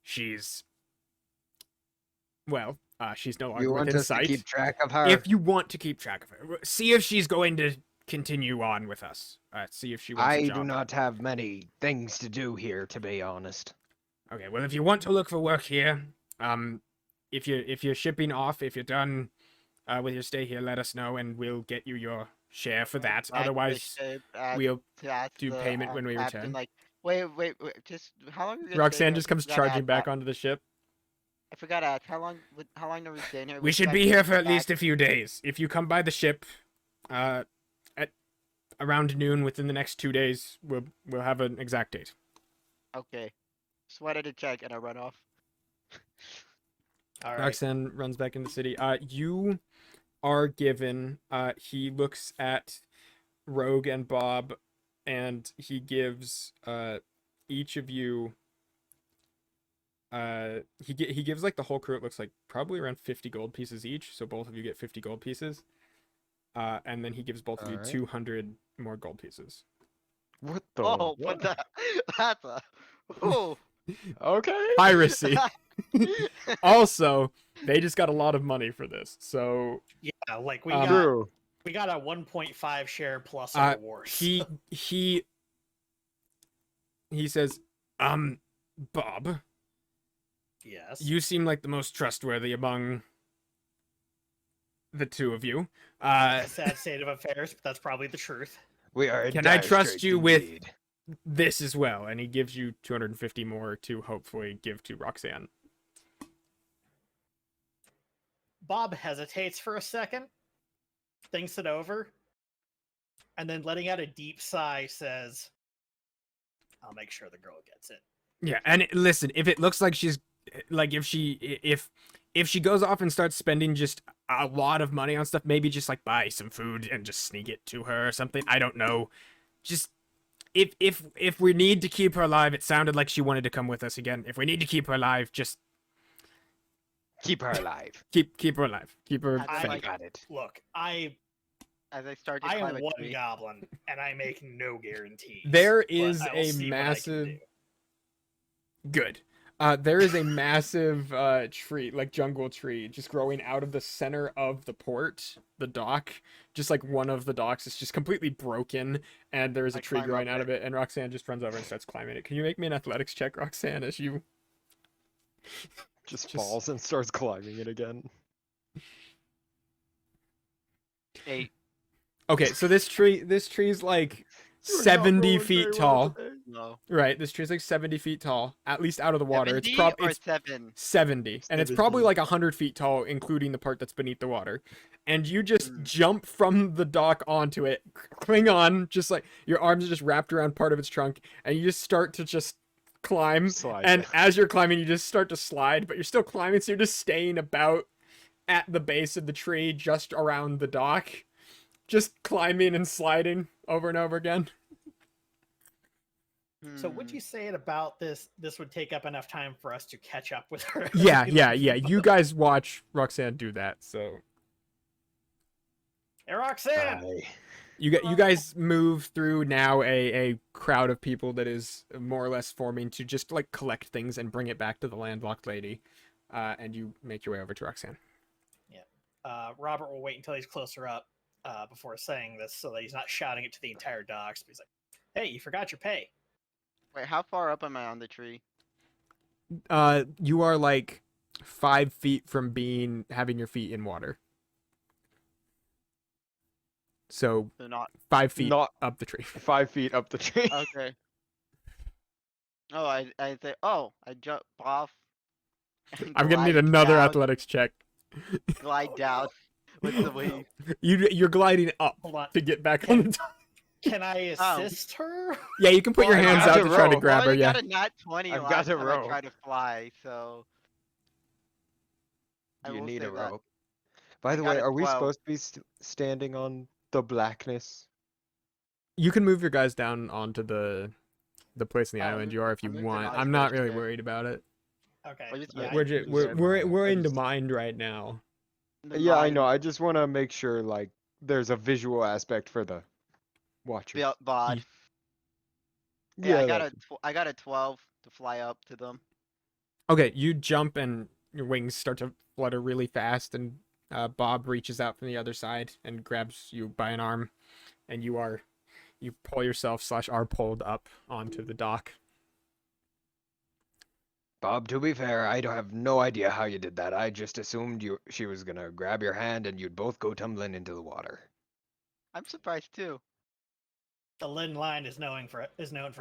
A: she's... Well, she's no longer
B: You want
A: within
B: us to
A: sight.
B: keep track of her?
A: If you want to keep track of her, see if she's going to continue on with us. See if she wants a
B: I
A: job.
B: do not have many things to do here, to be honest.
A: Okay, well, if you want to look for work here, if you're shipping off, if you're done with your stay here, let us know, and we'll get you your share for that.
C: Back to the
A: Otherwise,
C: ship,
A: we'll
C: to ask
A: do
C: the,
A: payment when we
C: captain,
A: return.
C: Like, wait, just how long are we gonna stay
A: Roxanne
C: here?
A: just comes
C: I forgot to
A: charging
C: ask
A: back
C: that.
A: onto the ship.
C: I forgot to ask how long are we staying here?
A: We should be here for at least a few days. If you come by the ship, at around noon within the next 2 days, we'll have an exact date.
C: Okay. Just wanted to check, and I run off.
D: All right.
A: Roxanne runs back in the city. You are given. He looks at Rogue and Bob, and he gives each of you. He gives like the whole crew. It looks like probably around 50 gold pieces each. So both of you get 50 gold pieces. And then he gives both of you
B: Alright.
A: 200 more gold pieces.
B: What the?
C: Oh,
B: what?
C: but that's a. Oh.
B: Okay.
A: Piracy. Also, they just got a lot of money for this. So
D: Yeah, like we
B: True.
D: got a 1.5 share plus
A: Uh,
D: rewards.
A: he says, Bob,
D: Yes.
A: you seem like the most trustworthy among the two of you.
D: A sad state of affairs, but that's probably the truth.
B: We are. in
A: Can I
B: dire
A: trust
B: straits
A: you with-
B: indeed.
A: this as well, and he gives you 250 more to hopefully give to Roxanne.
D: Bob hesitates for a second, thinks it over, and then letting out a deep sigh says, I'll make sure the girl gets it.
A: Yeah, and listen, if it looks like she's like if she goes off and starts spending just a lot of money on stuff, maybe just like buy some food and just sneak it to her or something. I don't know. Just if we need to keep her alive, it sounded like she wanted to come with us again. If we need to keep her alive, just
B: Keep her alive.
A: keep her alive. Keep her
C: I
A: fed.
C: like-
B: Got it.
D: Look,
C: As I start to
D: I
C: climb
D: am
C: a
D: one
C: tree.
D: goblin, and I make no guarantees.
A: There
D: but
A: is
D: I will
A: a
D: see what I can
A: massive
D: do.
A: good. There is a massive tree, like jungle tree, just growing out of the center of the port, the dock. Just like one of the docks is just completely broken, and there is a
C: I
A: tree
C: climb
A: growing
C: up
A: out of it, and Roxanne just runs over and starts climbing it. Can you make me an athletics check, Roxanne, as you...
B: Just
A: Just-
B: falls and starts climbing it again.
C: 8.
A: Okay, so this tree's like 70 feet tall.
C: No.
A: Right, this tree's like 70 feet tall, at least out of the water.
C: 70
A: It's
C: or
A: it's
C: 7.
A: 70, and it's probably
B: 70.
A: like 100 feet tall, including the part that's beneath the water. And you just
C: Mm.
A: jump from the dock onto it, cling on, just like your arms are just wrapped around part of its trunk, and you just start to just climb.
B: Slide
A: And
B: down.
A: as you're climbing, you just start to slide, but you're still climbing, so you're just staying about at the base of the tree, just around the dock, just climbing and sliding over and over again.
D: So would
C: Hmm.
D: you say it about this would take up enough time for us to catch up with her?
A: Yeah. You guys watch Roxanne do that, so
D: Hey, Roxanne!
B: Aye.
A: you guys move through now a crowd of people that is more or less forming to just like collect things and bring it back to the landlocked lady, and you make your way over to Roxanne.
D: Robert will wait until he's closer up. before saying this, so that he's not shouting it to the entire docks. But he's like, "Hey, you forgot your pay."
C: Wait, how far up am I on the tree?
A: You are like 5 feet from having your feet in water. So
C: So not
A: 5 feet
B: Not
A: up the tree.
B: 5 feet up the tree.
C: okay. Oh, I say, oh, I jump off. And
A: I'm gonna need
C: glide
A: another
C: down,
A: athletics check.
C: Glide
D: Oh,
C: down
D: no.
C: with the wave.
A: You're gliding up
D: Hold on.
A: to get back on the top.
D: Can I assist her?
A: Yeah, you can put
C: Well,
A: your
C: I
A: hands
B: got
A: out
B: to
A: to try to
B: row.
A: grab
C: I
A: her.
C: only
A: Yeah.
C: got a nat 20
B: I've got
C: last
B: to
C: time
B: row.
C: I tried to fly, so I
B: You
C: will
B: need
C: say
B: a
C: that.
B: rope. By
C: I
B: the
C: got
B: way,
C: a
B: are we
C: 12.
B: supposed to be standing on the blackness?
A: You can move your guys down onto the place in the
C: Oh,
A: island you are if
C: I
A: you
C: moved it
A: want.
C: on
A: I'm not really
C: first, yeah.
A: worried about it.
D: Okay.
C: I just
D: yeah,
C: moved
D: I-
C: it.
A: We're
B: I
A: into
B: just-
A: mind right now.
C: The
B: Yeah, I know.
C: mine
B: I just want to make sure like there's a visual aspect for the watchers.
C: bod.
A: Ye-
C: Yeah,
B: Yeah,
C: I got a 12 to fly up to them.
A: Okay, you jump and your wings start to flutter really fast, and Bob reaches out from the other side and grabs you by an arm, and you pull yourself / are pulled up onto the dock.
B: Bob, to be fair, I don't have no idea how you did that. I just assumed she was gonna grab your hand and you'd both go tumbling into the water.
C: I'm surprised too.
D: The Lynn line is known for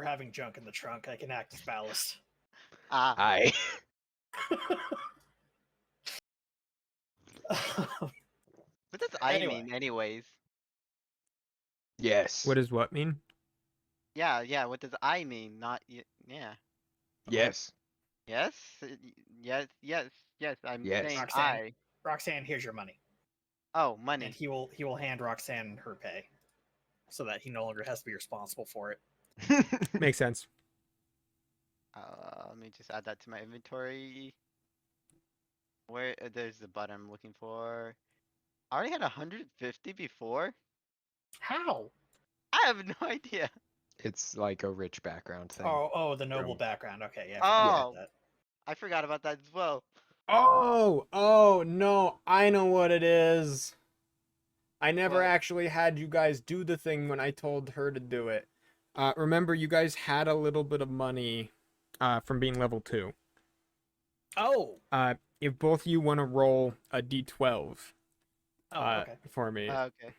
D: having junk in the trunk. I can act as ballast.
C: Ah,
B: I
C: what does I
D: Anyway.
C: mean anyways?
B: yes.
A: What does what mean?
C: Yeah, what does I mean? Not yeah.
B: Yes.
C: Yes? Yes, I'm
B: Yes.
C: saying
D: Roxanne.
C: I.
D: Roxanne, here's your money,
C: Oh,
D: and
C: money.
D: he will hand Roxanne her pay, so that he no longer has to be responsible for it.
A: Makes sense.
C: Let me just add that to my inventory. Where there's the button I'm looking for. I already had 150 before.
D: How?
C: I have no idea.
B: It's like a rich background thing.
D: Oh, the noble
B: From-
D: background. Okay, yeah. I forgot
C: Oh.
D: about that.
C: I forgot about that as well.
A: Oh no, I know what it is. I never
C: What?
A: actually had you guys do the thing when I told her to do it. Remember, you guys had a little bit of money from being level 2.
D: Oh.
A: If both you want to roll a d12
D: Oh, okay.
A: for me.
C: Okay.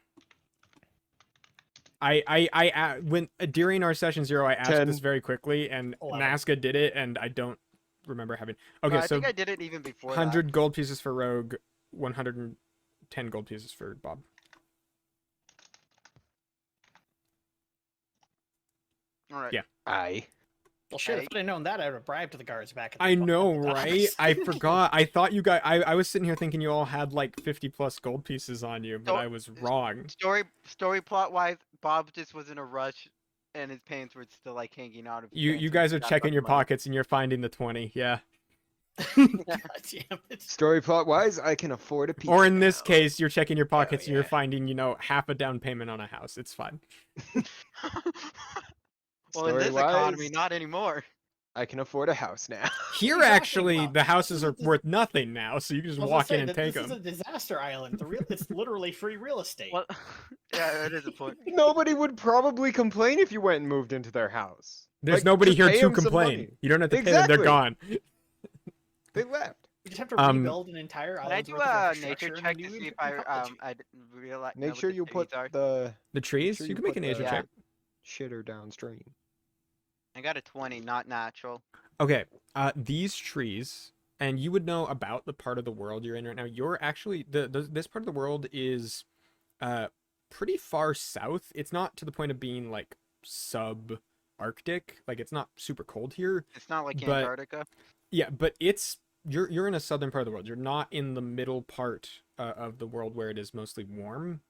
A: When during our session 0, I asked
B: 10.
A: this very quickly, and
D: 11.
A: Nazca did it, and I don't remember having.
C: No,
A: Okay,
C: I
A: so
C: think I did it even before
A: 100 gold pieces for Rogue, 110 gold pieces for Bob.
C: that. All right.
A: Yeah.
B: I.
D: Well, shit. If
C: Hey.
D: I'd have known that, I'd have bribed the guards back. At the
A: I
D: at the
A: know,
D: docks.
A: right? I forgot. I thought you guys. I was sitting here thinking you all had like 50 plus gold pieces on you, but
C: So-
A: I was wrong.
C: Story plot wise, Bob just was in a rush, and his pants were still like hanging out of. his
A: You
C: pants
A: you
C: when he
A: guys are
C: forgot about
A: checking
C: the
A: your
C: money.
A: pockets and you're finding the 20. Yeah.
D: God damn it.
B: Story plot wise, I can afford a pizza.
A: Or in this
B: now.
A: case, you're checking your pockets and you're
D: yeah.
A: finding, half a down payment on a house. It's fine.
C: Well, in this economy,
B: Story-wise,
C: not anymore.
B: I can afford a house now.
A: Here,
D: Exactly,
A: actually,
D: Bob.
A: the houses are
D: This is-
A: worth nothing now, so you can just
D: I was
A: walk
D: gonna
A: in
D: say
A: and
D: that
A: take
D: this is
A: them.
D: a disaster island. It's literally free real estate.
C: Well, yeah, that is a point.
B: Nobody would probably complain if you went and moved into their house.
A: There's
B: Like,
A: nobody
B: just
A: here
B: pay
A: to
B: 'em some
A: complain.
B: money.
A: You don't have to pay them; they're
B: Exactly.
A: gone.
B: They left.
D: You just have to
A: Um,
D: rebuild an entire
C: Can I
D: island.
C: do a nature check to see if I realize?
B: Make sure you put the
A: The trees.
B: sure
A: You
B: you
A: can make
B: put
A: a nature
B: the-
A: check.
B: shitter downstream.
C: I got a 20, not natural.
A: Okay. These trees, and you would know about the part of the world you're in right now. You're actually this part of the world is, pretty far south. It's not to the point of being like sub-Arctic. Like it's not super cold here.
C: It's not like
A: But-
C: Antarctica.
A: Yeah, but you're in a southern part of the world. You're not in the middle part of the world where it is mostly warm.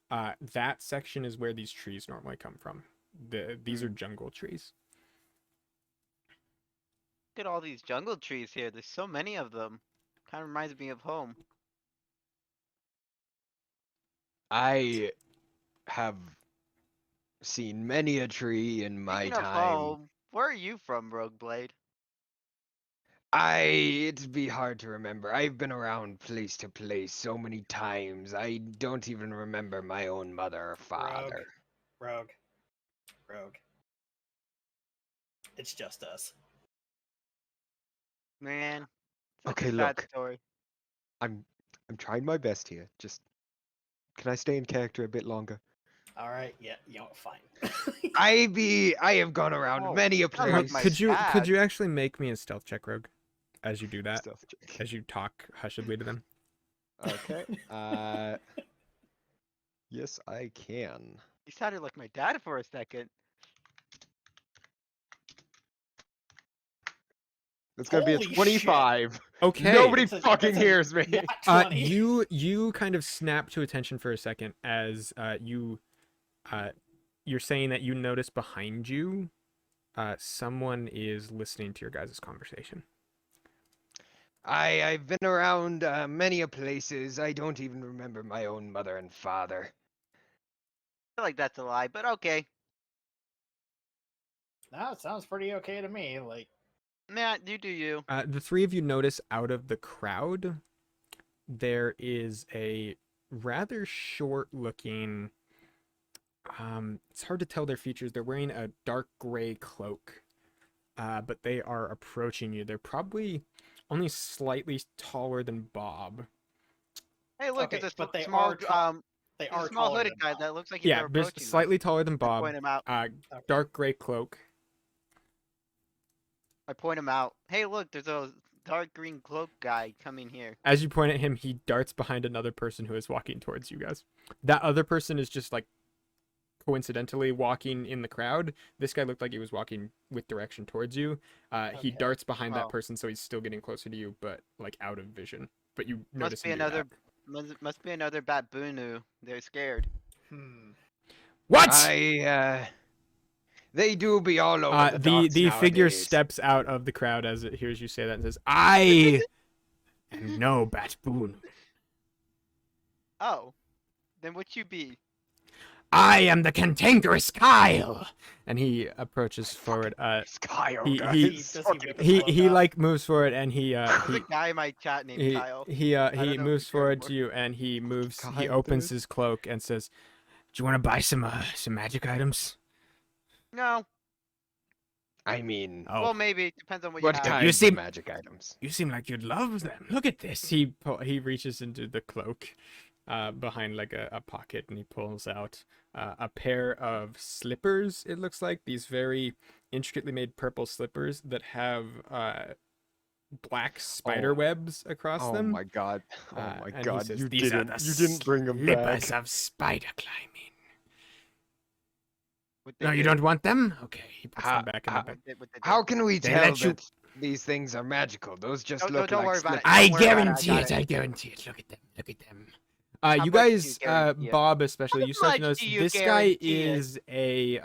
A: That section is where these trees normally come from. These are jungle trees.
C: Look at all these jungle trees here. There's so many of them. Kind of reminds me of home.
B: I have seen many a tree in my
C: Speaking of
B: time.
C: home, where are you from, Rogue Blade?
B: It'd be hard to remember. I've been around place to place so many times. I don't even remember my own mother or father.
D: Rogue. It's just us.
C: Man. Such
B: Okay,
C: a sad
B: look.
C: story.
B: I'm trying my best here. Just can I stay in character a bit longer?
D: All right, yeah, fine.
B: I have gone around
C: Oh,
B: many a
C: sound like
B: place.
C: my
A: Could
C: dad.
A: you actually make me a stealth check, Rogue, as you do that,
B: Stealth check.
A: as you talk hushedly to them?
B: Okay. Yes, I can.
C: You sounded like my dad for a second.
B: It's gonna be a
D: Holy shit.
B: 25.
A: Okay.
B: Nobody
D: That's a-
B: fucking
D: that's a
B: hears me.
D: nat 20.
A: You kind of snap to attention for a second as you're saying that you notice behind you someone is listening to your guys' conversation.
B: I've been around many a places. I don't even remember my own mother and father.
C: I feel like that's a lie, but okay.
D: No, it sounds pretty okay to me. Like,
C: Matt, you do you.
A: The three of you notice out of the crowd there is a rather short-looking. It's hard to tell their features. They're wearing a dark gray cloak, but they are approaching you. They're probably only slightly taller than Bob.
C: Hey, look,
D: Okay,
C: it's a
D: but they
C: small,
D: are tall- they
C: there's
D: are
C: a small
D: taller
C: hooded
D: than
C: guy
D: Bob.
C: that looks like he's
A: Yeah,
C: approaching
A: just
C: us.
A: slightly taller than
C: I
A: Bob.
C: point him out.
A: Dark gray cloak.
C: I point him out. Hey, look, there's a dark green cloak guy coming here.
A: As you point at him, he darts behind another person who is walking towards you guys. That other person is just like coincidentally walking in the crowd. This guy looked like he was walking with direction towards you. He
D: Okay.
A: darts behind that
C: Oh.
A: person, so he's still getting closer to you, but like out of vision. But you
C: Must
A: notice
C: be
A: him do
C: another.
A: that.
C: Must be another baboonu. They're scared.
A: What?
B: They do be all over the docks
A: the figure
B: nowadays.
A: steps out of the crowd as it hears you say that and says, "I am no baboon.
C: Oh, then what you be?
A: I am the cantankerous Kyle." And he approaches forward.
B: It's Kyle,
A: he-
B: guys.
A: he-
D: Does he
B: Fucking-
D: whip his
A: He
D: cloak off?
A: like moves forward and he
C: There's a guy in my chat named Kyle.
A: he
C: don't know
A: moves
C: if you care
A: forward
C: anymore.
A: to you and he
B: Kyle,
A: opens
B: dude.
A: his cloak and says, "Do you want to buy some magic items?"
C: No.
B: I mean,
A: Oh,
C: Well, maybe it depends on what
B: what
C: you have.
B: kind of
A: seem-
B: magic items?
A: you seem like you'd love them. Look at this. He reaches into the cloak behind like a pocket and he pulls out a pair of slippers. It looks like these very intricately made purple slippers that have black spider webs across
B: Oh
A: them.
B: my god! Oh my
A: and he
B: god!
A: says,
B: You
A: "These are
B: didn't!
A: the
B: You didn't bring them
A: slippers
B: back.
A: of spider climbing."
C: What they
A: No, you
C: do.
A: don't want them? Okay, he puts them back in the
B: how-
A: bag.
C: What they do.
B: How can we
A: They
B: tell
A: let you-
B: that these things are magical? Those just
C: Don't-
B: look
C: don't
B: like
C: worry about it.
B: slippers.
A: I
C: Don't worry about it, I
A: guarantee
C: got
A: it.
C: it.
A: I guarantee it. Look at them. Look at them.
C: How
A: You
C: much do
A: guys,
C: you guarantee it?
A: Bob especially,
C: How
A: you start to
C: much
A: notice
C: do you
A: this guy
C: guarantee it?
A: is a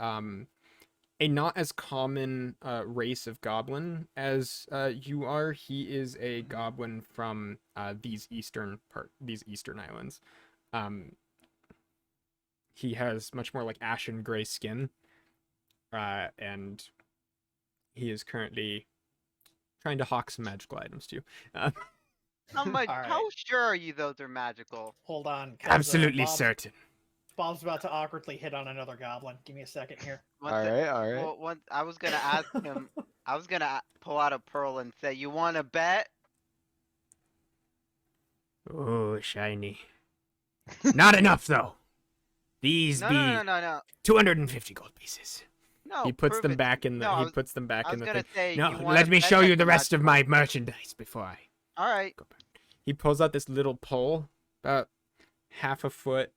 A: not as common race of goblin as you are. He is a goblin from these eastern islands. He has much more like ashen gray skin, and he is currently trying to hawk some magical items to you.
C: How much?
D: Alright.
C: How sure are you those are magical?
D: Hold on. 'cause,
A: Absolutely
D: Bob's-
A: certain.
D: Bob's about to awkwardly hit on another goblin. Give me a second here.
C: Once
B: All
C: it-
B: right, all right.
C: Well, once I was gonna ask him. I was gonna pull out a pearl and say, "You want to bet?"
A: Oh, shiny. Not enough though. These
C: No,
A: be
C: no.
A: 250 gold pieces.
C: No.
A: He puts
C: prove
A: them
C: it.
A: back in the.
C: No, I
A: he
C: was-
A: puts them back
C: I
A: in
C: was
A: the
C: gonna
A: thing.
C: say.
A: No,
C: you wanna
A: let me
C: bet
A: show
C: that
A: you the
C: they're
A: rest of
C: magical?
A: my merchandise before I
C: All right.
A: go back. He pulls out this little pole, about half a foot,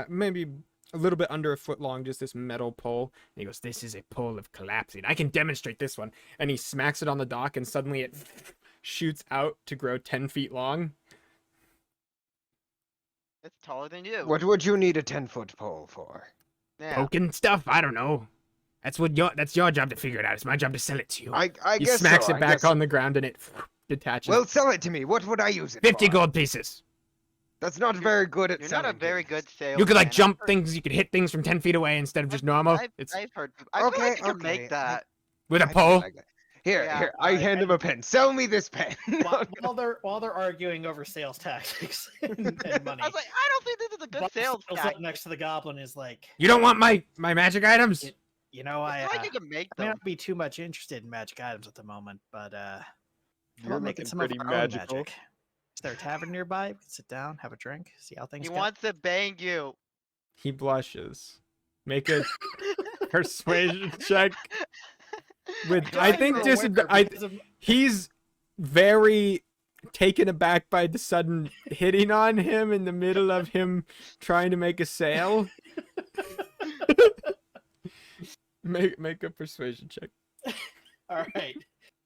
A: maybe a little bit under a foot long, just this metal pole. And he goes, "This is a pole of collapsing. I can demonstrate this one." And he smacks it on the dock, and suddenly it shoots out to grow 10 feet long.
C: It's taller than you.
B: What would you need a 10-foot pole for?
C: Yeah.
A: Broken stuff. I don't know. That's your job to figure it out. It's my job to sell it to you.
B: I
A: He
B: guess
A: smacks
B: so,
A: it
B: I
A: back
B: guess-
A: on the ground and it detaches.
B: Well, sell it to me. What would I use it
A: 50
B: for?
A: gold pieces.
B: That's not very good at
C: You're
B: selling.
C: not a very
B: things.
C: good salesman.
A: You could like
C: I've
A: jump
C: heard-
A: things. You could hit things from 10 feet away instead of just normal. It's
C: I've heard. I feel
B: Okay,
C: like you can
B: okay.
C: make that.
A: with a
B: I feel
A: pole.
B: like that. Here,
C: Yeah,
B: here. I hand him a pen. Sell me this pen.
D: While they're arguing over sales tactics and money,
C: I was like, I don't think this is a good
D: Bob
C: sales
D: steals
C: tactic.
D: up next to the goblin is like,
A: You don't want my magic items?
D: you know,
C: I
D: I
C: feel like you can make
D: may
C: them.
D: not be too much interested in magic items at the moment, but how
B: You're
D: about making
B: looking
D: some
B: pretty
D: of our own
B: magical.
D: magic? Is there a tavern nearby? We can sit down, have a drink, see how things
C: He
D: go.
C: wants to bang you.
A: He blushes. Make a persuasion check with I think
D: You're aware because of-
A: he's very taken aback by the sudden hitting on him in the middle of him trying to make a sale. Make a persuasion check.
D: All right.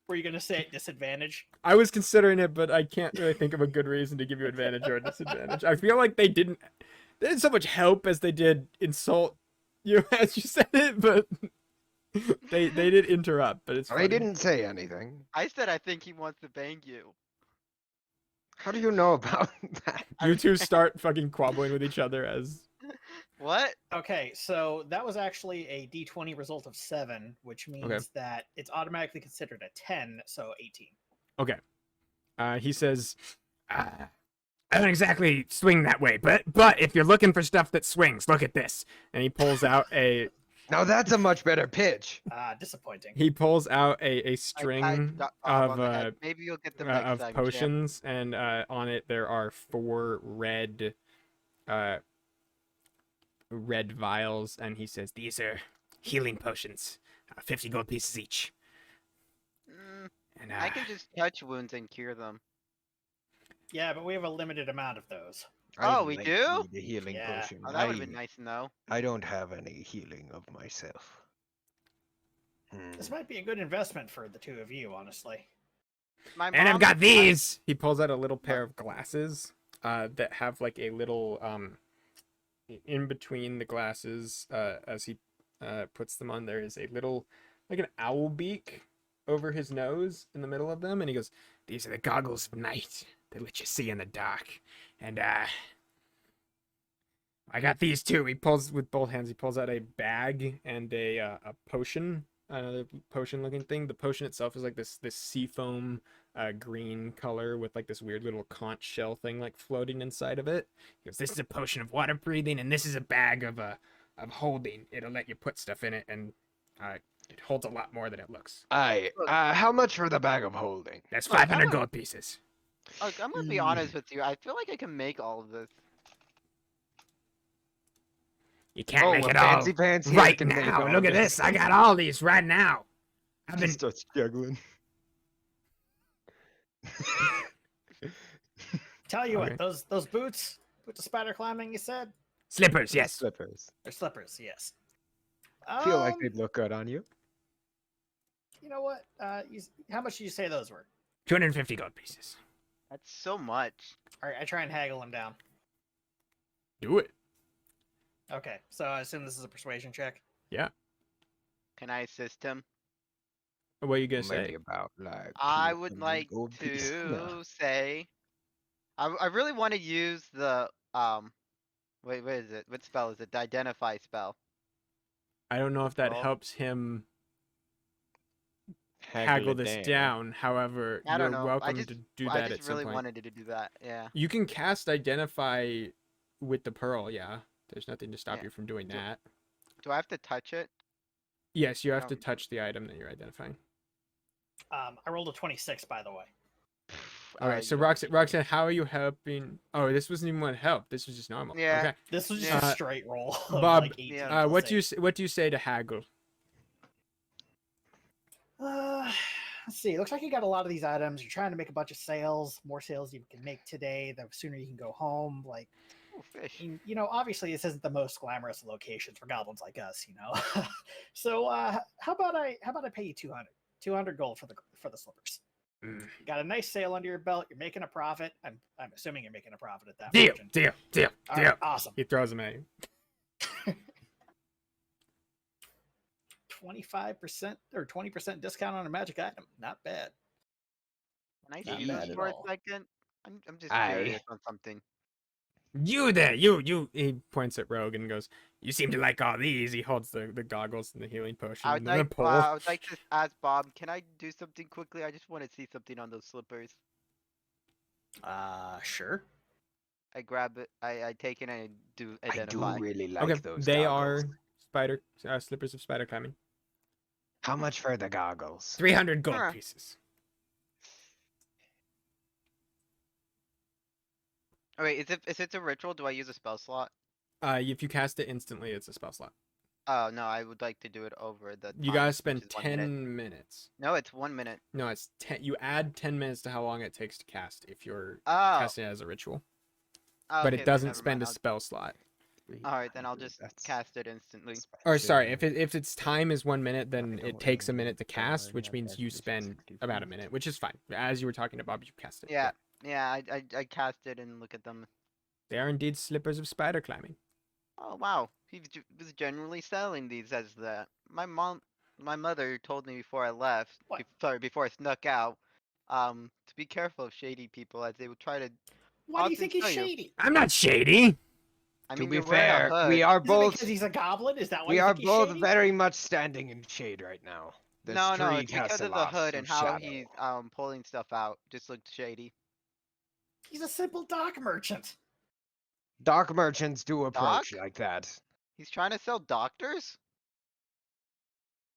D: Were you gonna say at disadvantage?
A: I was considering it, but I can't really think of a good reason to give you advantage or a disadvantage. I feel like they didn't so much help as they did insult you as you said it, but they did interrupt, but it's
B: I
A: funny.
B: didn't say anything.
C: I said I think he wants to bang you.
B: How do you know about that?
A: You two start fucking quabbling with each other as
C: What?
D: Okay, so that was actually a D20 result of 7, which means that it's automatically considered a 10, so 18.
A: okay. He says, I don't exactly swing that way, but if you're looking for stuff that swings, look at this. And he pulls out a
B: Now that's a much better pitch.
D: Disappointing.
A: a string
C: got Bob on the
A: of
C: head. Maybe you'll get them next time, champ.
A: potions, and on it there are 4 red vials, and he says these are healing potions, 50 gold pieces each.
C: Mm,
A: And
C: I can just touch wounds and cure them.
D: Yeah, but we have a limited amount of those.
C: Oh,
B: I
C: we
B: might
C: do?
B: need a healing
D: Yeah.
B: potion.
C: Oh, that would have been nice to know.
B: I don't have any healing of myself.
D: This might be a good investment for the two of you, honestly.
C: My
A: And I've
C: mom-
A: got these. He pulls out a little pair of glasses that have like a little in between the glasses as he puts them on, there is a little like an owl beak over his nose in the middle of them, and he goes, these are the goggles of night that let you see in the dark. And I got these too. He pulls with both hands, he pulls out a bag and a potion, another potion looking thing. The potion itself is like this seafoam green color with like this weird little conch shell thing like floating inside of it. He goes, this is a potion of water breathing, and this is a bag of holding. It'll let you put stuff in it, and it holds a lot more than it looks.
B: How much for the bag of holding?
A: That's
C: Look,
A: 500
C: I'm
A: gold pieces.
C: Look, I'm gonna be honest with you. I feel like I can make all of this.
A: You can't
B: Oh,
A: make
B: a
A: it all
B: fancy pants here
A: right
B: can make
A: now.
B: all
A: Look at this. I got all these right now. I've been
B: Starts juggling.
D: Tell you
A: Okay.
D: what, those boots with the spider climbing, you said?
A: slippers, yes.
B: Slippers.
D: They're slippers, yes.
B: Feel like they'd look good on you.
D: You know what? How much did you say those were?
A: 250 gold pieces.
C: That's so much.
D: All right, I try and haggle them down.
A: Do it.
D: Okay, so I assume this is a persuasion check.
C: Can I assist him?
A: What are you gonna
B: Maybe
A: say?
B: about like.
C: I would
B: 200
C: like
B: gold pieces.
C: to say, I really want to use the wait, what is it? What spell is it? The identify spell.
A: I don't know if that
C: Well,
A: helps him haggle this down. However,
C: I don't
A: you're
C: know.
A: welcome to do
C: I
A: that at
C: just
A: some
C: really
A: point.
C: wanted to do that. Yeah.
A: You can cast identify with the pearl, yeah. There's nothing to stop
C: Yeah.
A: you from doing
C: Do-
A: that.
C: Do I have to touch it?
A: Yes, you have to
C: Um,
A: touch the item that you're identifying.
D: I rolled a 26, by the way.
A: All right,
C: you
A: so
C: don't-
A: Roxanne, how are you helping? Oh, this wasn't even what help. This was just normal.
C: Yeah.
A: Okay.
D: This was just
A: Yeah.
D: a straight roll. Of
A: Bob,
D: like 18
C: yeah.
D: plus
A: What do you
D: 8.
A: what do you say to haggle?
D: Let's see. It looks like you got a lot of these items. You're trying to make a bunch of sales. More sales you can make today, the sooner you can go home. Like,
C: Ooh, fish.
D: you know, obviously this isn't the most glamorous of locations for goblins like us, you know. So how about I pay you 200 gold for the slippers.
A: Mm.
D: You got a nice sale under your belt. You're making a profit. I'm assuming you're making a profit at that.
A: Deal,
D: margin.
A: deal.
D: All right, awesome.
A: He throws them at you.
D: 25% or 20% discount on a magic item. Not bad.
C: Can I
D: Not
C: use
D: bad at
C: for a
D: all.
C: second? I'm just
B: Aye.
C: curious on something.
A: You there, you. He points at Rogue and goes, "You seem to like all these." He holds the goggles and the healing potion and the pole.
C: I would like to ask Bob, can I do something quickly? I just want to see something on those slippers.
D: Sure.
C: I grab it, I take it, and I do
B: I
C: identify.
B: do really like
A: Okay,
B: those
A: they
B: goggles.
A: are spider slippers of spider climbing.
B: How much for the goggles?
A: 300 gold
C: Huh.
A: pieces.
C: Oh, wait, is it a ritual? Do I use a spell slot?
A: If you cast it instantly, it's a spell slot.
C: Oh no, I would like to do it over the.
A: You
C: time,
A: gotta
C: which
A: spend
C: is 1 minute.
A: 10 minutes.
C: No, it's 1 minute.
A: No, it's 10. You add 10 minutes to how long it takes to cast if you're
C: Oh.
A: casting it as a ritual.
C: Oh,
A: But
C: okay,
A: it
C: then
A: doesn't
C: never
A: spend
C: mind.
A: a spell slot.
C: All right, then I'll
B: 300,
C: just
B: that's
C: cast it instantly.
A: Or sorry,
B: expensive.
A: if its time is 1 minute, then
B: I
A: it
B: don't
A: takes a
B: really
A: minute to
B: need
A: cast,
B: that.
A: which
B: Yeah,
A: means
B: that's
A: you
B: just
A: spend
B: 60
A: about a
B: feet.
A: minute, which is fine. As you were talking to Bob, you cast it.
C: Yeah, yeah, I cast it and look at them.
A: They are indeed slippers of spider climbing.
C: Oh wow, he was generally selling these as that. My mother told me before I left.
D: What?
C: Before I snuck out, to be careful of shady people as they would try to.
D: Why do you
C: often
D: think he's
C: sell you.
D: shady?
A: I'm not shady.
C: I
B: To
C: mean,
B: be
C: you're wearing
B: fair,
C: a hood.
B: we are
D: Is it
B: both
D: because he's a goblin? Is that why
B: we
D: you
B: are
D: think he's
B: both
D: shady?
B: very much standing in shade right now. The
C: No,
B: street
C: it's because
B: has a
C: of the
B: lot
C: hood and
B: of
C: how
B: shadow.
C: he's pulling stuff out. Just looked shady.
D: He's a simple dock merchant.
B: Dark merchants do approach
C: Doc?
B: like that.
C: He's trying to sell doctors.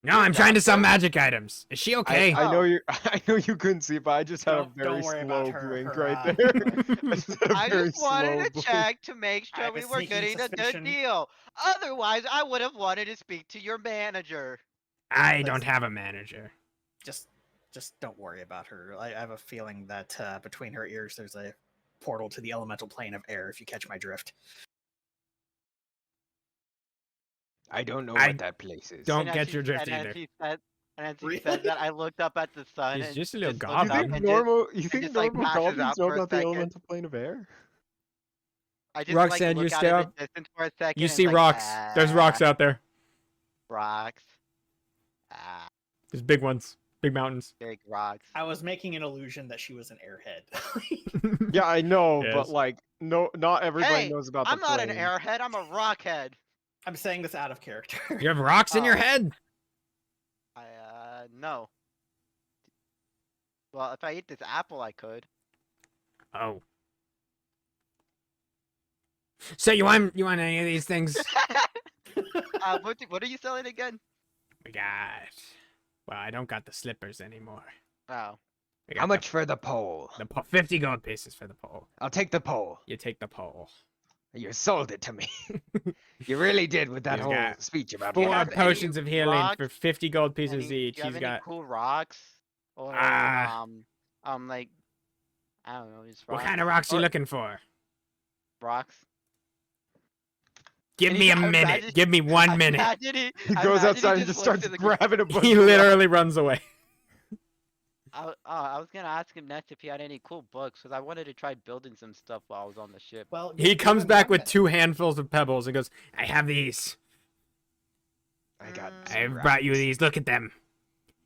A: No,
C: You're a
A: I'm trying to sell
C: doctor?
A: magic items. Is she okay?
B: I know
C: Oh.
B: you. I know you couldn't see, but I just had a
D: Don't
B: very
D: worry about
B: slow
D: her-
B: blink
D: her,
B: right
D: uh,
B: there.
A: I
B: I just had a
C: I
B: very
C: just wanted
B: slow
C: to
B: blink.
C: check to make
D: I
C: sure
D: have
C: we
D: a
C: were
D: sneaking
C: getting a good
D: suspicion.
C: deal. Otherwise, I would have wanted to speak to your manager.
A: don't have a manager.
D: Just don't worry about her. I have a feeling that between her ears there's a portal to the elemental plane of air, if you catch my drift.
B: I don't know
A: I
B: what that place is.
A: don't
C: And as
A: get
C: he-
A: your drift
C: and as
A: either.
C: he said, and as he
D: Really?
C: said that, I looked up at the sun
A: He's
C: and
A: just a little
C: looked
A: goblin.
B: You
C: up
B: think
C: and
B: normal? You
C: just,
B: think
C: just, like,
B: normal
C: passes
B: goblins
C: out
B: know
C: for a
B: about the
C: second.
B: elemental plane of air?
C: I just
A: Roxanne,
C: like
A: you
C: look out
A: stay
C: at
A: up.
C: the distance for a second.
A: You
C: and
A: see
C: like,
A: rocks. There's rocks out there.
C: Rocks. Ah,
A: There's big ones. Big mountains.
C: big rocks.
D: I was making an illusion that she was an airhead.
B: Yeah, I know,
A: Yes.
B: but like, no, not everybody
C: Hey,
B: knows about
C: I'm
B: the
C: not an
B: plane.
C: airhead. I'm a rockhead.
D: I'm saying this out of character.
A: You have rocks in your
C: Oh.
A: head?
C: No. Well, if I eat this apple, I could.
A: Oh. So you want any of these things?
C: What are you selling again?
A: We got. Well, I don't got the slippers anymore.
C: Oh.
A: I got
B: How much for the pole?
A: The 50 gold pieces for the pole.
B: I'll take the pole.
A: You take the pole.
B: You sold it to me. You really did with that
A: He's
B: whole
A: got
B: speech about
C: Do you
A: Four
C: have
B: money.
C: any
A: potions of healing for
C: rocks?
A: 50 gold pieces
C: Do
A: each.
C: you have
A: He's
C: any
A: got.
C: cool rocks? Or
A: Ah.
C: like I don't know, just
A: What
C: rocks.
A: kind of rocks you
C: Or-
A: looking for?
C: Rocks.
A: Give
C: Can
A: me
C: you
A: a minute.
C: imagine-
A: Give me 1 minute.
C: Imagine
B: He goes outside and just starts grabbing a bunch
A: He
B: of rocks.
A: literally runs away.
C: I was gonna ask him next if he had any cool books because I wanted to try building some stuff while I was on the ship.
D: Well,
A: He
D: give
A: comes
D: him
A: back
D: 1
A: with
D: minute.
A: 2 handfuls of pebbles and goes, I have these.
B: I got.
C: Mm.
B: some
A: I've brought you
B: rocks.
A: these. Look at them.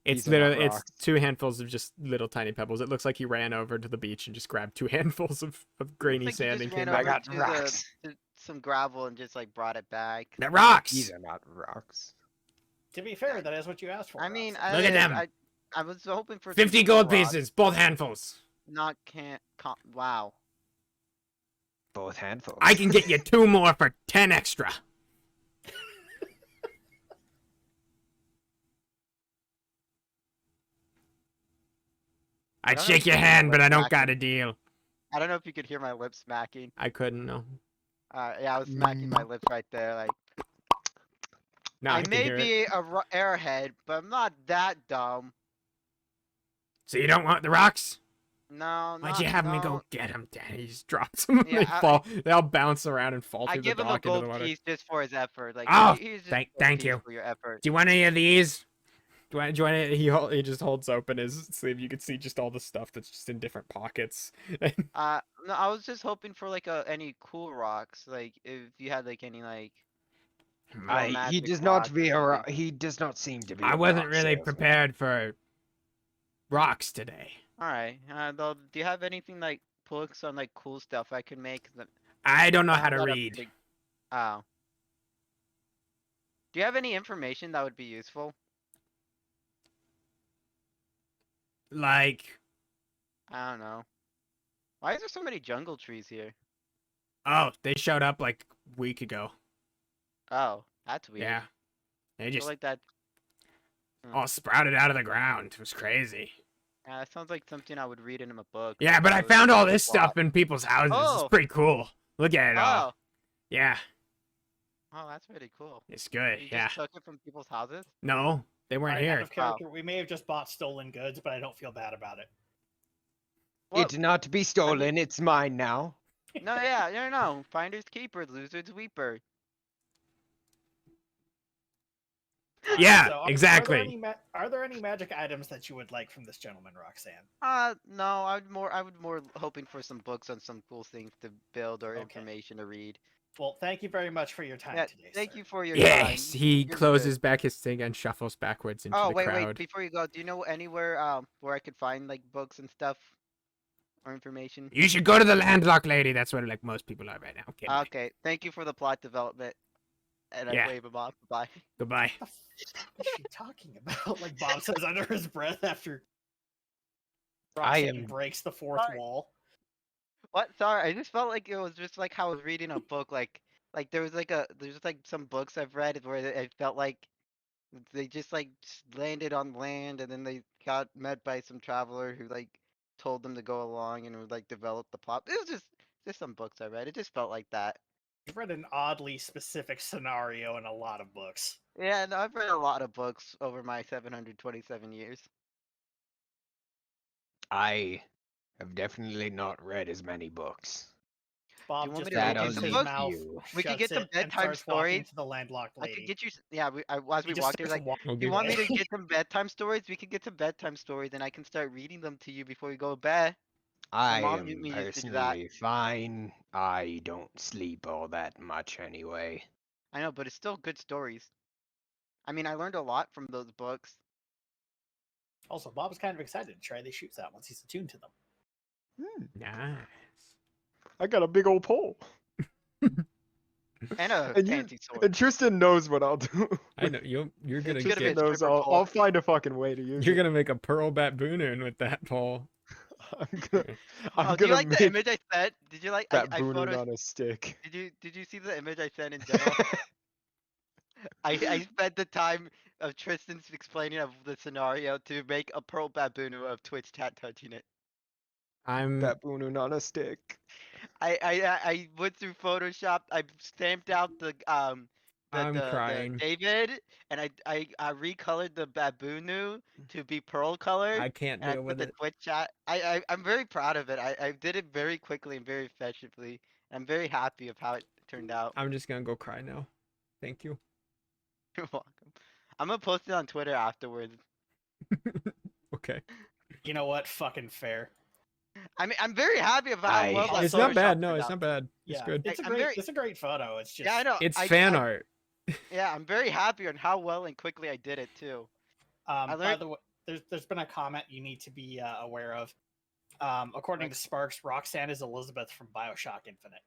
A: It's
B: These are not
A: literally it's
B: rocks.
A: 2 handfuls of just little tiny pebbles. It looks like he ran over to the beach and just grabbed 2 handfuls of grainy
C: Looks like
A: sand
C: he
A: and
C: just
A: came
C: ran
B: I
A: back.
C: over
B: got
C: to
B: rocks.
C: some gravel and just like brought it back.
A: They're rocks.
B: These are not rocks.
D: To be fair, that is what you asked for.
C: I mean,
D: Roxanne.
A: Look at them.
C: I was hoping for some
A: 50
C: cool
A: gold
C: rocks,
A: pieces, both handfuls.
C: Not wow.
B: Both handfuls.
A: I can get you 2 more for 10 extra. I'd
C: don't know
A: shake
C: if
A: your
C: you can
A: hand, but I don't
C: smack
A: got
C: him.
A: a deal.
C: I don't know if you could hear my lips smacking.
A: I couldn't, no.
C: Yeah, I was smacking my lips right there. Like
A: Now I,
C: I
A: can
C: may
A: hear
C: be
A: it.
C: a airhead, but I'm not that dumb.
A: So you don't want the rocks?
C: No,
A: Why'd
C: not,
A: you have me
C: no.
A: go get them, Daddy? He just drops them.
C: Yeah,
A: they
C: I-
A: fall. They all bounce around and fall
C: I
A: through the
C: give him a
A: dock into the
C: gold
A: water.
C: piece just for his effort. Like,
A: Oh,
C: here's just
A: thank-
C: a gold
A: thank
C: piece
A: you.
C: for your effort.
A: Do you want any of these? Do you want any? He just holds open his sleeve. You can see just all the stuff that's just in different pockets.
C: No, I was just hoping for like any cool rocks. Like if you had like any like.
B: He
C: magic
B: does not
C: rocks
B: be
C: or
B: a.
C: something.
B: He does not seem to be.
A: I
B: a
A: wasn't
B: rock
A: really
B: salesman.
A: prepared for rocks today.
C: All right. Though, do you have anything like books on like cool stuff I could make?
A: I don't know how
C: found
A: to
C: that a
A: read.
C: big- Oh. Do you have any information that would be useful?
A: Like,
C: I don't know. Why is there so many jungle trees here?
A: oh, they showed up like a week ago.
C: Oh, that's weird.
A: Yeah. They
C: I feel
A: just
C: like that.
A: all sprouted out of the ground. It was crazy.
C: Yeah, that sounds like something I would read in a book.
A: Yeah, but I
C: Those
A: found all
C: are
A: this
C: plot.
A: stuff in people's houses. It's
C: Oh.
A: pretty cool. Look at it all.
C: Oh,
A: Yeah,
C: oh, that's really cool.
A: it's good.
C: You
A: Yeah.
C: just took it from people's houses?
A: No, they weren't
D: Alright, out
A: here.
D: of character, we may have just bought stolen goods, but I don't feel bad about it.
C: Well,
B: It's not to be stolen. It's mine now.
C: no, yeah, no. Finders keepers, losers weeper.
A: Yeah,
D: So,
A: exactly.
D: Are there any magic items that you would like from this gentleman, Roxanne?
C: No, I would more hoping for some books on some cool things to build or
D: Okay.
C: information to read.
D: Well, thank you very much for your time
C: Yeah,
D: today,
C: thank
D: sir.
C: you for your
A: Yes,
C: time.
A: he
C: You're
A: closes
C: good.
A: back his thing and shuffles backwards into
C: Oh,
A: the
C: wait,
A: crowd.
C: before you go, do you know anywhere where I could find like books and stuff or information?
A: You should go to the landlocked lady. That's where like most people are right now. Okay.
C: Okay, thank you for the plot development. And I
A: Yeah.
C: wave him off. Bye.
A: Goodbye.
D: What the f- is she talking about? Like Bob says under his breath after Roxanne breaks the fourth
C: Sorry.
D: wall.
C: What? Sorry, I just felt like it was just like how I was reading a book. Like there's like some books I've read where it felt like they just like landed on land and then they got met by some traveler who like told them to go along and would like develop the plot. It was just some books I read. It just felt like that.
D: You've read an oddly specific scenario in a lot of books.
C: Yeah, no, I've read a lot of books over my 727 years.
B: I have definitely not read as many books.
D: Bob
C: want
D: just
C: me to
B: read you
D: opens
B: some
D: his
B: books?
D: mouth,
B: You.
C: We could
D: shuts
C: get some
D: it, and
C: bedtime
D: starts walking
C: stories.
D: to the landlocked
C: I
D: lady.
C: could get you. Yeah, as we
D: He just
C: walked, there's
D: starts
C: like,
D: walking
C: you want me to
D: away.
C: get some bedtime stories? We could get some bedtime stories, and I can start reading them to you before you go to bed.
B: I
C: mom
B: am
C: me used to do that.
B: personally fine. I don't sleep all that much anyway.
C: I know, but it's still good stories. I mean, I learned a lot from those books.
D: Also, Bob is kind of excited to try these shoots out once he's attuned to them.
A: Nice.
B: I got a big old pole.
C: And a
B: And
C: fancy sword.
B: And Tristan knows what I'll do.
A: I know you're gonna
C: It's gonna be
A: get.
C: a
B: Tristan knows
C: stripper
B: I'll
C: pole.
B: find a fucking way to use
A: You're
B: it.
A: gonna make a pearl baboon with that pole.
B: I'm gonna, I'm
C: Oh, do you
B: gonna
C: like the
B: make
C: image I sent? Did you like? I
B: baboon
C: photos.
B: on a stick.
C: Did you see the image I sent in general? I spent the time of Tristan's explaining of the scenario to make a pearl baboon of Twitch chat touching it.
A: I'm.
B: Baboon on a stick.
C: I went through Photoshop. I stamped out the
A: I'm
C: the
A: crying.
C: David, and I recolored the baboonu to be pearl colored.
A: I can't
C: And I
A: deal
C: put
A: with
C: the
A: it.
C: Twitch chat. I'm very proud of it. I did it very quickly and very effectively. I'm very happy of how it turned out.
A: I'm just gonna go cry now. Thank you.
C: You're welcome. I'm gonna post it on Twitter afterwards.
A: Okay.
D: You know what? Fucking fair.
C: I mean, I'm very happy about how well that
A: It's not
C: Photoshop
A: bad. No,
C: turned
A: it's
C: out.
A: not bad. It's
D: Yeah,
A: good.
D: it's a
C: I'm
D: great,
C: very-
D: it's a great photo. It's just
C: Yeah, I know.
A: It's
C: I-
A: fan
C: I-
A: art.
C: Yeah, I'm very happy on how well and quickly I did it too.
D: By
C: learned-
D: the way, there's been a comment you need to be aware of. According to Sparks, Roxanne is Elizabeth from Bioshock Infinite.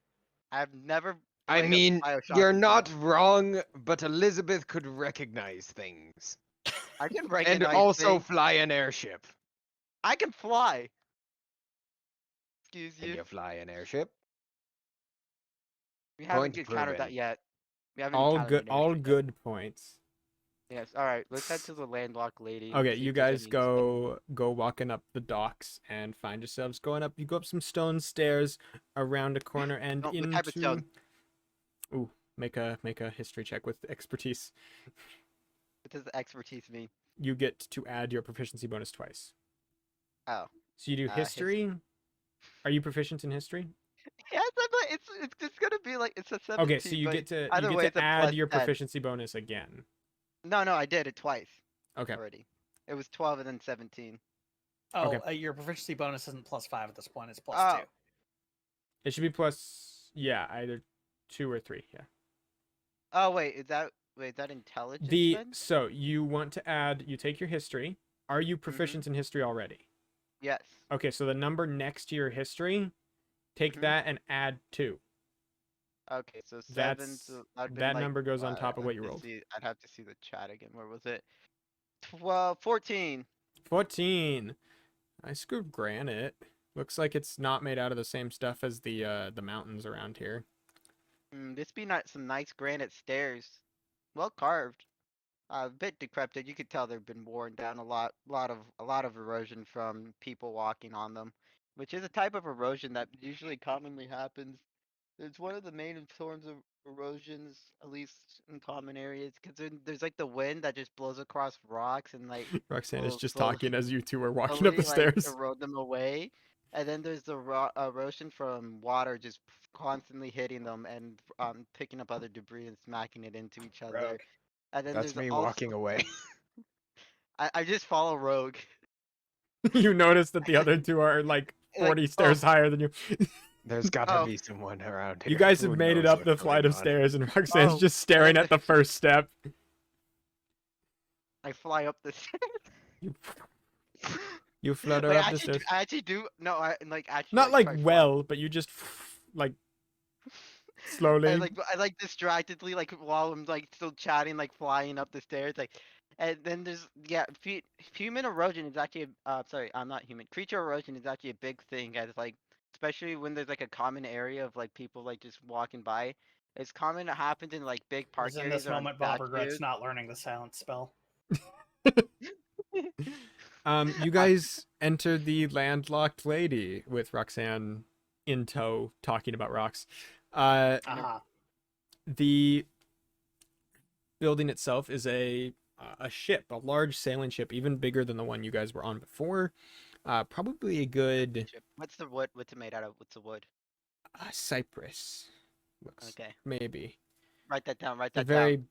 C: I've never.
B: I
C: played a
B: mean,
C: Bioshock
B: you're
C: before.
B: not wrong, but Elizabeth could recognize things.
C: I can
B: And
C: recognize
B: also
C: things.
B: fly an airship.
C: I can fly. Excuse
B: Can
C: you.
B: you fly an airship?
C: We haven't
B: Point
C: encountered that
B: proven.
C: yet. We haven't
A: All
C: encountered
A: good.
C: an
A: All
C: airship yet.
A: good points.
C: Yes. All right. Let's head to the landlocked lady. and
A: Okay,
C: see
A: you
C: if there's
A: guys
C: any useful-
A: go walking up the docks and find yourselves going up. You go up some stone stairs around a corner and
C: What
A: into.
C: type of stone?
A: Ooh, make a history check with expertise.
C: What does the expertise mean?
A: You get to add your proficiency bonus twice.
C: Oh.
A: So you do
C: History.
A: history. Are you proficient in history?
C: Yes, it's just gonna be like it's a 17.
A: Okay, so you
C: but
A: get to
C: either way, it's a
A: add
C: plus
A: your
C: 10.
A: proficiency bonus again.
C: No, I did it twice
A: Okay.
C: already. It was 12 and then 17.
D: Oh,
A: Okay.
D: Your proficiency bonus isn't +5 at this point; it's +2.
C: Oh.
A: It should be plus, yeah, either 2 or 3. Yeah.
C: Oh wait, is that intelligence? then?
A: So you want to add. You take your history. Are you proficient in history already?
C: Yes.
A: Okay, so the number next to your history, take
C: Mhm.
A: that and add 2.
C: Okay, so 7,
A: That's
C: so I'd been
A: that
C: like,
A: number goes on
C: I'd
A: top of
C: have
A: what you
C: to
A: rolled.
C: I'd have to see the chat again. Where was it? 12, 14.
A: 14. I scooped granite. Looks like it's not made out of the same stuff as the mountains around here.
C: This be not some nice granite stairs. Well carved. A bit decrepit. You could tell they've been worn down a lot of erosion from people walking on them, which is a type of erosion that usually commonly happens. It's one of the main forms of erosions, at least in common areas, because there's like the wind that just blows across rocks and like
A: Roxanne is
C: will
A: just
C: slowly,
A: talking as you two are walking up
C: slowly
A: the
C: like
A: stairs.
C: erode them away. And then there's the erosion from water just constantly hitting them and picking up other debris and smacking it into each other.
D: Rogue.
C: And then
B: That's
C: there's
B: me
C: also
B: walking away.
C: I just follow Rogue.
A: You notice that the other two are like
C: Like,
A: 40 stairs higher than you.
B: There's gotta
C: Oh.
B: be someone around here.
A: You guys have
B: Who
A: made it
B: knows
A: up the
B: what's
A: flight
B: going
A: of
B: on.
A: stairs, and Roxanne's
C: Oh,
A: just staring at the first step.
C: I fly up the stairs.
A: You flutter
C: Wait,
A: up the stairs.
C: I actually do. No, I like actually
A: Not
C: like
A: like
C: try
A: well, but you just like slowly.
C: I like distractedly like while I'm like still chatting, like flying up the stairs, like, and then there's human erosion is actually sorry, I'm not human. Creature erosion is actually a big thing, as like especially when there's like a common area of like people like just walking by. It's common. It happens in like big park
D: As in
C: areas
D: this
C: or on
D: moment, Bob regrets
C: statues.
D: not learning the silence spell.
A: You guys enter the landlocked lady with Roxanne in tow, talking about rocks.
D: Uh-huh.
A: The building itself is a ship, a large sailing ship, even bigger than the one you guys were on before. Probably a good
C: What's the wood? What's it made out of? What's the wood?
A: cypress. Looks
C: Okay,
A: maybe.
C: write that down. Write
A: It's a
C: that down.
A: very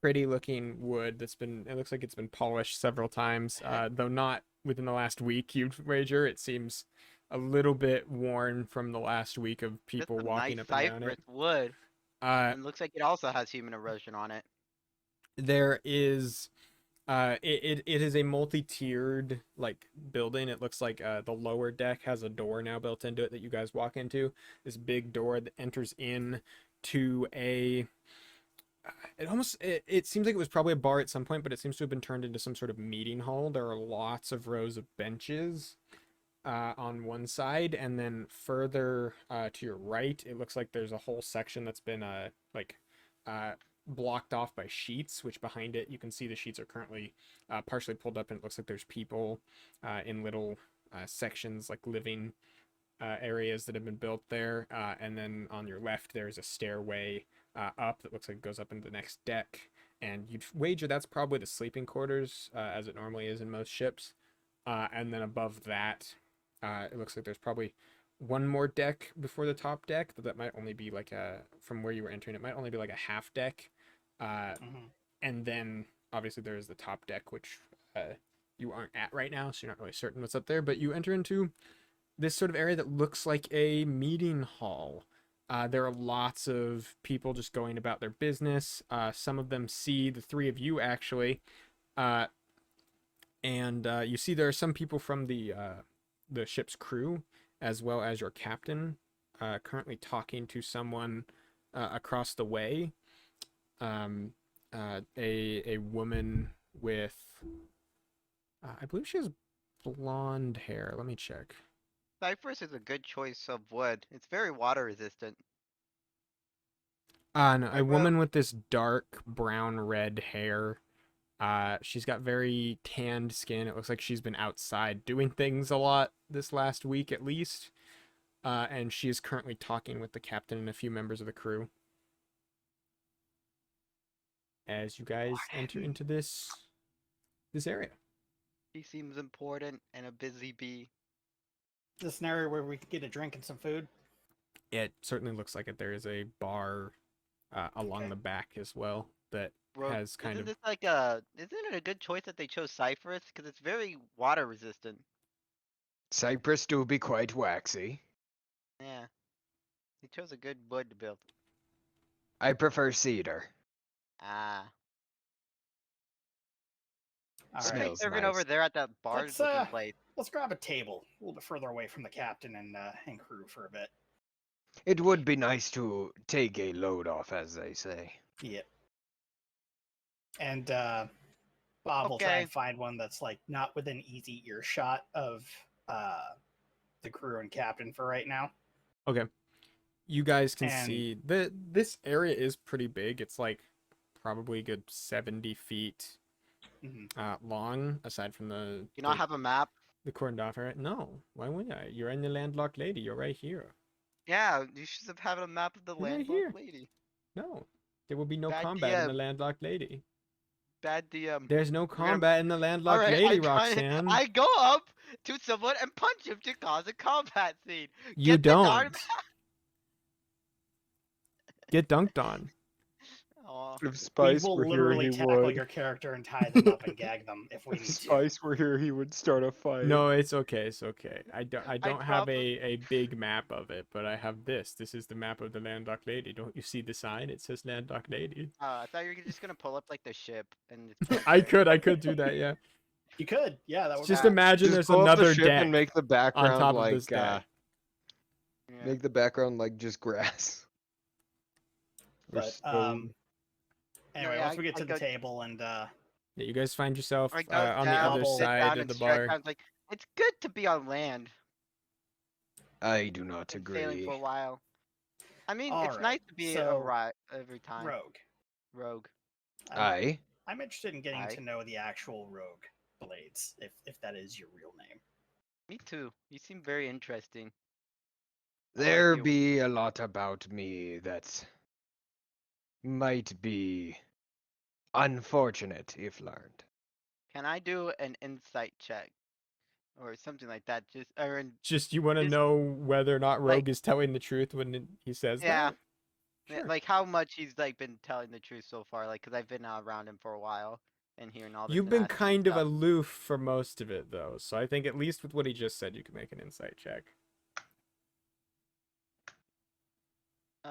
A: pretty looking wood that's been. It looks like it's been polished several times, though not within the last week. You'd wager it seems a little bit worn from the last week of
C: That's
A: people
C: some
A: walking
C: nice
A: up and down it.
C: cypress wood.
A: Uh,
C: And looks like it also has human erosion on it.
A: there is it is a multi-tiered like building. It looks like the lower deck has a door now built into it that you guys walk into. This big door that enters in to a it seems like it was probably a bar at some point, but it seems to have been turned into some sort of meeting hall. There are lots of rows of benches on one side, and then further to your right, it looks like there's a whole section that's been uh, blocked off by sheets, which behind it you can see the sheets are currently partially pulled up, and it looks like there's people in little sections, like living areas that have been built there. And then on your left, there's a stairway up that looks like it goes up into the next deck. And you'd wager that's probably the sleeping quarters, as it normally is in most ships. And then above that, it looks like there's probably one more deck before the top deck, but that might only be like from where you were entering, it might only be like a half deck.
D: Mhm.
A: And then obviously there is the top deck, which you aren't at right now, so you're not really certain what's up there. But you enter into this sort of area that looks like a meeting hall. There are lots of people just going about their business. Some of them see the three of you actually, and you see there are some people from the ship's crew, as well as your captain, currently talking to someone across the way. A woman with, I believe she has blonde hair. Let me check.
C: Cypress is a good choice of wood. It's very water resistant.
A: No,
C: Right,
A: a
C: bro?
A: woman with this dark brown red hair. She's got very tanned skin. It looks like she's been outside doing things a lot this last week at least. And she is currently talking with the captain and a few members of the crew. As you guys enter into this area.
C: He seems important and a busy bee.
D: Is this an area where we could get a drink and some food?
A: It certainly looks like it. There is a bar along
D: Okay.
A: the back as well that
C: Bro,
A: has kind
C: isn't
A: of.
C: this like isn't it a good choice that they chose Cypress? Because it's very water resistant.
B: Cypress do be quite waxy.
C: Yeah. They chose a good wood to build.
B: I prefer cedar.
C: Ah.
D: All
C: What's
D: right.
C: they
B: Smells
C: serving
B: nice.
C: over there at that bar
D: Let's
C: looking place?
D: let's grab a table a little bit further away from the captain and crew for a bit.
B: It would be nice to take a load off, as they say.
D: Yep. And Bob will try
C: Okay.
D: and find one that's like not within easy earshot of the crew and captain for right now.
A: Okay. You guys can
D: And-
A: see that this area is pretty big. It's like probably a good 70 feet
D: Mhm.
A: long, aside from the
C: You not have a map?
A: the cordoned off area. No, why wouldn't I? You're in the landlocked lady. You're right here.
C: Yeah, you should have had a map of the
A: You're right
C: landlocked
A: here.
C: lady.
A: No, there will be no
C: Bad
A: combat in the
C: DM.
A: landlocked lady.
C: Bad DM.
A: There's no combat in the landlocked
C: Alright,
A: lady,
C: I'm trying.
A: Roxanne.
C: I go up to someone and punch him to cause a combat scene.
A: You
C: Get the darn
A: don't. Get dunked on.
C: Aw.
B: If
D: We
B: Spice
D: will
B: were here,
D: literally
B: he
D: tackle
B: would.
D: your character and tie them up and gag them if we
B: If
D: need to.
B: Spice were here, he would start a fight.
A: No, it's okay. It's okay. I don't have
C: probably-
A: a big map of it, but I have this. This is the map of the landlocked lady. Don't you see the sign? It says landlocked lady.
C: I thought you were just gonna pull up like the ship and. It's right
A: I
C: there.
A: could do that. Yeah.
D: You could, yeah, that would
A: Just
C: Yeah.
A: imagine
B: Just
A: there's
B: pull up the
A: another
B: ship
A: deck
B: and make the background
A: on top
B: like
A: of this deck.
C: Yeah.
B: make the background like just grass. Or
D: But
B: stone.
D: anyway,
C: Yeah,
D: once we get
C: I
D: to the
C: go-
D: table and
A: Yeah, you guys find yourself
C: I go
A: on the
C: down,
A: other
D: sit
C: sit
A: side
C: down
A: of
C: and
A: the
C: stretch.
A: bar.
C: I was like, it's good to be on land
B: I do not
C: and sailing
B: agree.
C: for a while. I mean,
D: All
C: it's
D: right,
C: nice to be a
D: so-
C: right every time.
D: Rogue.
C: Rogue.
B: Aye.
D: I'm interested in getting
C: Aye.
D: to know the actual Rogue Blades, if that is your real name.
C: Me too. You seem very interesting.
B: There
C: you.
B: be a lot about me that might be unfortunate if learned.
C: Can I do an insight check or something like that? Just or
A: Just you want to
C: Just-
A: know whether or not
C: like-
A: Rogue is telling the truth when he says
C: Yeah.
A: that?
C: yeah,
A: Sure.
C: like how much he's like been telling the truth so far. Like, cause I've been around him for a while and hearing all this.
A: You've
C: and
A: been
C: asking him
A: kind of
C: stuff.
A: aloof for most of it, though, so I think at least with what he just said, you can make an insight check.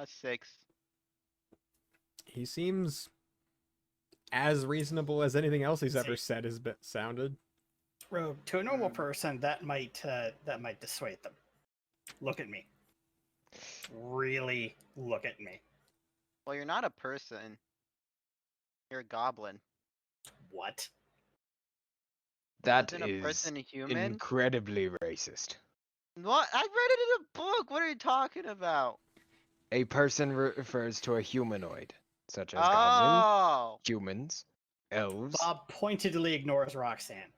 C: 6.
A: He seems as reasonable as anything else he's ever
D: See.
A: said has been sounded.
D: Rogue, to a normal
C: Mm.
D: person, that might dissuade them. Look at me. Really look at me.
C: Well, you're not a person. You're a goblin.
D: What?
B: That
C: Isn't a
B: is
C: person a human?
B: incredibly racist.
C: What? I read it in a book. What are you talking about?
B: A person refers to a humanoid, such as goblins,
C: Oh,
B: humans, elves.
D: Bob pointedly ignores Roxanne.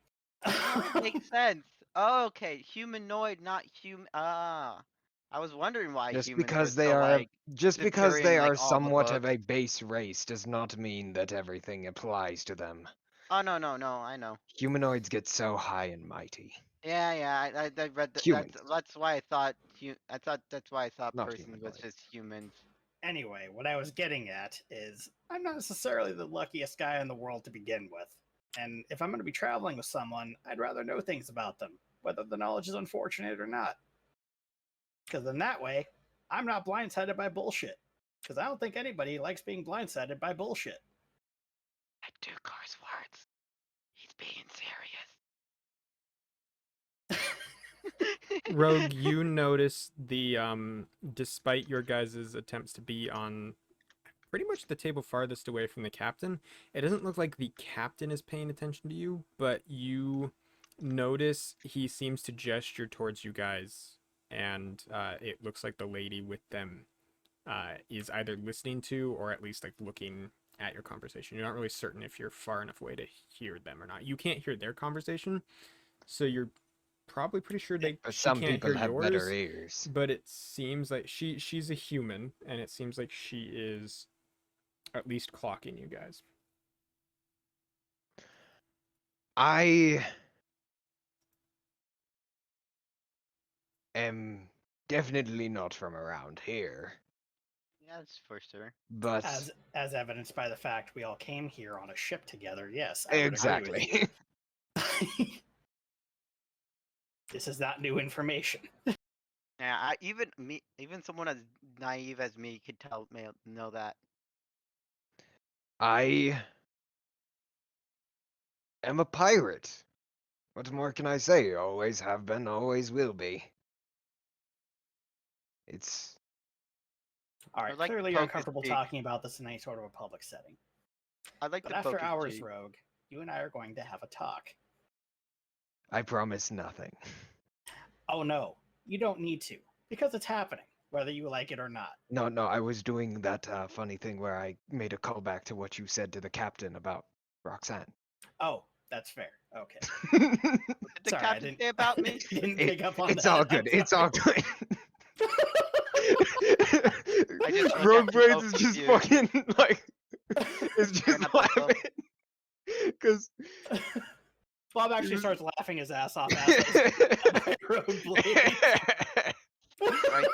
C: that makes sense. Oh, okay, humanoid, not human. Ah, I was wondering why
B: Just
C: humans
B: because
C: were
B: they
C: so,
B: are
C: like,
B: just because
C: superior
B: they
C: in, like,
B: are
C: all the
B: somewhat of
C: books.
B: a base race does not mean that everything applies to them.
C: Oh no, I know.
B: Humanoids get so high and mighty.
C: Yeah, I read that.
B: Humans.
C: That's why I thought that's why I thought
B: Not
C: person was
B: humanoid.
C: just humans.
D: Anyway, what I was getting at is I'm not necessarily the luckiest guy in the world to begin with. And if I'm going to be traveling with someone, I'd rather know things about them, whether the knowledge is unfortunate or not. Because in that way, I'm not blindsided by bullshit. Because I don't think anybody likes being blindsided by bullshit.
C: I do curse words. He's being serious.
A: Rogue, you notice the despite your guys' attempts to be on pretty much the table farthest away from the captain, it doesn't look like the captain is paying attention to you, but you notice he seems to gesture towards you guys, and it looks like the lady with them is either listening to or at least like looking at your conversation. You're not really certain if you're far enough away to hear them or not. You can't hear their conversation, so you're probably pretty sure
B: But
A: she
B: some
A: can't
B: people
A: hear
B: have
A: yours.
B: better ears.
A: But it seems like she's a human, and it seems like she is at least clocking you guys.
B: I am definitely not from around here,
C: Yeah, that's for sure.
B: but
D: As evidenced by the fact we all came here on a ship together. Yes, I would agree with
B: exactly.
D: you. This is not new information.
C: Yeah, even someone as naive as me could know that.
B: I am a pirate. What more can I say? Always have been, always will be. It's
D: All right,
C: like
D: clearly you're
C: focus
D: uncomfortable
C: peak.
D: talking about this in any sort of a public setting.
C: I'd like
D: But
C: to
D: after
C: focus
D: hours,
C: G.
D: Rogue, you and I are going to have a talk.
B: I promise nothing.
D: Oh no, you don't need to, because it's happening, whether you like it or not.
B: No, I was doing that funny thing where I made a callback to what you said to the captain about Roxanne.
D: Oh, that's fair. Okay.
C: What did the
D: Sorry,
C: captain say about me?
D: I didn't pick up on
B: It's
D: that.
B: all
D: I'm
B: good. It's all
D: sorry.
B: good.
C: I just look
B: Rogue
C: at them
B: Brains
C: so
B: is just
C: confused.
B: fucking like, it's
C: Staring
B: just
C: at myself.
B: laughing because
D: Bob actually
B: was-
D: starts laughing his ass off as Rogue Blade.
C: Right.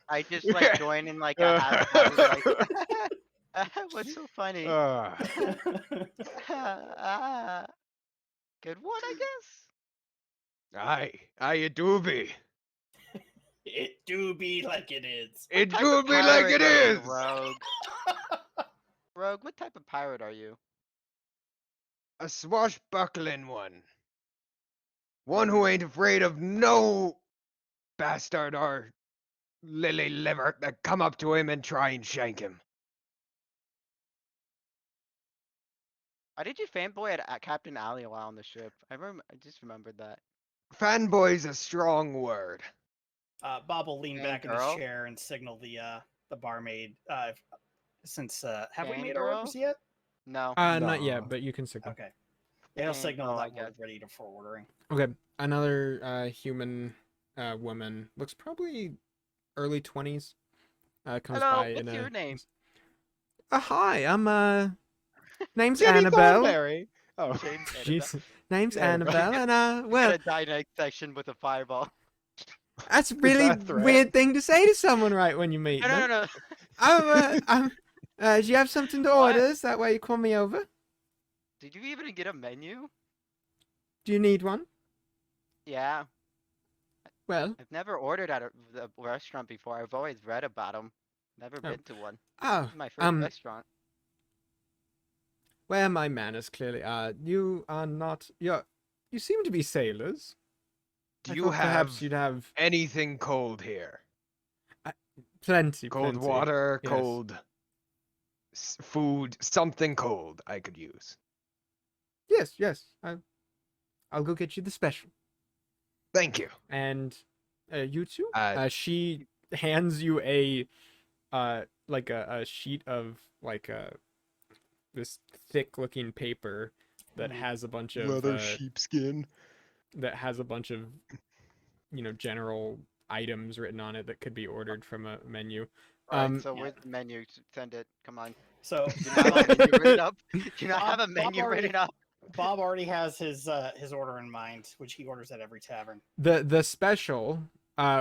C: I just like join in like a haphazard like. What's so funny? Ah, good one, I guess.
B: aye, it do be.
D: It do be like it is.
B: It
C: Type
B: do
C: of
B: be like
C: pirate
B: it
C: are you,
B: is.
C: Rogue. Rogue, what type of pirate are you?
B: A swashbuckling one. One who ain't afraid of no bastard or lily liver that come up to him and try and shank him.
C: Why did you fanboy at Captain Ali while on the ship? I just remembered that.
B: Fanboy's a strong word.
D: Bob will lean back in his
C: Fangirl?
D: chair and signal the barmaid. Since have we made our
C: Fangirl?
D: orders yet?
C: No.
A: Not
B: No.
A: yet, but you can signal.
D: Okay. It'll signal
C: Fangirl, I
D: that we're
C: guess.
D: ready for ordering.
A: Okay, another human woman, looks probably early 20s, comes
C: Hello,
A: by in
C: what's your name?
A: Hi, I'm name's
B: Jenny
A: Annabelle.
B: Thornberry. Oh,
C: James
A: She's name's
B: There we go.
A: Annabelle, and
C: Got
A: well,
C: a dynamic section with a fireball.
A: that's a really
B: that a threat?
A: weird thing to say to someone right when you meet
C: No, no,
A: them.
C: no, no.
A: Do you have something to
C: What?
A: order? Is that why you call me over?
C: Did you even get a menu?
A: Do you need one?
C: Yeah.
A: Well,
C: I've never ordered at a restaurant before. I've always read about them. Never
A: Oh.
C: been to one.
A: oh,
C: This is my first restaurant.
A: where are my manners clearly are. You are not. You seem to be sailors.
B: Do
A: I
B: you
A: thought perhaps
B: have
A: you'd have
B: anything cold here?
A: plenty,
B: Cold
A: plenty.
B: water,
A: yes.
B: cold food, something cold I could use.
A: Yes. I'll go get you the special.
B: Thank you.
A: And you too.
B: Uh,
A: She hands you a like a sheet of like this thick looking paper that has a bunch of
B: sheepskin.
A: that has a bunch of general items written on it that could be ordered from a menu.
C: Alright, so
D: Yeah.
C: where's the menu? Send it. Come on.
D: So
C: Do you not have a menu written up? Do you not have a
D: Bob
C: menu
D: already-
C: written up?
D: Bob already has his order in mind, which he orders at every tavern.
A: The special,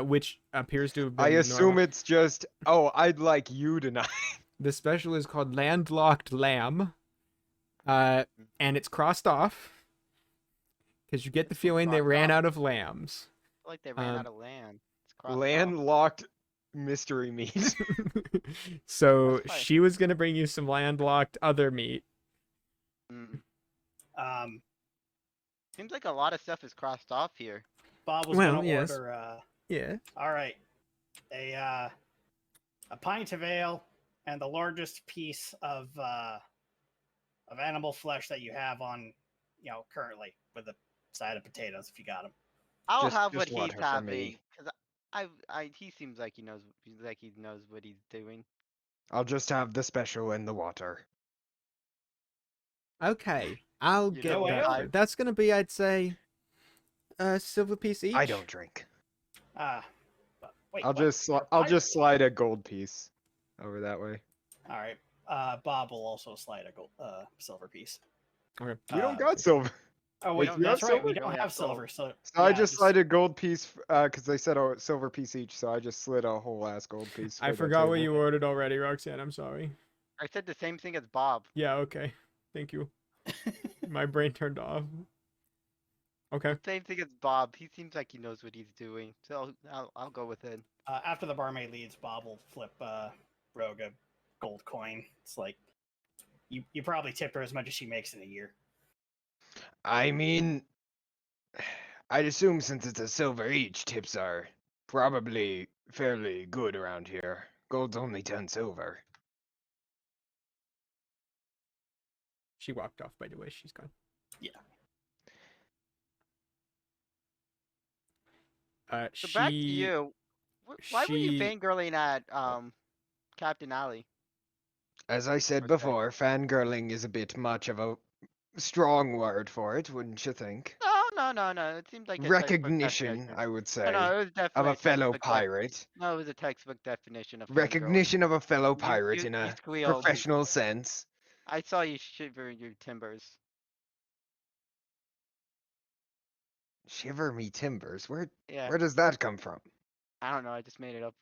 A: which appears to have been
B: I assume
A: normal-
B: it's just, oh, I'd like you tonight.
A: the special is called Landlocked Lamb, and it's crossed off because you get the feeling they
C: Crossed
A: ran
C: off.
A: out of lambs.
C: I feel like they ran
A: Um,
C: out of land. It's crossed off.
B: Landlocked mystery meat.
A: So
C: That's fine.
A: she was gonna bring you some landlocked other meat.
C: Mm. Seems like a lot of stuff is crossed off here.
D: Bob was
A: Well,
D: going to
A: yes.
D: order.
A: Yeah.
D: All right, a pint of ale and the largest piece of animal flesh that you have on, currently, with a side of potatoes if you got them.
C: I'll
B: Just-
C: have
B: just
C: what he's
B: water for
C: having
B: me.
C: because he seems like he knows what he's doing.
B: I'll just have the special and the water.
A: Okay, I'll
C: You
A: get
D: know
A: that.
D: what?
A: for- That's gonna be, I'd say, a silver piece each.
B: I don't drink.
D: But wait,
B: I'll
D: what?
B: just
D: You're
B: I'll
D: pirate?
B: just slide a gold piece over that way.
D: All right. Bob will also slide a gold, silver piece.
A: Okay.
B: We don't
D: Uh,
B: got silver.
D: Oh
C: We
D: wait,
C: don't-
D: that's
B: you have
D: right.
B: silver?
D: We
C: We
D: don't
C: only
D: have
C: have
D: silver,
C: gold.
D: so
B: So I
D: yeah,
B: just slid a gold piece because they said a silver piece each. So I just slid a whole ass gold piece.
A: I
B: for the
A: forgot what
B: table.
A: you ordered already, Roxanne. I'm sorry.
C: I said the same thing as Bob.
A: Yeah. Okay. Thank you. My brain turned off. Okay.
C: Same thing as Bob. He seems like he knows what he's doing. So I'll go with it.
D: After the barmaid leaves, Bob will flip Rogue a gold coin. It's like you probably tip her as much as she makes in a year.
B: I mean, I'd assume since it's a silver each, tips are probably fairly good around here. Gold's only 10 silver.
A: She walked off, by the way. She's gone.
D: Yeah.
C: So back to you. Why were you
A: she-
C: fangirling at Captain Ali?
B: As I said
C: Okay.
B: before, fangirling is a bit much of a strong word for it, wouldn't you think?
C: No. It seemed like a
B: Recognition,
C: textbook
B: I would say,
C: definition. No, it was
B: of
C: definitely
B: a fellow
C: textbook
B: pirate.
C: No, it was a textbook definition of fangirling.
B: Recognition of a fellow
C: You-
B: pirate
C: you-
B: in
C: you
B: a
C: squealed.
B: professional sense.
C: I saw you shiver your timbers.
B: Shiver me timbers. Where
C: Yeah,
B: does that come from?
C: I don't know. I just made it up.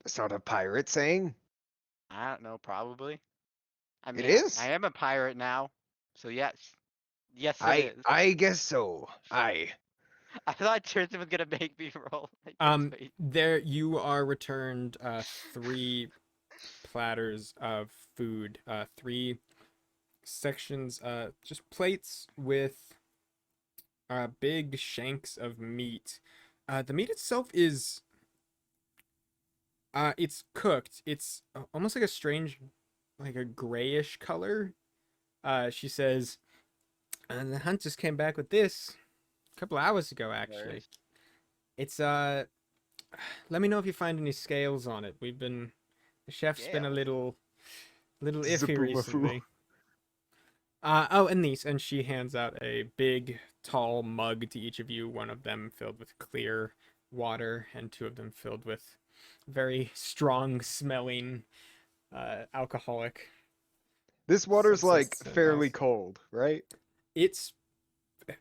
B: That's not a pirate saying.
C: I don't know. Probably. I
B: It
C: mean,
B: is?
C: I am a pirate now, so yes, it is.
B: I guess so. Aye.
C: I thought Tristan was gonna make me roll. I just wait.
A: There you are returned 3 platters of food, 3 sections, just plates with big shanks of meat. The meat itself is it's cooked. It's almost like a strange, like a grayish color. She says, and the hunt just came back with this a couple hours ago, actually.
C: Nice.
A: It's let me know if you find any scales on it. The chef's been a little iffy
B: Zippo-waffoo.
A: recently. And she hands out a big, tall mug to each of you. One of them filled with clear water, and 2 of them filled with very strong-smelling, alcoholic.
B: This water's like
A: Substance
B: fairly
A: house.
B: cold, right?
A: It's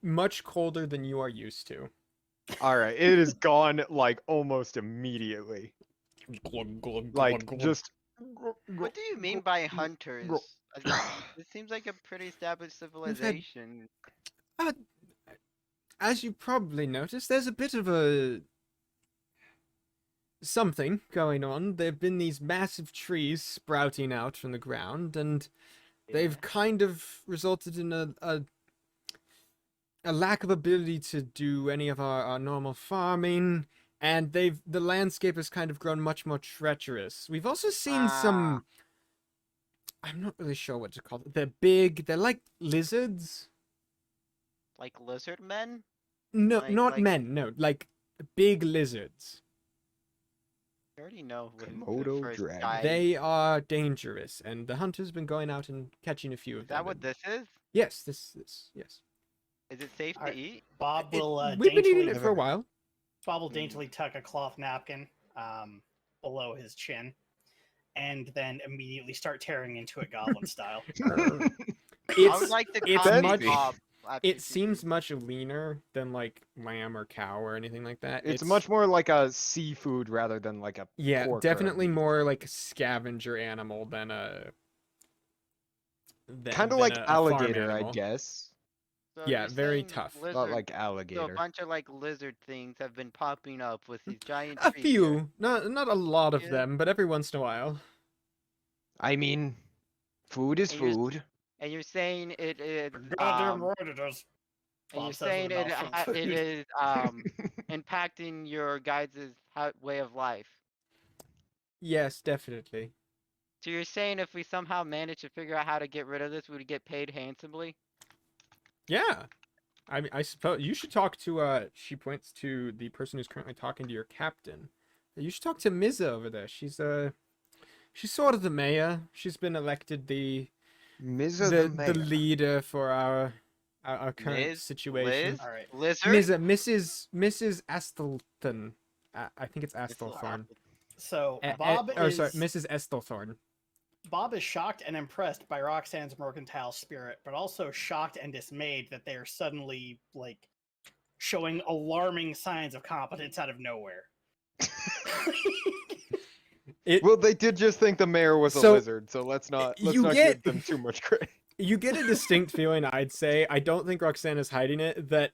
A: much colder than you are used to.
B: All right, it is gone like almost immediately. Like just.
C: What do you mean by hunters? It seems like a pretty established civilization.
A: As you probably noticed, there's a bit of a something going on. There've been these massive trees sprouting out from the ground, and they've kind of resulted in a lack of ability to do any of our normal farming, and the landscape has kind of grown much more treacherous. We've also seen some, I'm not really sure what to call it. They're like lizards.
C: Like lizard men?
A: No,
C: Like-
A: not
C: like-
A: men, no, like big lizards.
C: I already know what
B: Komodo
C: the first
B: dragon.
C: guy.
A: They are dangerous, and the hunter's been going out and catching a few of
C: Is
A: them.
C: that what this is?
A: Yes, this, yes.
C: Is it safe to
D: Alright.
C: eat?
D: Bob will
A: We've been eating
D: daintily
A: it for a while.
D: Bob will daintily tuck a cloth napkin below his chin, and then immediately start tearing into it goblin style.
C: I
A: It's
C: would like to
A: it's
C: copy
A: much-
C: Bob. after
A: it
C: you
A: seems
C: do.
A: much leaner than like lamb or cow or anything like that.
B: It's much more like a seafood rather than like a pork or a
A: definitely
B: meat.
A: more like a scavenger animal than a
B: Kind of
A: than
B: like
A: a farm
B: alligator, I
A: animal.
B: guess.
C: So
A: Yeah,
C: you're
A: very
C: saying
A: tough.
B: Not
C: Lizard,
B: like
C: so a
B: alligator.
C: bunch of like lizard things have been popping up with these giant
A: A
C: trees
A: few,
C: here.
A: not a lot of
C: Yeah.
A: them, but every once in a while.
B: I mean, food is
C: And you're-
B: food.
C: And you're saying it is
D: Goddamn right it is.
C: and you're
D: Bob says
C: saying
D: with a
C: it
D: mouthful of
C: it
D: food.
C: is impacting your guys' way of life.
A: Yes, definitely.
C: So you're saying if we somehow manage to figure out how to get rid of this, we would get paid handsomely?
A: Yeah. I mean, I suppose you should talk to she points to the person who's currently talking to your captain. You should talk to Miza over there. She's sort of the mayor. She's been elected the
B: Mizza
A: the
B: mayor.
A: leader for our current
C: Liz?
A: situation.
C: Liz?
D: All right.
C: Lizard?
A: Mrs. Astelthorn. I think it's Astelthorn.
D: So
A: Eh,
D: Bob is
A: sorry, Mrs. Estelthorn.
D: Bob is shocked and impressed by Roxanne's mercantile spirit, but also shocked and dismayed that they are suddenly like showing alarming signs of competence out of nowhere.
B: Well, they did just think the mayor was a
A: So,
B: lizard, so let's not
A: you
B: give
A: get-
B: them too much credit.
A: You get a distinct feeling, I'd say. I don't think Roxanne is hiding it, that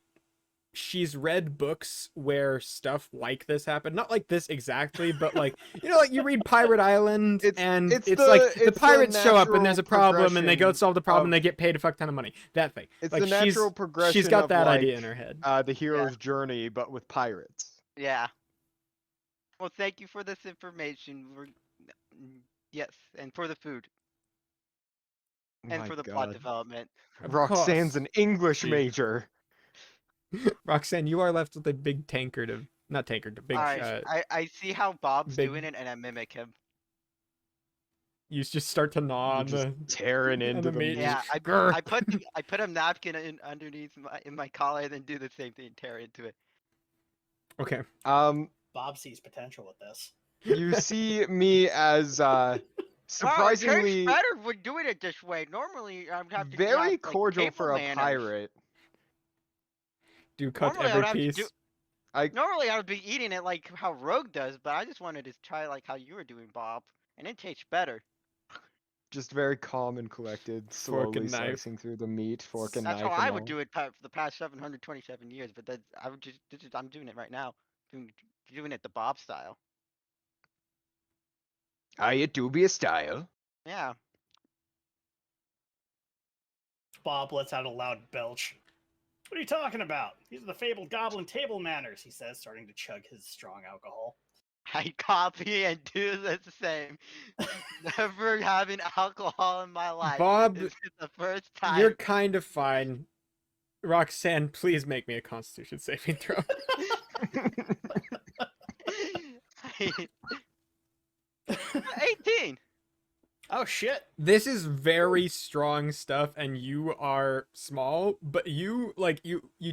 A: she's read books where stuff like this happened. Not like this exactly, but like, like you read Pirate Island, and
B: it's
A: it's
B: the-
A: like the
B: it's the
A: pirates show up and there's a
B: natural
A: problem and they go
B: progression
A: solve the problem
B: of-
A: and they get paid a fuck ton of money. That thing.
B: It's
A: like
B: the natural progression.
A: she's got
B: of,
A: that
B: like,
A: idea in her head.
B: the hero's journey, but with pirates.
C: Yeah. Well, thank you for this information. Yes, and for the food and
B: My
C: for the plot
B: God.
C: development.
A: Of
B: Roxanne's
A: course.
B: an English
A: See.
B: major.
A: Roxanne, you are left with a big tankard of not tankard, a big
C: All right, I see how Bob's
A: big-
C: doing it, and I mimic him.
A: you just start to gnaw
B: You're
A: on
B: just
A: the
B: tearing
A: on
B: into
A: the
B: the
A: meat.
B: meat.
C: Yeah,
A: Grr.
C: I put a napkin underneath my collar, and then do the same thing, tear into it.
A: Okay.
D: Bob sees potential with this.
B: You see me as
C: Oh, it
B: surprisingly
C: tastes better when doing it this way. Normally, I'd have to
B: very
C: have, like,
B: cordial
C: table
B: for a
C: manners.
B: pirate.
A: Do you cut
C: Normally, I
A: every
C: would have to
A: piece?
C: do.
B: I
C: Normally, I would be eating it like how Rogue does, but I just wanted to try like how you were doing, Bob, and it tastes better.
B: just very calm and collected,
A: Fork and
B: slowly
A: knife.
B: slicing through the meat, fork and
C: That's
B: knife
C: how
B: and
C: I would
B: all.
C: do it for the past 727 years. But I would just I'm doing it right now, doing it the Bob style.
B: Aye, it do be a style.
C: Yeah.
D: Bob lets out a loud belch. What are you talking about? These are the fabled goblin table manners, he says, starting to chug his strong alcohol.
C: I copy and do the same. Never having alcohol in my life.
A: Bob,
C: This is the first time.
A: you're kind of fine. Roxanne, please make me a Constitution saving throw.
C: 18.
D: Oh shit!
A: This is very strong stuff, and you are small, but you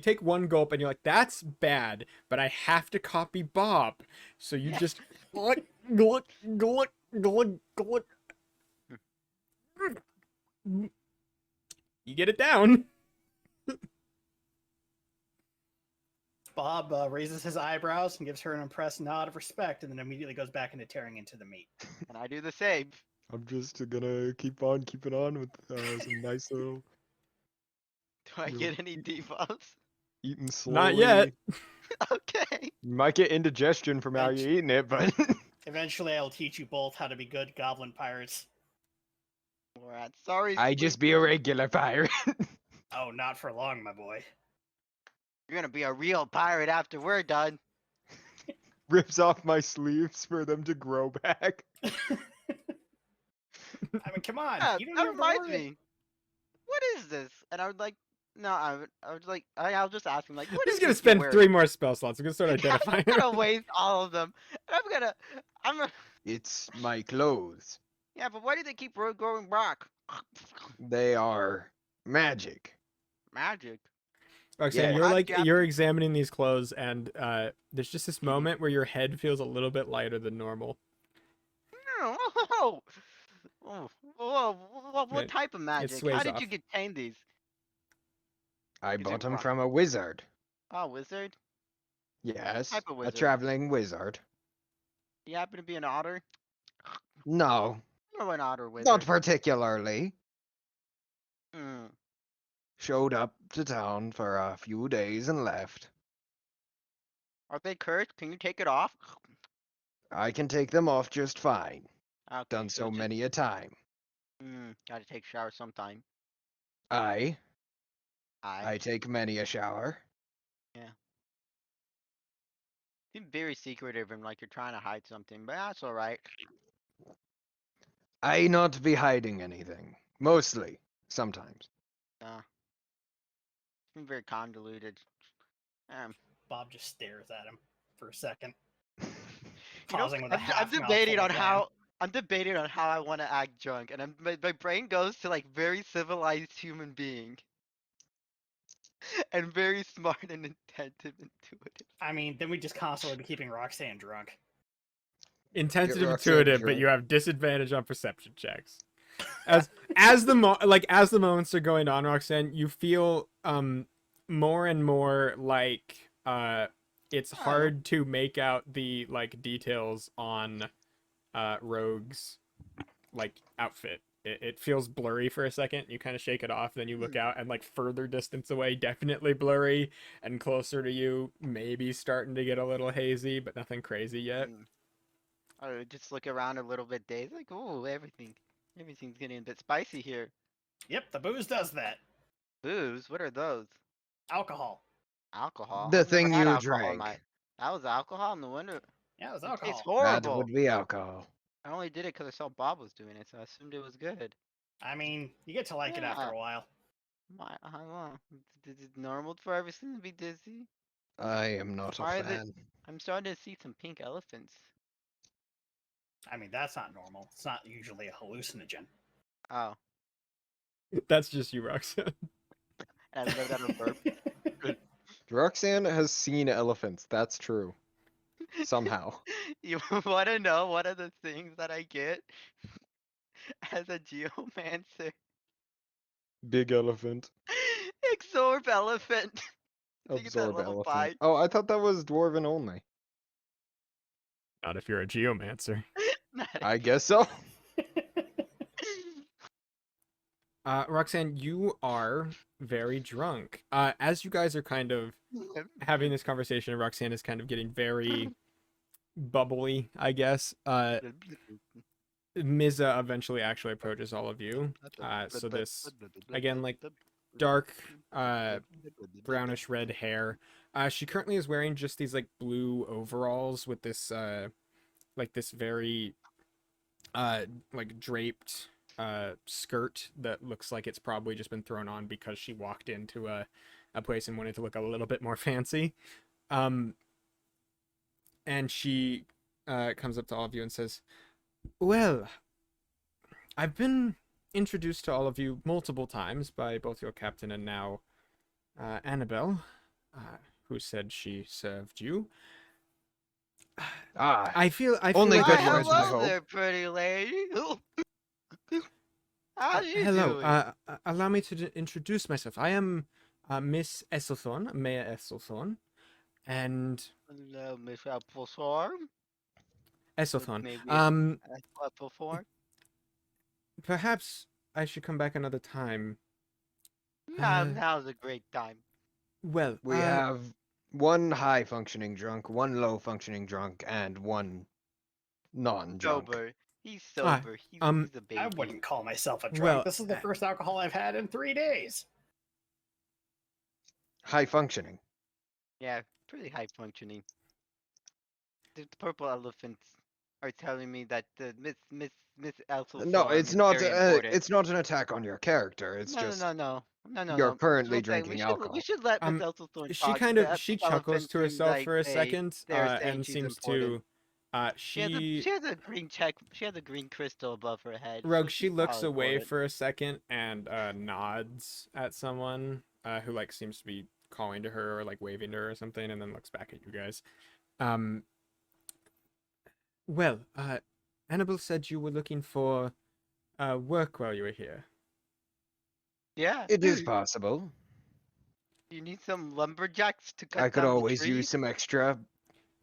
A: take one gulp and you're like, that's bad, but I have to copy Bob. So you just gluck, gluck, gluck, gluck, gluck. You get it down.
D: Bob raises his eyebrows and gives her an impressed nod of respect, and then immediately goes back into tearing into the meat.
C: And I do the same.
B: I'm just gonna keep on keeping on with some nice little
C: Do I get any debuffs?
B: eating slowly.
A: Not yet.
C: Okay.
B: You might get indigestion from how you're eating it, but
D: Eventually, I'll teach you both how to be good goblin pirates.
C: Alright, sorry.
B: I just be a regular pirate.
D: Oh, not for long, my boy.
C: You're gonna be a real pirate after we're done.
B: Rips off my sleeves for them to grow back.
D: I mean, come on.
C: Yeah,
D: You don't
C: that
D: have to
C: reminds
D: worry.
C: me. What is this? And I would like. No, I would like. I'll just ask him like, what
A: I'm
C: is
A: just gonna
C: this you're
A: spend
C: wearing?
A: 3 more spell slots. I'm gonna start identifying.
C: I'm gonna waste all of them. And I'm gonna.
B: It's my clothes.
C: Yeah, but why do they keep growing back?
B: They are magic.
C: Magic.
A: Roxanne,
B: Yeah.
A: you're
C: How'd
A: like
C: you
A: you're examining these clothes, and there's just this moment where your head feels a little bit lighter than normal.
C: Whoa, whoa, what
A: It-
C: type of magic?
A: sways
C: How did you
A: off.
C: obtain these?
B: I
C: Is it
B: bought them
C: rock?
B: from a wizard.
C: Oh, wizard?
B: Yes,
C: Type of
B: a
C: wizard?
B: traveling wizard.
C: Do you happen to be an otter?
B: No,
C: Or an otter wizard?
B: not particularly.
C: Hmm.
B: Showed up to town for a few days and left.
C: Are they cursed? Can you take it off?
B: I can take them off just fine.
C: Okay,
B: Done so
C: just-
B: many a time.
C: Gotta take a shower sometime.
B: I
C: I
B: take many a shower.
C: seem very secretive and like you're trying to hide something, but that's alright.
B: I not be hiding anything. Mostly. Sometimes.
C: Seem very convoluted.
D: Bob just stares at him for a second,
C: You know,
D: pausing with a
C: I'm
D: half
C: debating
D: mouthful
C: on
D: of
C: how I'm debating on how I want to act drunk, and my brain goes to like very civilized human being, and very smart and attentive and intuitive.
D: I mean, then we just constantly be keeping Roxanne drunk.
A: Intensive
B: Roxanne
A: intuitive, but
B: drunk.
A: you have disadvantage on perception checks. As the moments are going on, Roxanne, you feel more and more like it's hard to make out the like details on Rogue's like outfit. It feels blurry for a second. You kind of shake it off, then you look out, and like further distance away, definitely blurry, and closer to you, maybe starting to get a little hazy, but nothing crazy yet.
C: I would just look around a little bit dazed, like, oh, everything's getting a bit spicy here.
D: Yep, the booze does that.
C: Booze? What are those?
D: Alcohol.
C: Alcohol?
B: The
C: I've never
B: thing
C: had
B: you
C: alcohol in
B: drank.
C: That was alcohol in the winter.
D: Yeah, it was
C: It
D: alcohol.
C: tastes
B: That
C: horrible.
B: would be alcohol.
C: I only did it because I saw Bob was doing it, so I assumed it was good.
D: I mean, you get to like it after
C: Yeah.
D: a while.
C: I don't know. Is it normal for everything to be dizzy?
B: I am not a
C: Why is it?
B: fan.
C: I'm starting to see some pink elephants.
D: I mean, that's not normal. It's not usually a hallucinogen.
C: Oh,
A: That's just you, Roxanne.
C: and I let out a burp.
B: Roxanne has seen elephants. That's true. Somehow.
C: You want to know one of the things that I get as a geomancer?
B: Big elephant.
C: Absorb elephant. You get that
B: Absorb
C: level
B: elephant.
C: 5.
B: Oh, I thought that was dwarven only.
A: Not if you're a geomancer.
C: Not
B: I guess so.
A: Roxanne, you are very drunk. As you guys are kind of having this conversation, Roxanne is kind of getting very bubbly, I guess. Miza eventually actually approaches all of you. So this, again, like, dark, brownish red hair. She currently is wearing just these, like, blue overalls with this, like, this very, like, draped, skirt that looks like it's probably just been thrown on because she walked into a place and wanted to look a little bit more fancy. And she, comes up to all of you and says, "Well, I've been introduced to all of you multiple times by both your captain and now Annabelle, who said she served you.
B: Ah,
A: I feel
B: Only
A: like
B: good
C: Why,
B: words, I
C: hello
B: hope.
C: there, pretty lady. How you
A: hello.
C: doing?
A: Allow me to introduce myself. I am Miss Esselthorne, Mayor Esselthorne, and
C: Hello, Miss Appleswarm.
A: Esselthorne.
C: Maybe Appleform.
A: Perhaps I should come back another time.
C: Now's a great time.
A: Well,
B: we have one high functioning drunk, one low functioning drunk, and one non-drunk.
C: Sober. He's sober. He's a baby.
D: I wouldn't call myself a drunk.
A: Well,
D: This is the first alcohol I've had in 3 days.
B: High functioning.
C: Yeah, pretty high functioning. The purple elephants are telling me that the Miss Elsa
B: No, it's
C: is
B: not.
C: very important.
B: It's not an attack on your character. It's
C: no,
B: just
C: no.
B: you're currently
C: We'll say
B: drinking
C: we
B: alcohol.
C: should let Miss Elsa
A: she
C: talk.
A: kind
C: The
A: of she
C: pink
A: chuckles
C: elephants
A: to
C: seem
A: herself
C: like
A: for a second
C: they're saying
A: and
C: she's
A: seems
C: important.
A: to
C: She has a green check. She has a green crystal above her head. so
A: Rogue, she
C: she's
A: looks
C: probably
A: away
C: important.
A: for a second and nods at someone who like seems to be calling to her or like waving to her or something, and then looks back at you guys. Well, Annabelle said you were looking for work while you were here.
C: Yeah.
B: It is possible.
C: You need some lumberjacks to cut
B: I could
C: down the
B: always
C: trees?
B: use some extra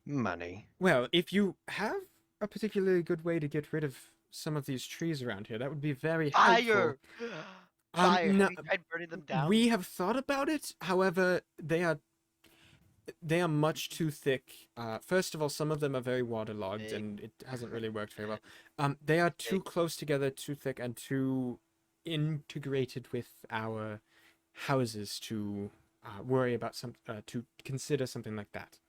B: money.
A: Well, if you have a particularly good way to get rid of some of these trees around here, that would be very helpful.
C: Fire! Fire!
A: No,
C: Have you tried burning them down?
A: we have thought about it. However, they are much too thick. First of all, some of them are very waterlogged,
C: Big.
A: and it hasn't really worked very well. They are too
C: Big.
A: close together, too thick, and too integrated with our houses to worry about to consider something like that.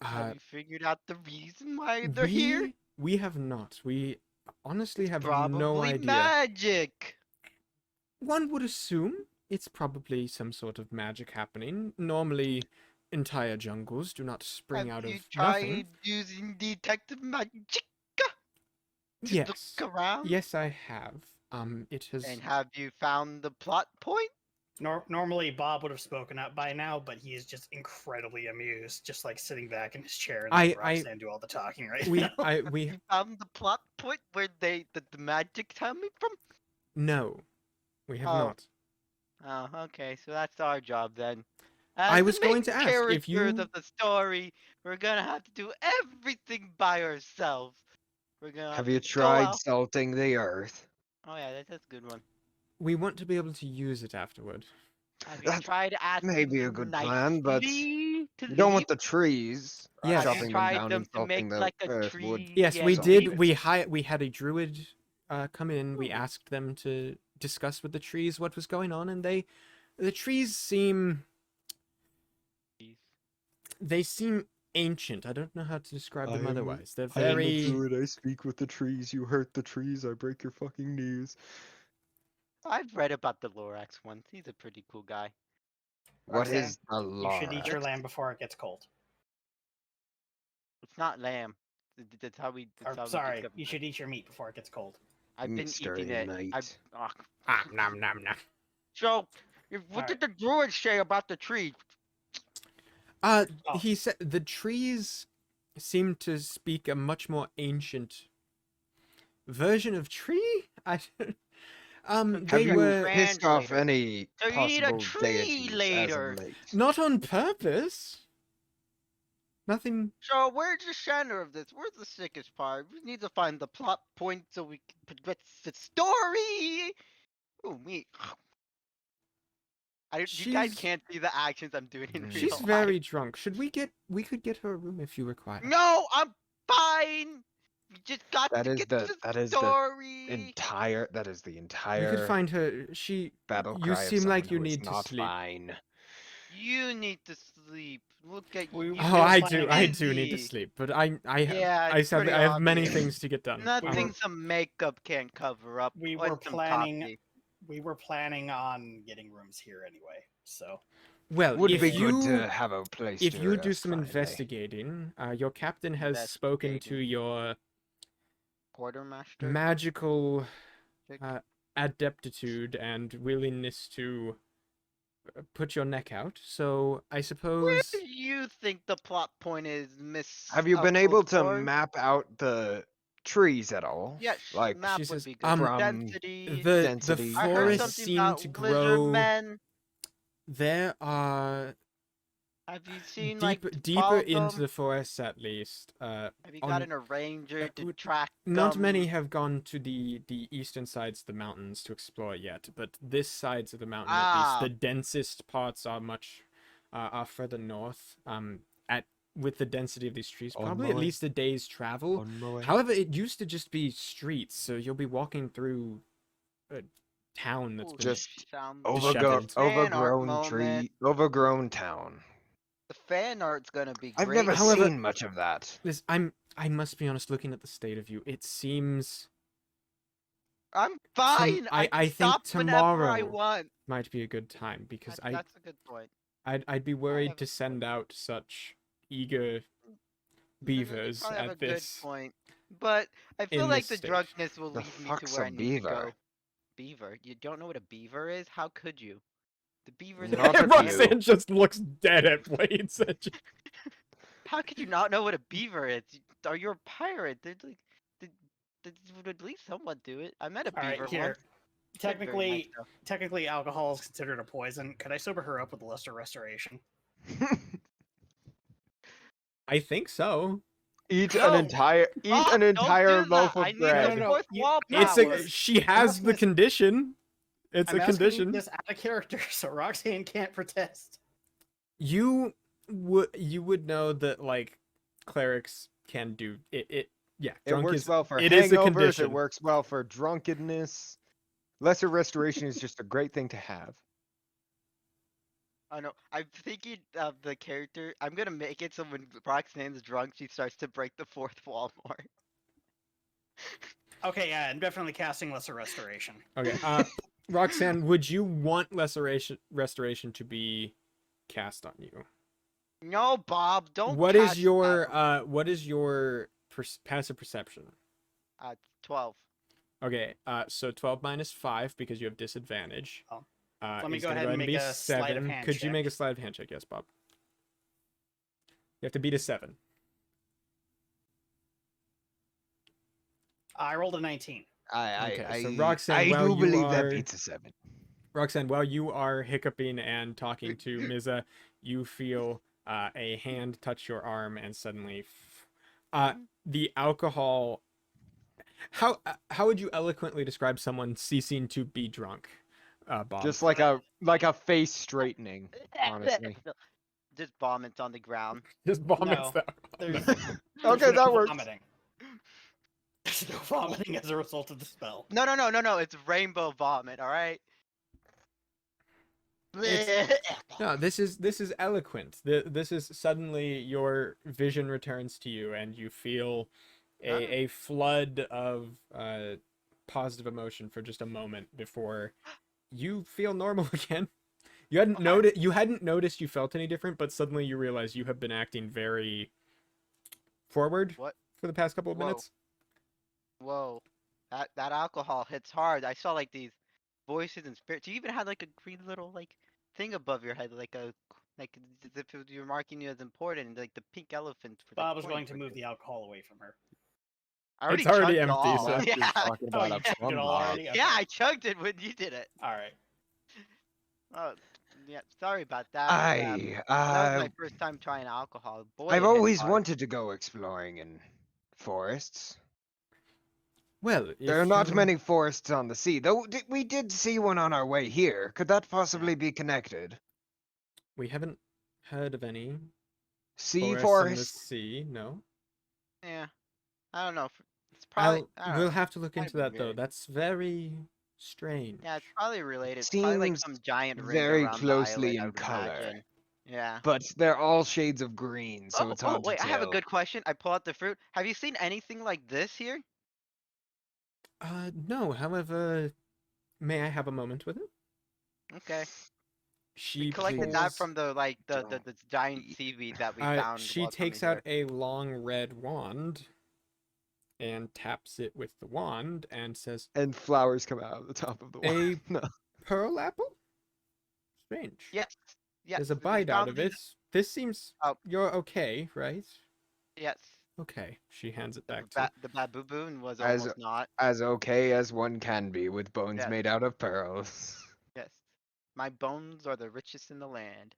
C: Have you figured out the reason why they're here?
A: We have not. We honestly have
C: Probably
A: no idea.
C: magic.
A: One would assume it's probably some sort of magic happening. Normally, entire jungles do not spring out
C: Have you
A: of
C: tried
A: nothing.
C: using detective magic? To
A: Yes.
C: look around?
A: Yes, I have. It has.
C: And have you found the plot point?
D: Normally, Bob would have spoken up by now, but he is just incredibly amused, just like sitting back in his chair and letting Roxanne do all the talking right now.
C: You found the plot point where the magic coming from?
A: No, we have
C: Oh.
A: not.
C: Oh, okay. So that's our job then.
A: I
C: As
A: was
C: the
A: going
C: main
A: to ask if
C: characters
A: you.
C: of the story, we're gonna have to do everything by ourselves. We're gonna
B: Have
C: to
B: you
C: go
B: tried
C: out-
B: salting the earth?
C: Oh yeah, that's a good one.
A: We want to be able to use it afterward.
C: Have you
B: That
C: tried asking
B: may be a
C: them
B: good plan, but
C: nicely to
B: you don't want
C: leave?
B: the trees
A: Yes.
C: Have you
B: chopping them
C: tried
B: down
C: them
B: and
C: to
B: salting
C: make
B: the
C: like a
B: earth
C: tree?
B: would.
A: Yes, we
C: Yeah,
A: did. We had a druid come in. We
C: Hmm.
A: asked them to discuss with the trees what was going on, and the trees seem ancient. I don't know how to describe them
B: I am-
A: otherwise. They're
B: I am a
A: very.
B: druid. I speak with the trees. You hurt the trees, I break your fucking knees.
C: I've read about the Lorax once. He's a pretty cool guy.
B: What
D: Roxanne,
B: is a
D: You should eat your
B: lar?
D: lamb before it gets cold.
C: It's not lamb. That's how we.
D: Or,
C: That's how we
D: sorry,
C: discovered
D: you
C: it.
D: should eat your meat before it gets cold.
C: I've been
B: Meat
C: eating
B: stirring
C: it.
B: night.
A: Nom nom nom.
C: So, what
D: Alright.
C: did the druid say about the tree?
D: Oh.
A: He said the trees seem to speak a much more ancient version of tree.
B: Have
A: They
B: you
A: were
B: pissed off
C: Translator.
B: any
C: So you need a
B: possible
C: tree
B: deities as
C: later.
B: of late?
A: not on purpose. Nothing.
C: So where's the center of this? Where's the sickest part? We need to find the plot point so we can progress the story. Oh me. You guys
A: She's-
C: can't see the actions I'm doing in real
A: She's
C: life.
A: very drunk. Should we get? We could get her a room if you require.
C: No, I'm fine. We just got
B: That
C: to
B: is
C: get
B: the-
C: to the
B: that is the
C: story.
B: That is the
A: We
B: entire
A: could find her. She.
B: battle
A: You
B: cry of
A: seem like
B: someone
A: you
B: who is
A: need to
B: not
A: sleep.
B: fine.
C: You need to sleep. Look at
D: We-
C: you.
D: we
A: Oh,
D: were
A: I
D: planning
A: do.
D: on-
A: I do need to
C: busy.
A: sleep, but I
C: Yeah,
A: I
C: it's
A: have
C: pretty
A: I have many
C: obvious.
A: things to get done.
C: Nothing some makeup can't cover up.
D: We
C: or
D: were
C: some
D: planning-
C: coffee.
D: We were planning on getting rooms here anyway, so
A: Well,
B: Would
A: if
B: be
A: you
B: good to have a place
A: if
B: to
A: you do
B: rest
A: some
B: finally.
A: investigating, your captain has spoken to
C: Investigating.
A: your
C: Quartermaster.
A: magical
C: Check.
A: adeptitude and willingness to put your neck out. So I
C: Where
A: suppose
C: do you think the plot point is, Miss?
B: Have you been able to
C: Appledore?
B: map out the trees at all?
C: Yes,
B: Like
C: map
A: she
C: would
A: says,
C: be good.
B: from
C: Density.
A: the
B: density.
C: I heard
B: and-
A: forests
C: something
A: seem
C: about
A: to
C: lizard
A: grow.
C: men.
A: There are
C: Have you seen
A: deeper
C: like
A: deeper
C: 12
A: into
C: them?
A: the forests at least.
C: Have you
A: on-
C: gotten a ranger to
A: would-
C: track
A: Not
C: them?
A: many have gone to the eastern sides of the mountains to explore yet, but this sides of the mountain, at least,
C: Ah.
A: the densest parts are much are further north. At with the density of these trees,
B: On
A: probably
B: my
A: at
B: way.
A: least a day's travel.
B: On my way.
A: However, it used to just be streets, so you'll be walking through a town that's
C: Ooh,
A: been
B: Just
C: sounds
A: disheveled.
C: fan art
B: overgrown
C: moment.
B: tree, overgrown town.
C: The fan art's gonna be
B: I've
C: great.
B: never
A: However-
B: seen much of that.
A: This, I must be honest, looking at the state of you, it seems
C: I'm fine.
A: I think
C: stop whenever I
A: tomorrow
C: want.
A: might be a good time because
C: That's a good point.
A: I'd be worried
C: have
A: to
C: a
A: send out such eager
C: You
A: beavers
C: probably have a
A: at this.
C: good point, but I feel
A: in
C: like
A: this
C: the
A: stage.
C: drunkenness will
B: The
C: lead me to
B: fuck's
C: where
B: a
C: I need
B: beaver?
C: to go. Beaver? You don't know what a beaver is? How could you? The beavers
B: Not
C: are
B: a
C: bad.
B: few.
A: Roxanne just looks dead at Blades.
C: How could you not know what a beaver is? Are you a pirate? They're like, would at least someone do it. I met a
D: all right,
C: beaver
D: here.
C: once. Said very nice stuff.
D: Technically, alcohol is considered a poison. Could I sober her up with a lesser restoration?
A: I think so.
B: Eat
C: No.
B: an entire
C: Oh,
B: an
C: don't
B: entire
C: do
B: loaf
C: that. I
B: of
C: need
B: bread.
C: the
D: No, no,
C: fourth
D: you-
C: wall
D: it's
C: power.
A: It's she has the
D: this-
A: condition. It's
D: I'm
A: a
D: asking
A: condition.
D: this out of character, so Roxanne can't protest.
A: You would know that like clerics can do it. Yeah,
B: It
A: drunk
B: works
A: is
B: well for
A: it is a
B: hangovers.
A: condition.
B: It works well for drunkenness. Lesser restoration is just a great thing to have.
C: I know. I'm thinking of the character. I'm gonna make it so when Roxanne's drunk, she starts to break the fourth wall more.
D: Okay, yeah, I'm definitely casting lesser restoration.
A: Okay, Roxanne, would you want lesser restoration to be cast on you?
C: No, Bob, don't.
A: What
C: cast
A: is your
C: that.
A: what is your passive perception?
C: 12.
A: Okay, so 12 minus 5 because you have disadvantage.
D: Oh.
A: Let
D: me go ahead and make a sleight of hand
A: Could you
D: check.
A: make a sleight of hand check? Yes, Bob. You have to beat a 7.
D: I rolled a 19.
A: Okay, so Roxanne,
B: I
A: while
B: do
A: you
B: believe
A: are-
B: that beats a 7.
A: Roxanne, while you are hiccuping and talking to Miza, you feel a hand touch your arm and suddenly the alcohol. How would you eloquently describe someone ceasing to be drunk, Bob?
B: Just like a face straightening, honestly.
C: Just vomits on the ground.
A: Just vomits
D: No.
A: that.
D: There's,
B: Okay,
D: there's
B: that
D: no
B: works.
D: vomiting. There's no vomiting as a result of the spell.
C: No. It's rainbow vomit. All right.
A: No, this is eloquent. This is suddenly your vision returns to you, and you feel a flood of positive emotion for just a moment before you feel normal again. You hadn't noticed you felt any different, but suddenly you realize you have been acting very forward
C: What?
A: for the past couple of
C: Whoa.
A: minutes.
C: Whoa. That alcohol hits hard. I saw like these voices and spirits. You even had like a green little like thing above your head, like as if you were marking you as important, and like the pink elephant for like
D: Bob was
C: pointing
D: going to
C: towards
D: move
C: you.
D: the alcohol away from her.
C: I already
A: It's already
C: chugged it
A: empty,
C: all.
A: so-
C: Yeah.
B: Talking
D: Oh,
B: about
D: you
B: a
D: chugged it all
B: plum
D: already?
C: Yeah,
D: Okay.
C: I chugged it when you did it.
D: All right.
C: Oh, yeah. Sorry about that. Yeah, that was my first time trying alcohol. Boy,
B: I've
C: it hits
B: always
C: hard.
B: wanted to go exploring in forests.
A: Well,
B: There are
A: if
B: not
A: you-
B: many forests on the sea, though we did see one on our way here. Could that possibly be connected?
A: We haven't heard of any
B: Sea
A: forests in the
B: forest?
A: sea. No.
C: Yeah, I don't know. It's probably. I don't
A: We'll
C: know.
A: have to look
C: Might
A: into
C: be
A: that though.
C: weird.
A: That's very strange.
C: Yeah, it's probably related. It's probably like
B: Seems
C: some giant ring
B: very
C: around the
B: closely
C: island, I
B: in
C: would
B: color.
C: imagine. Yeah.
B: But they're all shades of green, so it's
C: Oh,
B: hard to
C: wait, I have a
B: tell.
C: good question. I pull out the fruit. Have you seen anything like this here?
A: No. However, may I have a moment with it?
C: Okay. We
A: She
C: collected that
A: pulls.
C: from the
B: Don't
C: the giant seaweed that we found
A: She
C: while coming
A: takes out
C: here.
A: a long red wand and taps it with the wand and says,
B: And flowers come out of the top of the
A: "A
B: wand. No.
A: pearl apple? Strange.
C: Yes. Yes.
A: There's a
C: We
A: bite out
C: found
A: of
C: these.
A: it. This seems
C: Oh,
A: you're okay, right?"
C: yes.
A: Okay. She hands it
C: The
A: back to you.
C: the baboon was
B: As
C: almost not.
B: as okay as one can be with bones
C: Yes.
B: made out of pearls.
C: Yes. My bones are the richest in the land.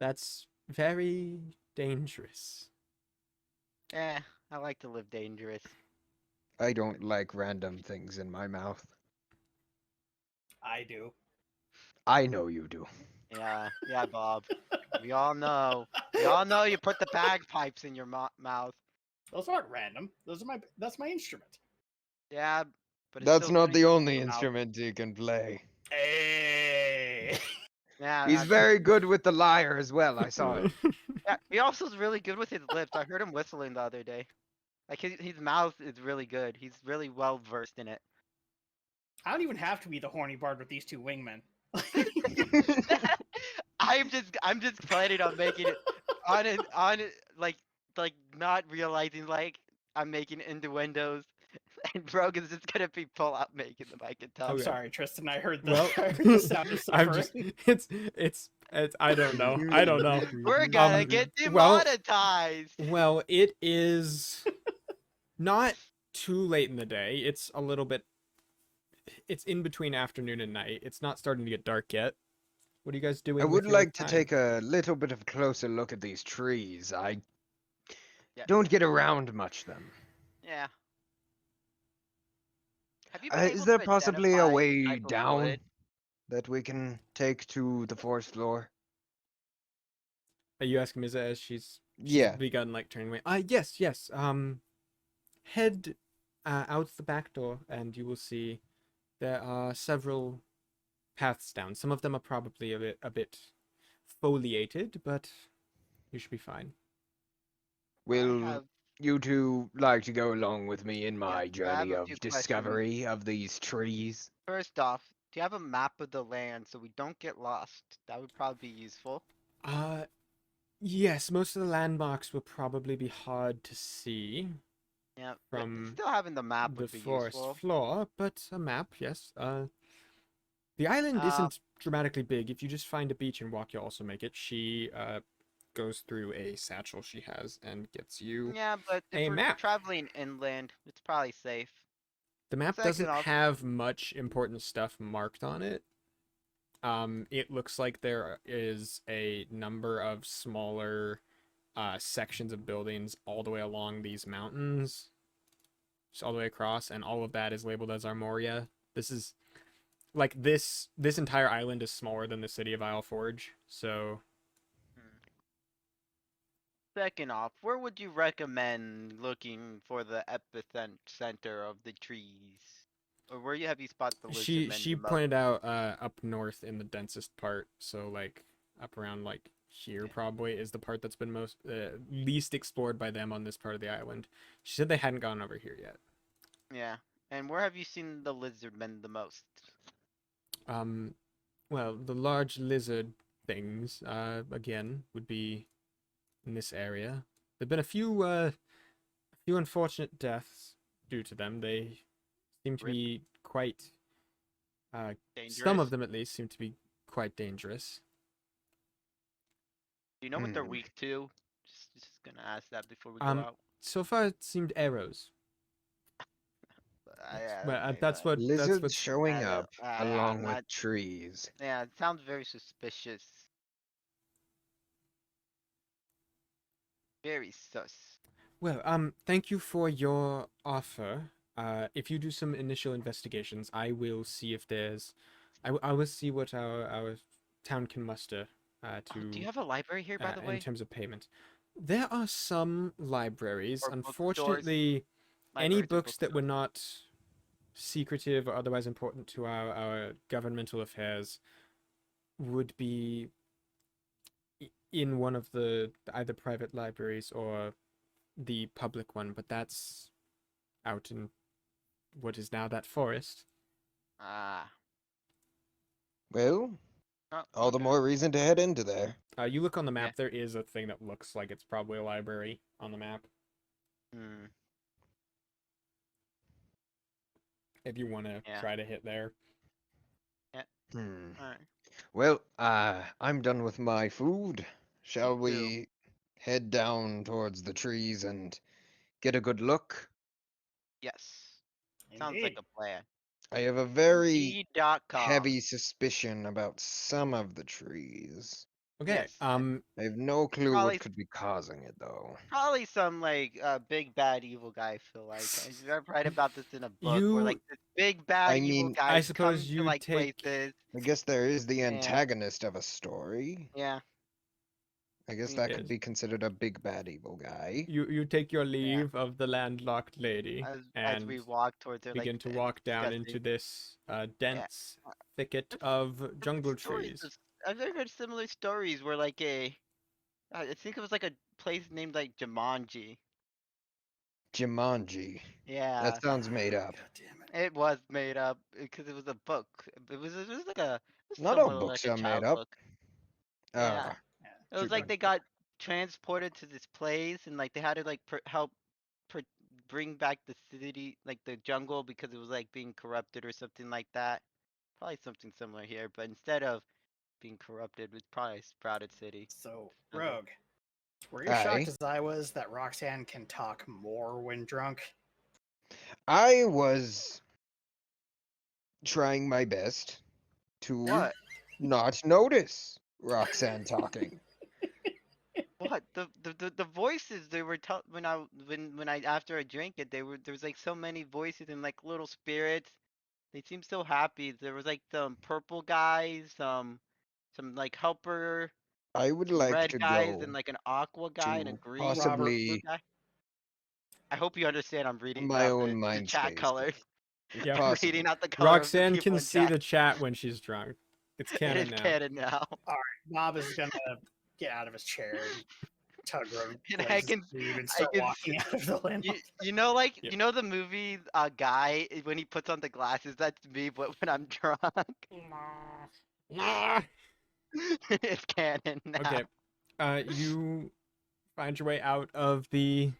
A: That's very dangerous.
C: Eh, I like to live dangerous.
B: I don't like random things in my mouth.
D: I do.
B: I know you do.
C: Yeah, yeah, Bob. We all know. We all know you put the bagpipes in your mouth.
D: Those aren't random. That's my instrument.
C: Yeah, but it's
B: That's
C: still
B: not
C: putting
B: the
C: it in
B: only
C: your mouth.
B: instrument he can play.
D: Hey.
C: Yeah,
B: He's very good with the lyre as well. I saw it.
C: yeah. He also is really good with his lips. I heard him whistling the other day. Like his mouth is really good. He's really well versed in it.
D: I don't even have to be the horny bard with these two wingmen.
C: I'm just planning on making it on it like not realizing like I'm making innuendos and Rogan's just gonna be full out making them. I can tell.
D: I'm
A: Okay.
D: sorry, Tristan. I heard the,
A: Well,
D: I heard the sound of
A: I'm
D: suffering.
A: just it's I don't know. I don't know.
C: We're gonna get
A: well-
C: demonetized.
A: Well, it is not too late in the day. It's a little bit it's in between afternoon and night. It's not starting to get dark yet. What are you guys doing?
B: I
A: with
B: would
A: your
B: like to
A: time?
B: take a little bit of a closer look at these trees. I
C: Yeah.
B: don't get around much them.
C: Yeah. Have you been
B: Is
C: able
B: there
C: to
B: possibly a
C: identify the
B: way
C: type of
B: down
C: wood?
B: that we can take to the forest floor?
A: Are you asking Miza as she's
B: Yeah.
A: begun like turning away? Yes. Head out the back door, and you will see there are several paths down. Some of them are probably a bit foliated, but you should be fine.
B: Will
C: have-
B: you two like to go along with me in my
C: I have
B: journey
C: a
B: of
C: few questions.
B: discovery of these trees?
C: First off, do you have a map of the land so we don't get lost? That would probably be useful.
A: Yes, most of the landmarks will probably be hard to see
C: Yeah, but
A: from
C: still having the map
A: the
C: would be
A: forest
C: useful.
A: floor, but a map, yes. The island isn't dramatically big. If you just find a beach and walk, you'll also make it. She goes through a satchel she has and gets you
C: Yeah, but
A: a
C: if we're
A: map.
C: traveling inland, it's probably safe.
A: The map
C: Second
A: doesn't
C: off-
A: have much important stuff marked on it. It looks like there is a number of smaller sections of buildings all the way along these mountains, just all the way across, and all of that is labeled as Armoria. This is like this entire island is smaller than the city of Isle Forge, so
C: Second off, where would you recommend looking for the epicenter of the trees? Or where have you spotted the lizard
A: She
C: men
A: she
C: the most?
A: pointed out up north in the densest part, so like up around like here probably is the part that's been most least explored by them on this part of the island. She said they hadn't gone over here yet.
C: Yeah. And where have you seen the lizard men the most?
A: Well, the large lizard things again would be in this area. There've been a few unfortunate deaths due to them. They seem to
C: Rip.
A: be quite some
C: Dangerous.
A: of them at least seem to be quite dangerous.
C: Do you know what they're
B: Hmm.
C: weak to? Just gonna ask that before we go
A: Um,
C: out.
A: So far it seemed arrows.
C: Yeah,
A: Well,
C: okay,
A: that's
C: but
B: Lizards
A: what's
B: showing
C: yeah,
B: up
C: yeah,
B: along with
C: that
B: trees.
C: yeah, it sounds very suspicious. Very sus.
A: well. Thank you for your offer. If you do some initial investigations, I will see if there's, I will see what our town can muster
C: Oh, do
A: to
C: you have a library here, by the
A: in
C: way?
A: terms of payment. There are some libraries.
C: Or bookstores?
A: Unfortunately, any
C: Libraries or
A: books that were
C: bookstores?
A: not secretive or otherwise important to our governmental affairs would be in one of the either private libraries or the public one, but that's out in what is now that forest.
C: Ah.
B: Well,
C: Oh,
B: all the
C: okay.
B: more reason to head into there.
A: You look on the map,
C: Yeah.
A: there is a thing that looks like it's probably a library on the map.
C: Hmm.
A: If you want to
C: Yeah.
A: try to hit there.
B: Hmm.
C: Alright.
B: Well, I'm done with my food. Shall
C: Me too.
B: we head down towards the trees and get a good look?
C: Yes. Sounds like
D: Indeed.
C: a plan.
B: I have a very
C: Indeed.com.
B: heavy suspicion about some of the trees.
A: Okay.
C: Yes.
B: I have no clue
C: Probably-
B: what could be causing it, though.
C: Probably some like big bad evil guy. I feel like I've read about this in a book where like this big bad
B: I
C: evil
B: mean,
C: guy
A: I suppose
C: comes
A: you
C: to like
A: take-
C: places.
B: I guess there is the
C: And-
B: antagonist of a story.
C: Yeah.
B: I guess
C: Mm.
B: that
A: Yes.
B: could be considered a big bad evil guy.
A: You take your leave of the landlocked lady
C: As we
A: and
C: walk towards her,
A: begin
C: like,
A: to
C: it's
A: walk down into
C: disgusting.
A: this dense thicket of jungle trees.
C: I've heard similar stories where like I think it was like a place named like Jumanji.
B: Jumanji.
C: Yeah.
B: That sounds made up.
D: God damn it.
C: It was made up because it was a book. It was like a. It was
B: Not all
C: somewhat
B: books
C: like a
B: are made
C: child
B: up.
C: book.
B: Ah,
C: It
B: True
C: was like
B: that.
C: they got transported to this place and like they had to like help bring back the city, like the jungle, because it was like being corrupted or something like that. Probably something similar here, but instead of being corrupted, it was probably sprouted city.
D: So,
C: Jungle.
D: Rogue, were you
B: Aye.
D: shocked as I was that Roxanne can talk more when drunk?
B: I was trying my best to
C: What?
B: not notice Roxanne talking.
C: What the voices they were when I after I drank it there was like so many voices and like little spirits. They seemed so happy. There was like some purple guys, some like helper,
B: I would
C: some
B: like
C: red
B: to
C: guys,
B: go
C: and like an aqua guy and a
B: to
C: green blue
B: possibly
C: guy. I hope you understand. I'm reading
B: my
C: out
B: own
C: the
B: mind
C: chat
B: space.
C: color.
B: if
A: Yeah.
C: I'm
B: possible.
C: reading out the color
A: Roxanne
C: of the people
A: can
C: in
A: see
C: chat.
A: the chat when she's drunk. It's
C: It
A: canon
C: is
A: now.
C: canon now.
D: Bob is gonna get out of his chair and tug Rogue
C: And I
D: Blaze's
C: can-
D: sleeve and
C: I
D: start
C: can
D: walking out of the limo.
C: You know, like
A: Yep.
C: you know the movie Guy when he puts on the glasses. That's me, but when I'm drunk, it's canon now.
A: Okay. You find your way out of the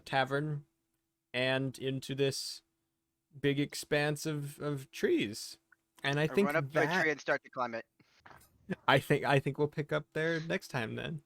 A: tavern and into this big expanse of trees. And I
C: I
A: think
C: run up to a
A: that
C: tree and start to climb it.
A: I think we'll pick up there next time then.